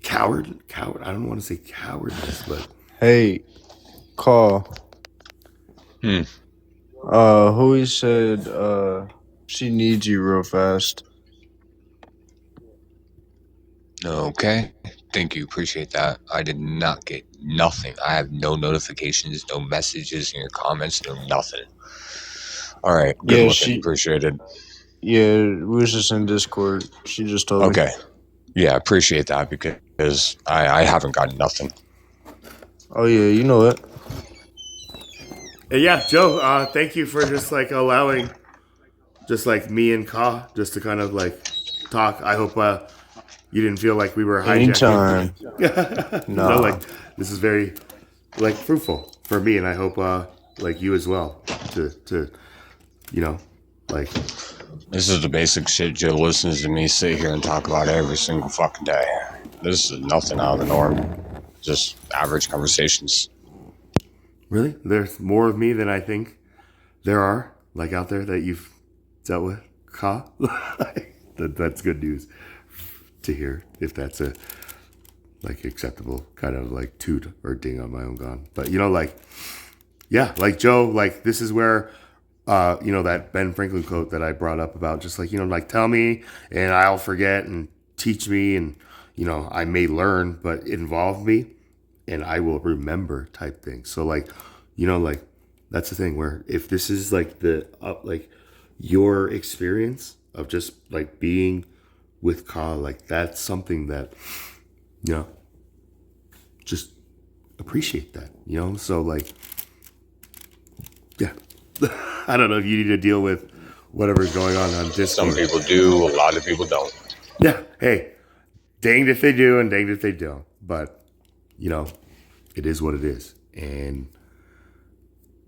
coward. I don't want to say cowardness, but Hey, Carl. Who he said, she needs you real fast. Okay. Thank you. Appreciate that. I did not get nothing. I have no notifications, no messages in your comments, no nothing. All right. Good Yeah, looking. Appreciate it. yeah, we was just in Discord. She just told me. Okay. Yeah, appreciate that because I haven't gotten nothing. Oh yeah, you know it. And yeah, Joe, thank you for just like allowing just like me and Ka just to kind of like talk. I hope you didn't feel like we were hijacking. Anytime. No, like this is very like fruitful for me, and I hope like you as well to you know like This is the basic shit Joe listens to me sit here and talk about every single fucking day. This is nothing out of the norm. Just average conversations. really there's more of me than I think there are like out there that you've dealt with, Ka. That's good news to hear. If that's a like acceptable kind of like toot or ding on my own gun, but you know like yeah, like Joe, like this is where you know that Ben Franklin quote that I brought up about just like, you know, like tell me and I'll forget and teach me and you know, I may learn, but involve me and I will remember type thing. So like, you know, like that's the thing where if this is like the like your experience of just like being with Ka, like that's something that, you know, just appreciate that, you know? So like, yeah. I don't know if you need to deal with whatever's going on Discord. Some people do, a lot of people don't. Yeah. Hey, danged if they do and danged if they don't. But, you know, it is what it is. And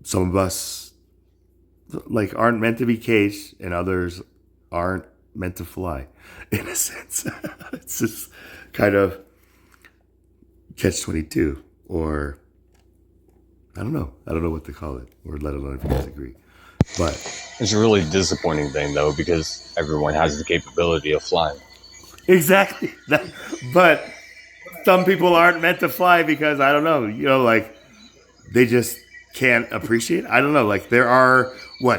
some of us, like, aren't meant to be caged and others aren't meant to fly, in a sense. It's just kind of catch-22 or I don't know. I don't know what to call it or let alone if you disagree. But it's a really disappointing thing, though, because everyone has the capability of flying. Exactly. But some people aren't meant to fly because, I don't know, you know, like, they just can't appreciate. I don't know. Like, there are,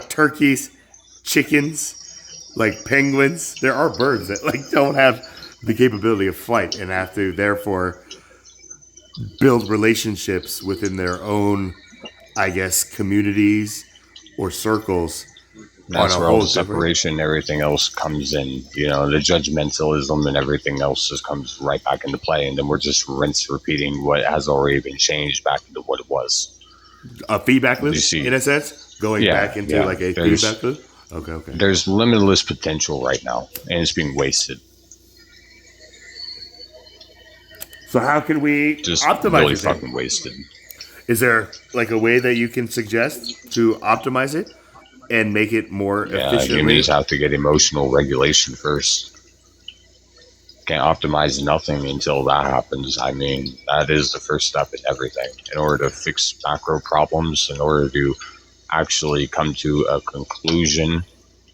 turkeys, chickens, like penguins. There are birds that, like, don't have the capability of flight and have to, therefore, build relationships within their own, I guess, communities or circles. That's where all the separation and everything else comes in. You know, the judgmentalism and everything else just comes right back into play. And then we're just repeating what has already been changed back into what it was. A feedback loop, in a sense? Going back into like a feedback loop? Okay. There's limitless potential right now, and it's being wasted. So how can we just optimize really it? Fucking wasted. Is there like a way that you can suggest to optimize it and make it more efficiently? You just have to get emotional regulation first. Can't optimize nothing until that happens. I mean, that is the first step in everything. In order to fix macro problems, in order to actually come to a conclusion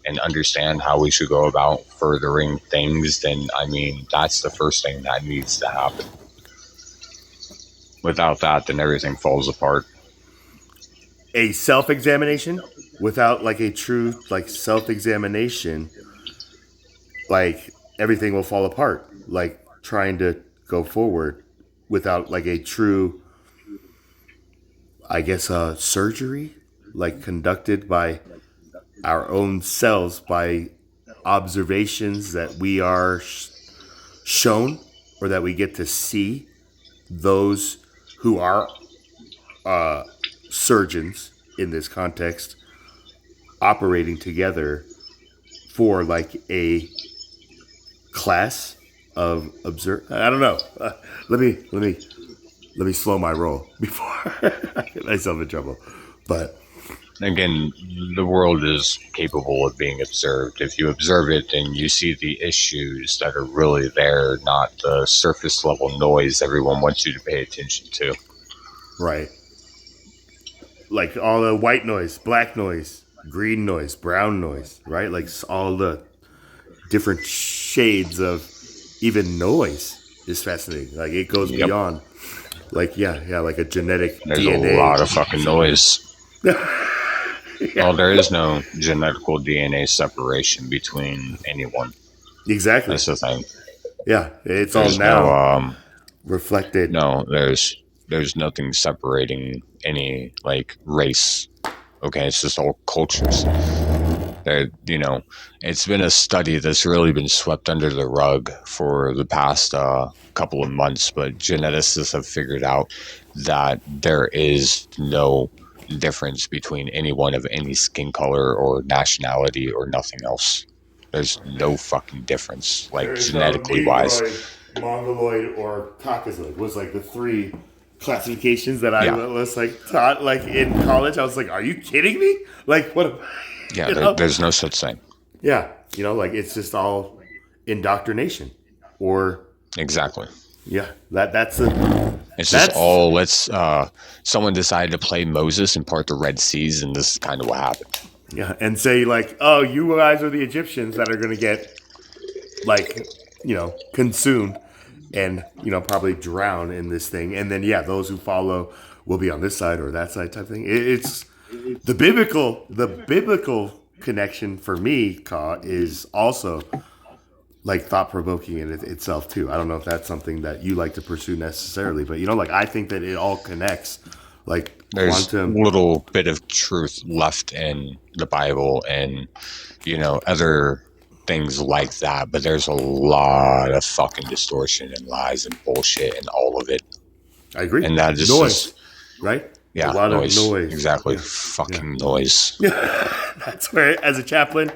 and understand how we should go about furthering things, then, I mean, that's the first thing that needs to happen. Without that, then everything falls apart. A self-examination without like a true like self-examination, like everything will fall apart. Like trying to go forward without like a true, I guess, surgery, like conducted by our own selves by observations that we are shown or that we get to see those who are surgeons in this context operating together for like a class of I don't know. Let me slow my roll before I get myself in trouble. But again, the world is capable of being observed. If you observe it, then you see the issues that are really there, not the surface level noise everyone wants you to pay attention to. Right. Like all the white noise, black noise, green noise, brown noise, right? Like all the different shades of even noise is fascinating. Like it goes beyond. Like, yeah, like a genetic There's DNA. a lot of fucking noise. Well, there is no genetical DNA separation between anyone. Exactly. That's the thing. Yeah, it's all There's now no reflected. no, there's nothing separating any like race. Okay, it's just all cultures. There, it's been a study that's really been swept under the rug for the past couple of months, but geneticists have figured out that there is no difference between anyone of any skin color or nationality or nothing else. There's no fucking difference, like There's genetically wise. Negroid, Mongoloid, or Caucasoid was like the three classifications that I Yeah. was like taught like in college. I was like, are you kidding me? Like what? Yeah, you know? there's no such thing. Yeah, like it's just all indoctrination, or Exactly. yeah, that's the It's That's- just all someone decided to play Moses and part the Red Seas, and this is kind of what happened. yeah, and say like, oh, you guys are the Egyptians that are gonna get like consumed and probably drown in this thing, and then yeah, those who follow will be on this side or that side type thing. It's the biblical connection for me, Ka, is also like thought provoking in itself too. I don't know if that's something that you like to pursue necessarily, but like I think that it all connects. Like There's quantum. a little bit of truth left in the Bible and other things like that, but there's a lot of fucking distortion and lies and bullshit and all of it. I agree. And that is noise, just, right? yeah, a lot noise. of noise. Exactly, fucking noise. That's where, as a chaplain,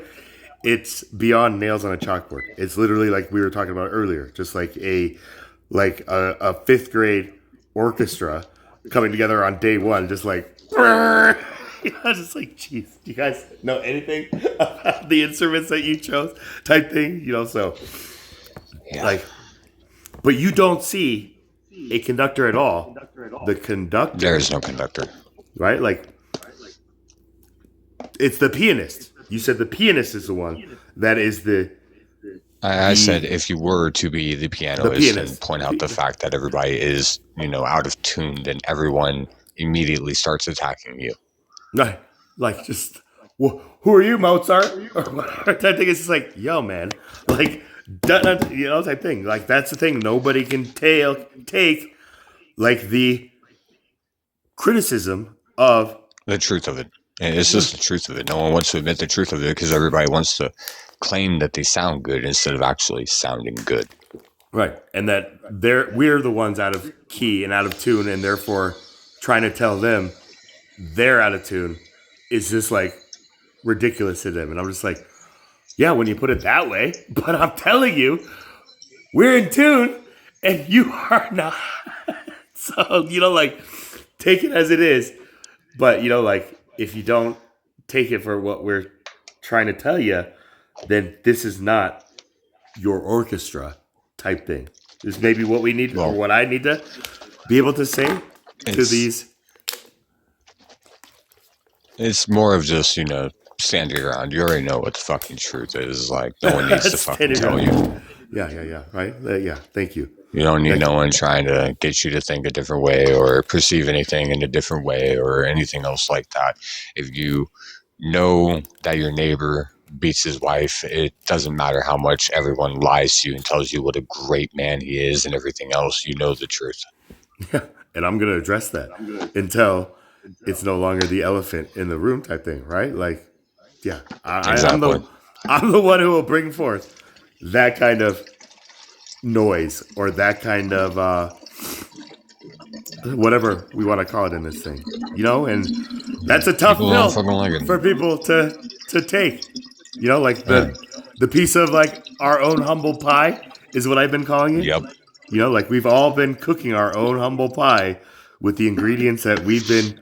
it's beyond nails on a chalkboard. It's literally like we were talking about earlier, just like a fifth grade orchestra coming together on day one, just like just like, geez, do you guys know anything about the instruments that you chose? Type thing, so Yeah. like, but you don't see a conductor at all. The conductor, There is no conductor. right? Like, it's the pianist. You said the pianist is the one that is the. I said if you were to be the pianist pianist. and point out the fact that everybody is, out of tune, then everyone immediately starts attacking you. Right. Like, just, who are you, Mozart? Or whatever type thing. It's just like, yo, man. Like, type thing. Like, that's the thing. Nobody can take, like, the criticism of. The truth of it. And it's just the truth of it. No one wants to admit the truth of it because everybody wants to claim that they sound good instead of actually sounding good. Right. And that we're the ones out of key and out of tune, and therefore trying to tell them they're out of tune is just like ridiculous to them. And I'm just like, yeah, when you put it that way, but I'm telling you, we're in tune and you are not. So, like, take it as it is. But, like, if you don't take it for what we're trying to tell you, then this is not your orchestra type thing. This may be what we need, or what I need to be able to say to these. It's more of just, standing around. You already know what the fucking truth is. Like, no one needs to fucking tell you. Yeah. Right? Yeah. Thank you. You don't need no one trying to get you to think a different way or perceive anything in a different way or anything else like that. If you know that your neighbor beats his wife, it doesn't matter how much everyone lies to you and tells you what a great man he is and everything else. You know the truth. Yeah. And I'm going to address that until it's no longer the elephant in the room type thing, right? Like, yeah. Exactly. I'm the one who will bring forth that kind of noise or that kind of whatever we want to call it in this thing, and that's a tough People don't pill fucking like it. for people to take, like the piece of like our own humble pie is what I've been calling it. Yep. Like we've all been cooking our own humble pie with the ingredients that we've been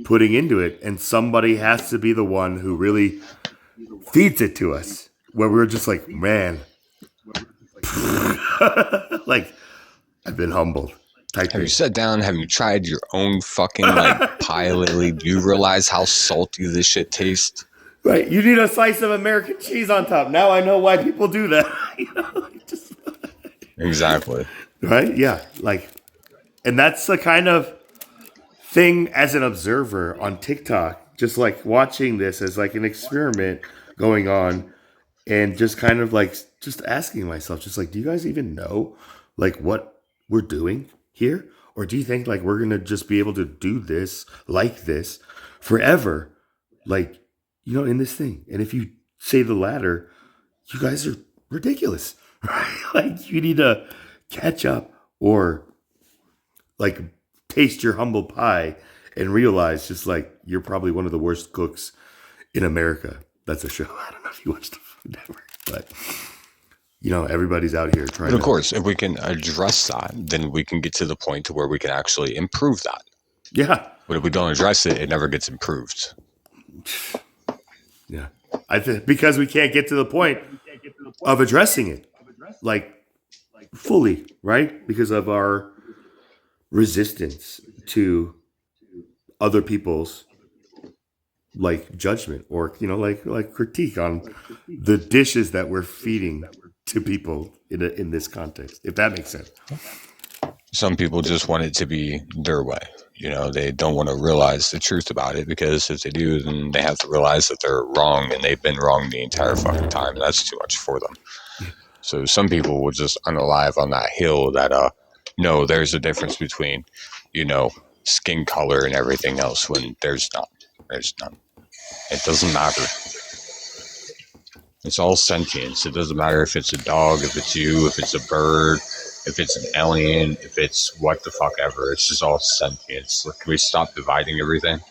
putting into it, and somebody has to be the one who really feeds it to us, where we're just like, man, like, I've been humbled. Have you sat down? Have you tried your own fucking pie lately? Do you realize how salty this shit tastes? Right. You need a slice of American cheese on top. Now I know why people do that. Exactly. Right? Yeah. Like, and that's the kind of thing as an observer on TikTok, just like watching this as like an experiment going on, and just kind of like just asking myself, just like, do you guys even know like what we're doing here? Or do you think like we're gonna just be able to do this like this forever? Like, in this thing. And if you say the latter, you guys are ridiculous, right? Like, you need to catch up, or like taste your humble pie and realize just like you're probably one of the worst cooks in America. That's a show. I don't know if you watched the Food Network, but everybody's out here trying But of to. course, if we can address that, then we can get to the point to where we can actually improve that. Yeah. But if we don't address it, it never gets improved. Yeah. I think because we can't get to the point of addressing it like fully, right? Because of our resistance to other people's like judgment, or like critique on the dishes that we're feeding to people in this context, if that makes sense. Some people just want it to be their way. They don't want to realize the truth about it, because if they do, then they have to realize that they're wrong, and they've been wrong the entire fucking time, and that's too much for them. So some people will just unalive on that hill that, no, there's a difference between, skin color and everything else, when there's not. There's none. It doesn't matter. It's all sentience. It doesn't matter if it's a dog, if it's you, if it's a bird, if it's an alien, if it's what the fuck ever. It's just all sentience. Can we stop dividing everything?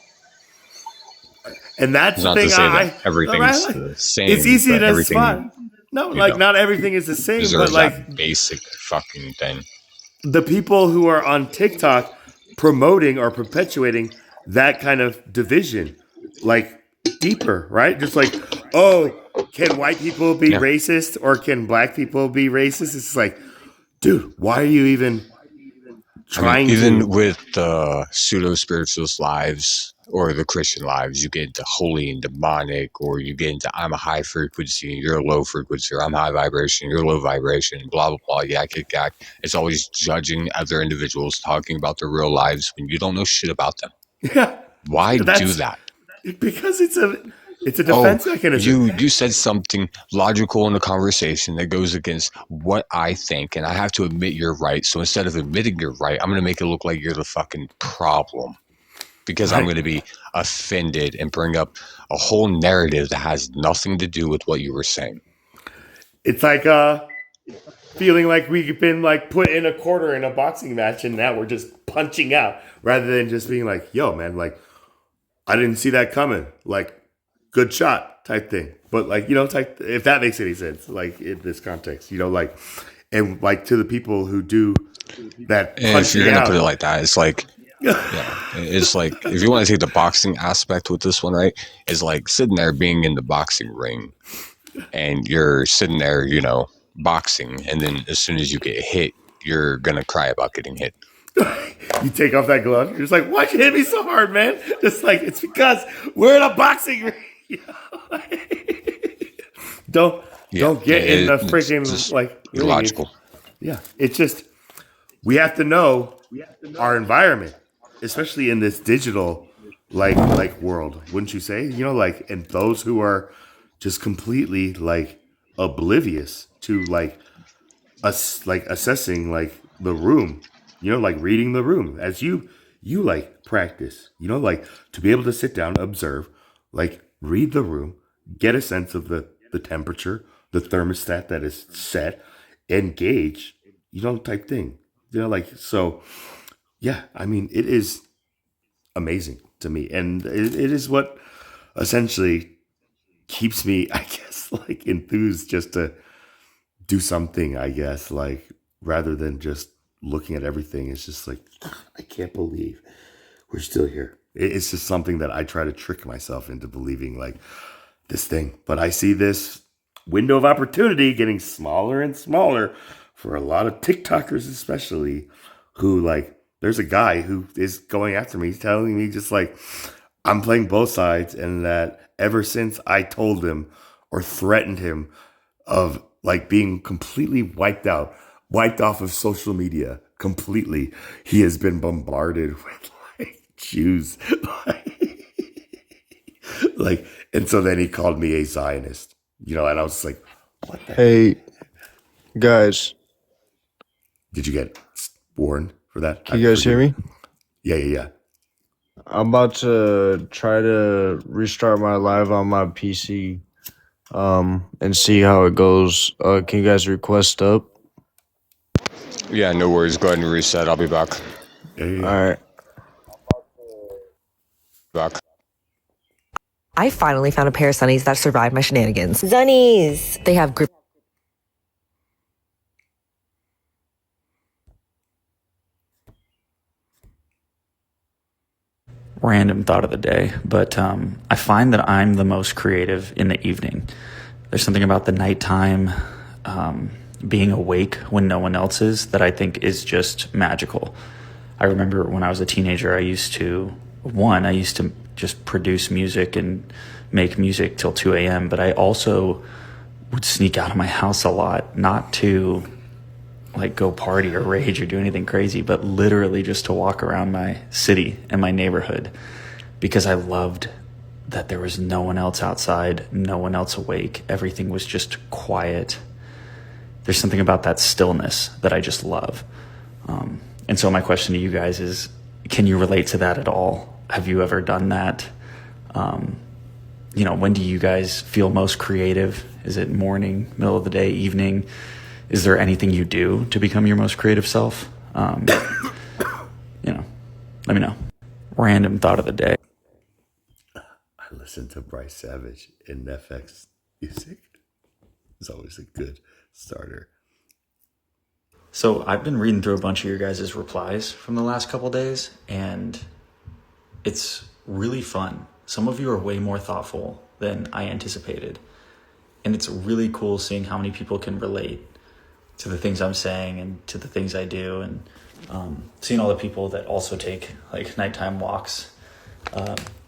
And that's It's the not thing. to say that everything's the same. It's easy but to everything, spot. No, like not everything is the same, but deserves like that basic fucking thing. the people who are on TikTok promoting or perpetuating that kind of division, like deeper, right? Just like, oh, can white people be racist, or can black people be racist? It's like, dude, why are you even trying even to? with the pseudo spiritualist lives or the Christian lives, you get into holy and demonic, or you get into I'm a high frequency, you're a low frequency, or I'm high vibration, you're low vibration, blah, blah, blah, yak, yak, yak. It's always judging other individuals, talking about their real lives when you don't know shit about them. Yeah, Why do that? because it's a defense mechanism. You said something logical in a conversation that goes against what I think, and I have to admit you're right. So instead of admitting you're right, I'm going to make it look like you're the fucking problem, because I'm going to be offended and bring up a whole narrative that has nothing to do with what you were saying. It's like feeling like we've been like put in a quarter in a boxing match, and now we're just punching out, rather than just being like, yo, man, like, I didn't see that coming. Like, good shot type thing. But like, if that makes any sense, like in this context, like, and like to the people who do that. And if you're going to put it like that, it's like, it's like, if you want to take the boxing aspect with this one, right? It's like sitting there being in the boxing ring, and you're sitting there, boxing, and then as soon as you get hit, you're going to cry about getting hit. You take off that glove. You're just like, why'd you hit me so hard, man? Just like, it's because we're in a boxing ring. Don't get in the freaking like illogical. Yeah, it's just we have to know our environment, especially in this digital like world. Wouldn't you say? And those who are just completely like oblivious to like us, like assessing like the room. Like reading the room as you like practice, like to be able to sit down, observe, like read the room, get a sense of the temperature, the thermostat that is set, and gauge, type thing. So, yeah, I mean, it is amazing to me. And it is what essentially keeps me, I guess, like enthused just to do something, I guess, like rather than just looking at everything. It's just like, I can't believe we're still here. It's just something that I try to trick myself into believing, like this thing. But I see this window of opportunity getting smaller and smaller for a lot of TikTokers, especially, who like, there's a guy who is going after me, telling me just like, I'm playing both sides, and that ever since I told him or threatened him of like being completely wiped off of social media completely, he has been bombarded with like Jews. Like, and so then he called me a Zionist, and I was like, what the Hey, guys, Did you get warned for that? can you guys hear me? Yeah. I'm about to try to restart my live on my PC, and see how it goes. Can you guys request up? Yeah, no worries. Go ahead and reset. I'll be back. Yeah. All right. Back. I finally found a pair of sunnies that survived my shenanigans. Zunnies! They have grip. Random thought of the day, but I find that I'm the most creative in the evening. There's something about the nighttime, being awake when no one else is, that I think is just magical. I remember when I was a teenager, I used to just produce music and make music till 2 a.m., but I also would sneak out of my house a lot, not to like go party or rage or do anything crazy, but literally just to walk around my city and my neighborhood, because I loved that there was no one else outside, no one else awake. Everything was just quiet. There's something about that stillness that I just love. And so my question to you guys is, can you relate to that at all? Have you ever done that? When do you guys feel most creative? Is it morning, middle of the day, evening? Is there anything you do to become your most creative self? Let me know. Random thought of the day. I listen to Bryce Savage in FX music. It's always a good starter. So I've been reading through a bunch of your guys' replies from the last couple days, and it's really fun. Some of you are way more thoughtful than I anticipated. And it's really cool seeing how many people can relate to the things I'm saying and to the things I do, and seeing all the people that also take like nighttime walks.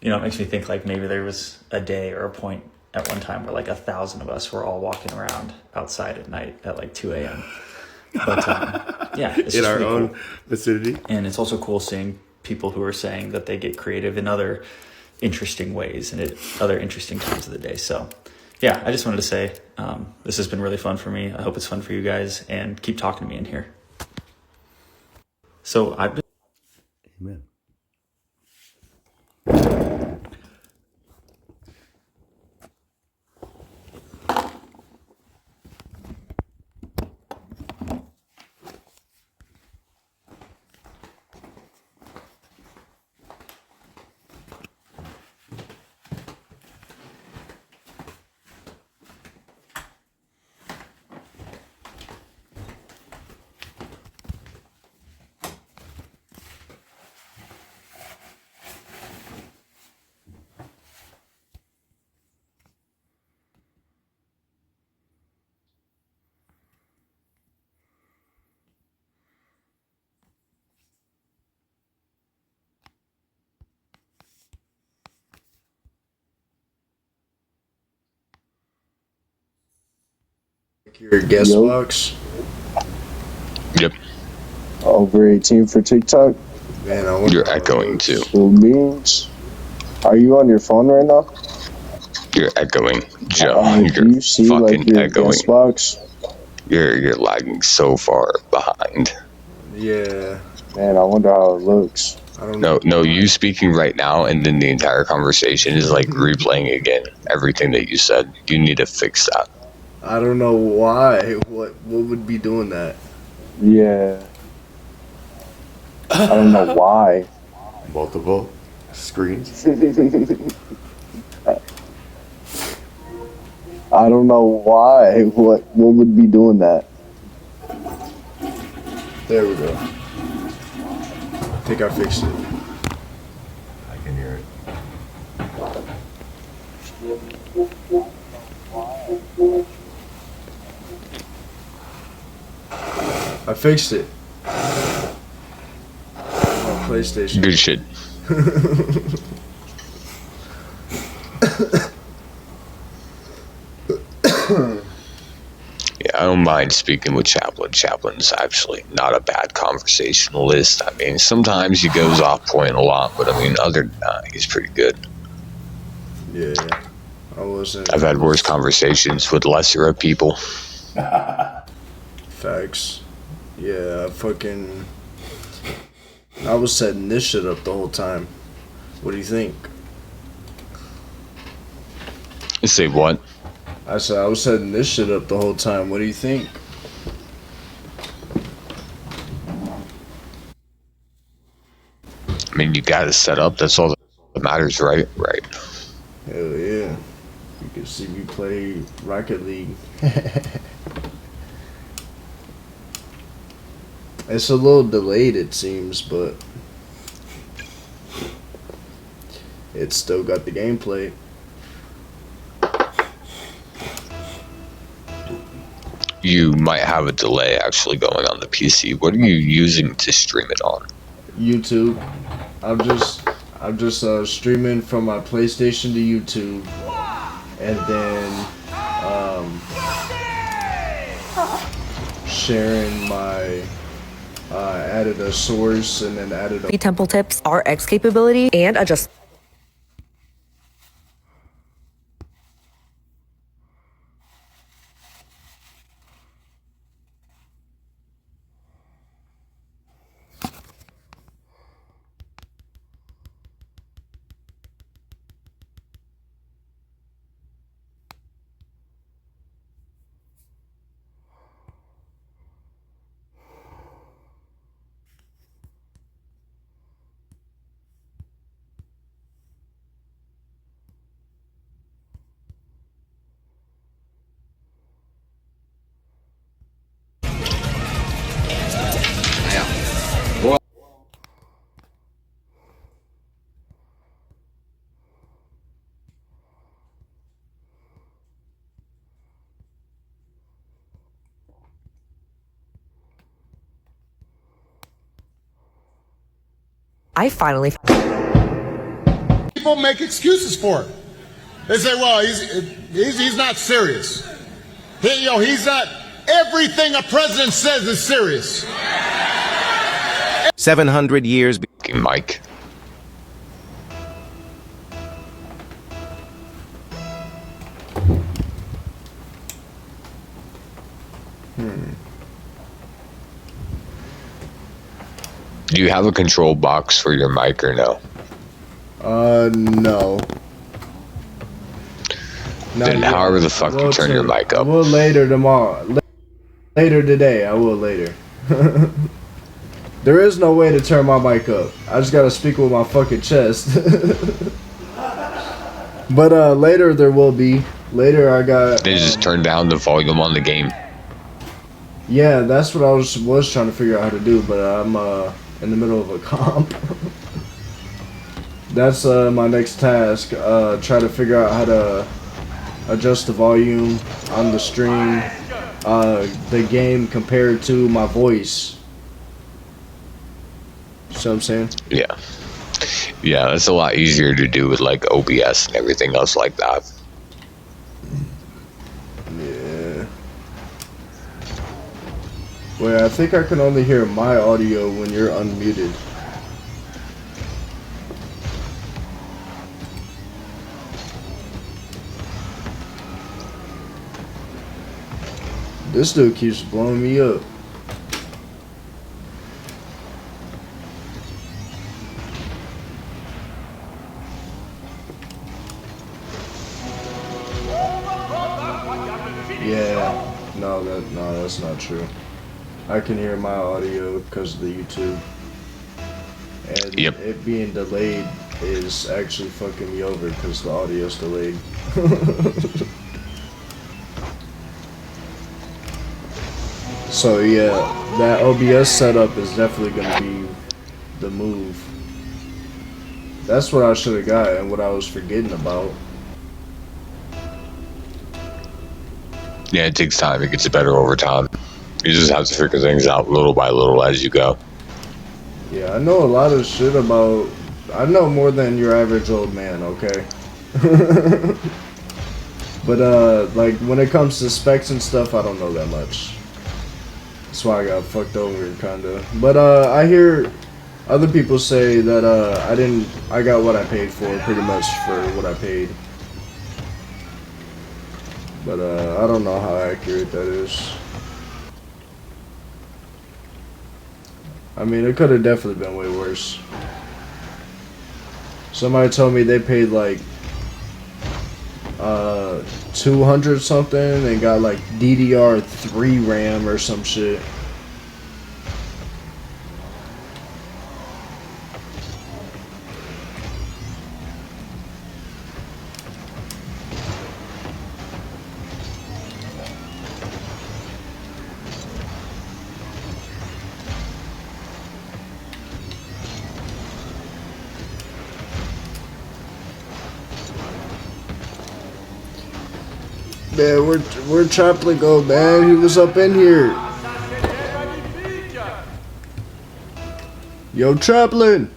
It makes me think like maybe there was a day or a point at one time where like 1,000 of us were all walking around outside at night at like 2 a.m. But it's in just our really own cool. vicinity. And it's also cool seeing people who are saying that they get creative in other interesting ways and at other interesting times of the day. So yeah, I just wanted to say this has been really fun for me. I hope it's fun for you guys, and keep talking to me in here. So I've been... Amen. Your guest box. Yep. Over 18 for TikTok. Man, I wonder You're how it echoing looks. too. Cool beans. Are you on your phone right now? You're echoing, Joe. Do You're you see fucking like your echoing. guest box? You're lagging so far behind. Yeah. Man, I wonder how it looks. I don't know. No, you speaking right now, and then the entire conversation is like replaying again everything that you said. You need to fix that. I don't know why. What would be doing that? Yeah. I don't know why. Multiple screens. I don't know why. What would be doing that? There we go. I think I fixed it. I can hear it. I fixed it. On PlayStation. Good shit. Yeah, I don't mind speaking with Chaplin. Chaplin's actually not a bad conversationalist. I mean, sometimes he goes off point a lot, but I mean, other than that, he's pretty good. Yeah, I wasn't. I've had worse conversations with lesser of people. Facts. Yeah, I was setting this shit up the whole time. What do you think? Say what? I said I was setting this shit up the whole time. What do you think? I mean, you got it set up. That's all that matters, right? Right. Hell yeah. You can see me play Rocket League. It's a little delayed, it seems, but it's still got the gameplay. You might have a delay actually going on the PC. What are you using to stream it on? YouTube. I'm just streaming from my PlayStation to YouTube, and then sharing my added a source and then added a Temple tips, RX capability, and adjust. I finally. People make excuses for it. They say, well, he's not serious. He's not. Everything a president says is serious. 700 years. Mike. Do you have a control box for your mic or no? No. Then however the fuck you turn your mic I up. will later tomorrow. Later today, I will later. There is no way to turn my mic up. I just gotta speak with my fucking chest. But later there will be. Later I got. They just turn down the volume on the game. Yeah, that's what I was trying to figure out how to do, but I'm in the middle of a comp. That's my next task. Try to figure out how to adjust the volume on the stream, the game compared to my voice. See what I'm saying? Yeah. Yeah, that's a lot easier to do with like OBS and everything else like that. Yeah. Wait, I think I can only hear my audio when you're unmuted. This dude keeps blowing me up. Yeah, no, that's not true. I can hear my audio because of the YouTube. And it being delayed is actually fucking me over because the audio's delayed. So yeah, that OBS setup is definitely gonna be the move. That's what I should have got and what I was forgetting about. Yeah, it takes time. It gets better over time. You just have to figure things out little by little as you go. Yeah, I know a lot of shit about. I know more than your average old man, okay? But like when it comes to specs and stuff, I don't know that much. That's why I got fucked over, kinda. But I hear other people say that I got what I paid for, pretty much for what I paid. But I don't know how accurate that is. I mean, it could have definitely been way worse. Somebody told me they paid like 200 something and got like DDR3 RAM or some shit. Man, where'd Chaplin go, man? He was up in here. Yo, Chaplin!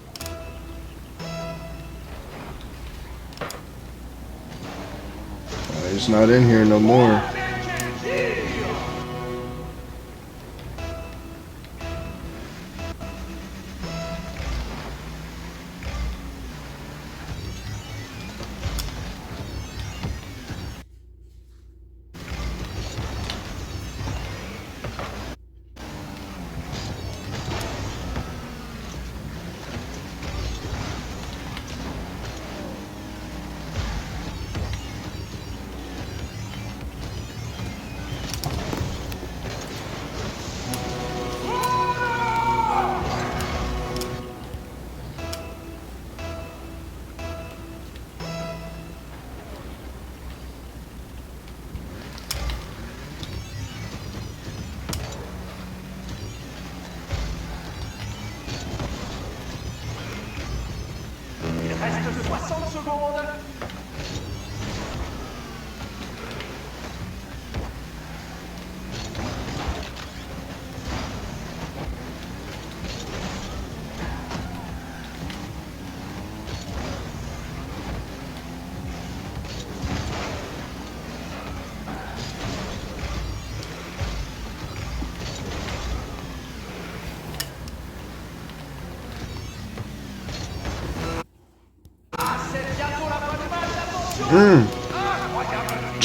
He's not in here no more.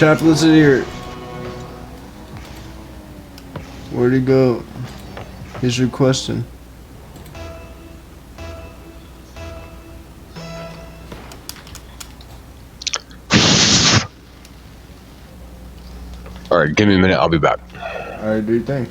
Chaplin's in here. Where'd he go? He's requesting. All right, give me a minute. I'll be back. Alright, do your thing.